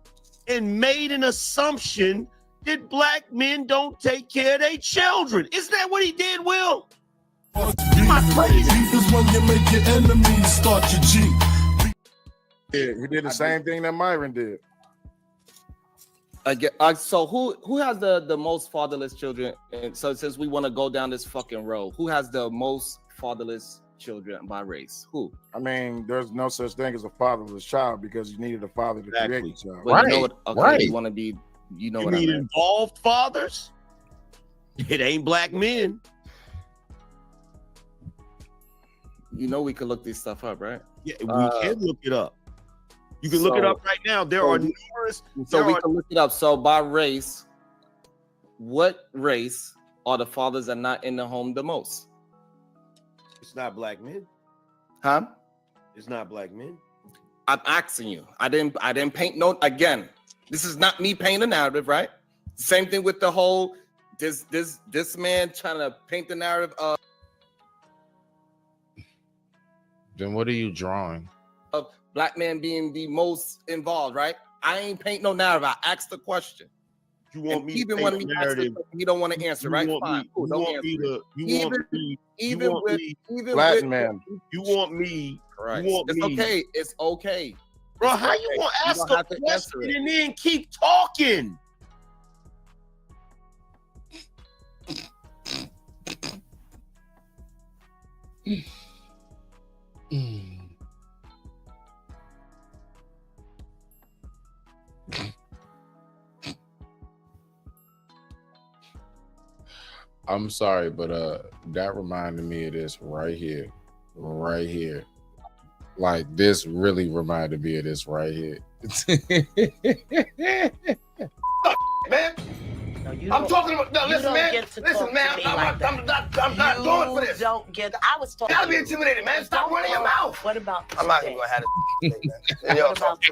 and made an assumption that black men don't take care of their children. Isn't that what he did, Will? Beef is when you make your enemies start your G. Yeah, he did the same thing that Myron did. So who has the most fatherless children? And so since we want to go down this fucking road, who has the most fatherless children by race? Who? I mean, there's no such thing as a fatherless child because you needed a father to create the child. But you know what? Okay, you want to be, you know what I mean? Involved fathers? It ain't black men. You know we could look this stuff up, right? Yeah, we can look it up. You can look it up right now. There are numerous. So we can look it up. So by race, what race are the fathers that are not in the home the most? It's not black men. Huh? It's not black men. I'm asking you. I didn't paint no. Again, this is not me painting a narrative, right? Same thing with the whole this man trying to paint the narrative of. Then what are you drawing? Of black man being the most involved, right? I ain't paint no narrative. I asked the question. You want me even to when paint me the ask the narrative? question, you don't want to answer, right? Fine, cool. Don't answer. You want me? Right. You want It's me? okay. It's okay. Bro, how you want to ask a question and then keep talking? I'm sorry, but that reminded me of this right here. Like this really reminded me of this right here. Man, I'm talking about. No, listen, man. Listen, man. I'm not going for this. Don't get. I was talking. You gotta be intimidated, man. Stop running your mouth. What about? I'm not even gonna have this. Man. Yo, talk.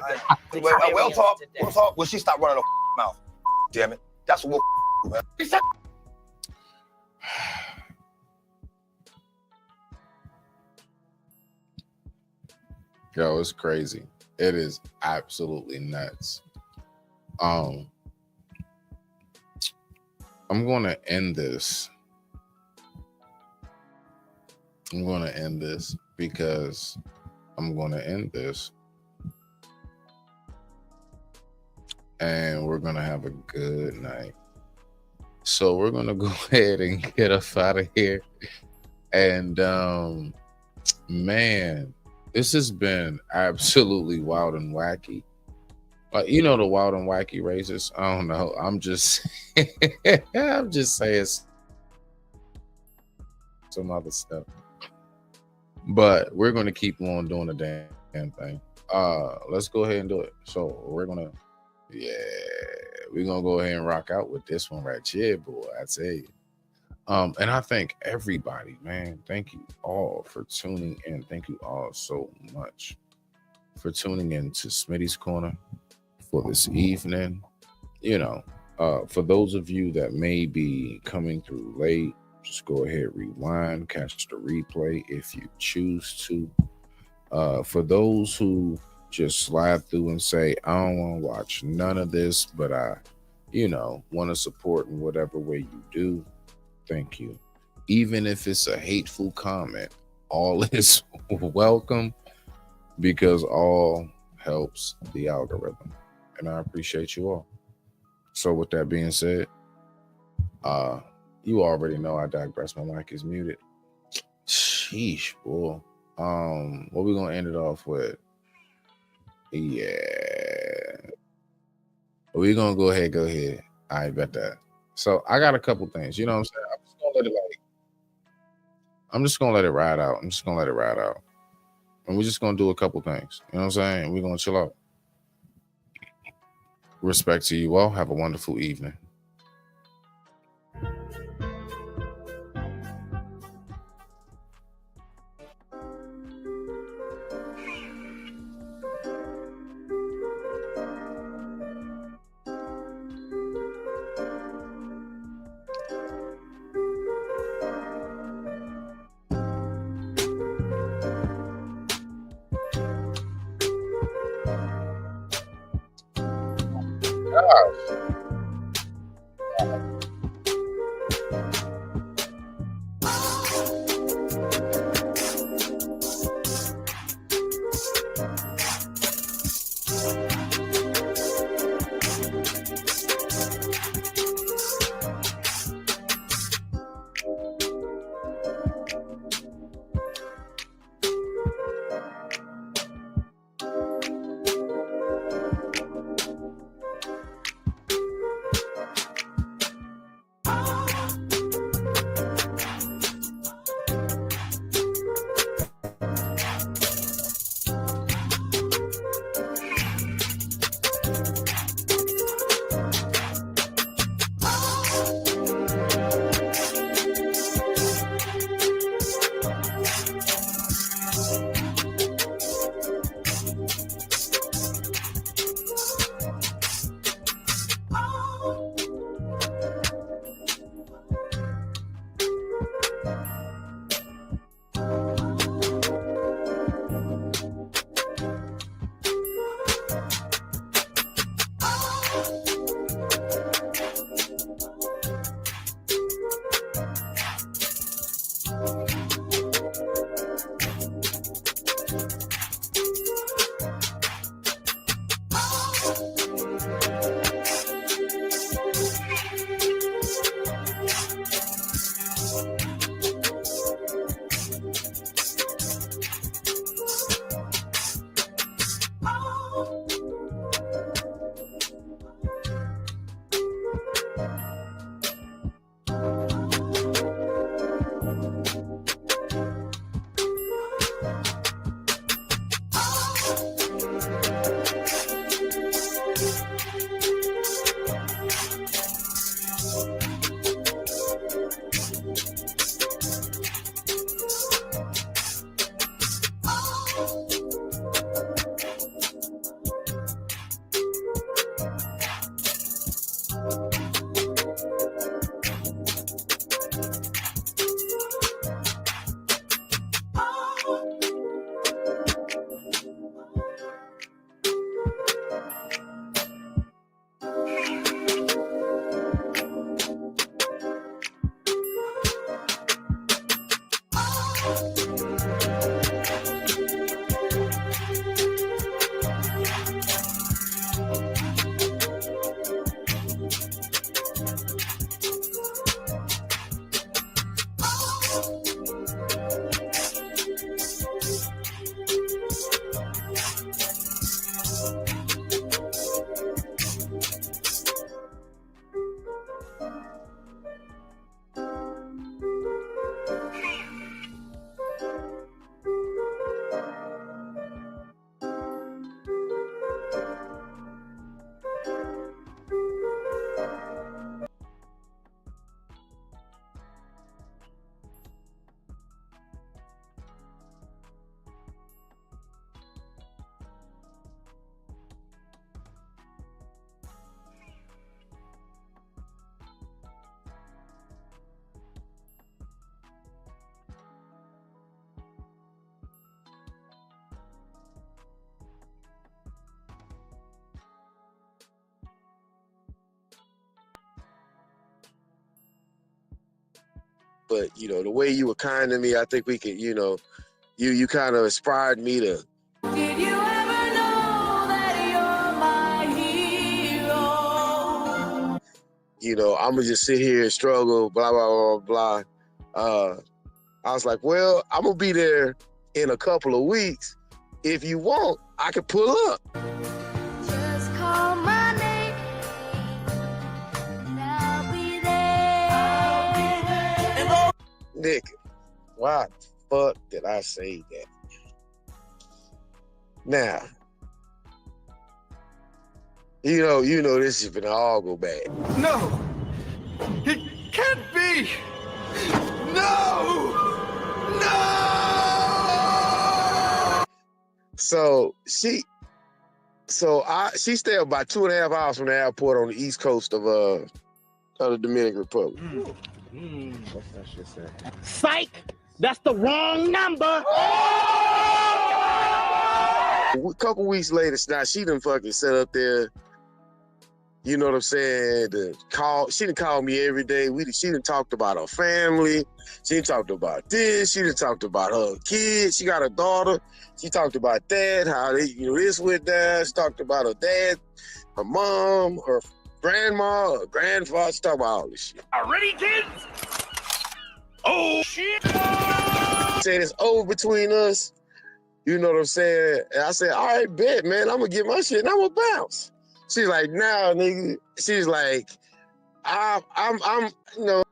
We'll talk. We'll talk. Will she stop running her mouth? Damn it. That's what we'll do, man. Yo, it's crazy. It is absolutely nuts. I'm going to end this. Because I'm going to end this. And we're going to have a good night. So we're going to go ahead and get us out of here. And man, this has been absolutely wild and wacky. Like, you know, the wild and wacky races. I don't know. I'm just saying some other stuff. But we're going to keep on doing the damn thing. Let's go ahead and do it. So we're going to go ahead and rock out with this one right here, boy. I tell you. And I thank everybody, man. Thank you all for tuning in. Thank you all so much for tuning in to Smitty's Corner for this evening. You know, for those of you that may be coming through late, just go ahead, rewind, catch the replay if you choose to. For those who just slide through and say, I don't want to watch none of this, but I, want to support in whatever way you do, thank you. Even if it's a hateful comment, all is welcome because all helps the algorithm. And I appreciate you all. So with that being said, you already know I digress. My mic is muted. Sheesh, boy. What we gonna end it off with? Yeah. We're gonna go ahead. I bet that. So I got a couple things. You know what I'm saying? I'm just gonna let it ride out. And we're just gonna do a couple things. You know what I'm saying? We're gonna chill out. Respect to you all. Have a wonderful evening. but you know, the way you were kind to me, I think we could, you know, you kind of inspired me to. Did you ever know that you're my hero? You know, I'm gonna just sit here and struggle, blah blah blah blah. I was like, well, I'm gonna be there in a couple of weeks. If you want, I can pull up. Just call my name. And I'll be there. Nick, why the fuck did I say that? Now, you know, this is gonna all go bad. No! It can't be! No! No! So she stayed about 2.5 hours from the airport on the east coast of the Dominican Republic. What's that shit say? Psych! That's the wrong number! A couple weeks later, now she done fucking set up there. You know what I'm saying? She done called me every day. She done talked about her family. She done talked about this. She done talked about her kids. She got a daughter. She talked about that, how this went down. She talked about her dad, her mom, her grandma, her grandfather. She talked about all this shit. Already, kids? Oh, shit! Said it's over between us. You know what I'm saying? And I said, all right, bet, man. I'm going to get my shit and I'm going to bounce. She's like, nah, nigga. She's like, I'm, you know.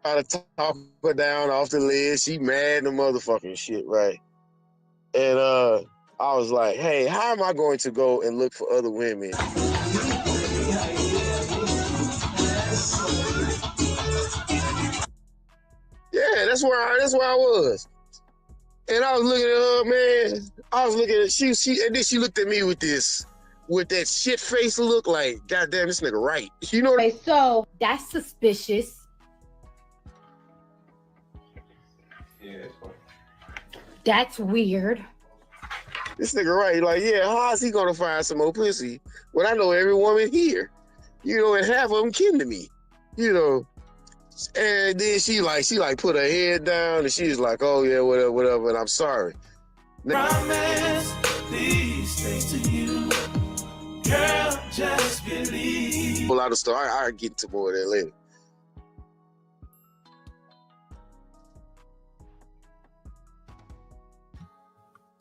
Try to talk her down off the lid. She mad and the motherfucking shit, right? And I was like, hey, how am I going to go and look for other women? Yeah, that's where I was. And I was looking at her, man. I was looking at she and then she looked at me with that shit face look like, goddamn, this nigga right. You know. Okay, so that's suspicious. That's weird. This nigga right, like, yeah, how is he gonna find some more pussy when I know every woman here, you know, and half of them kin to me, you know. And then she put her head down and she's like, oh yeah, whatever, and I'm sorry. Promise these things to you, girl, just believe. A lot of stuff. I'll get into more of that later.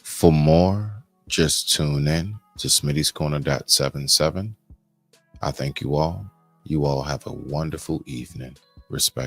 For more, just tune in to Smitty's Corner.77. I thank you all. You all have a wonderful evening. Respect.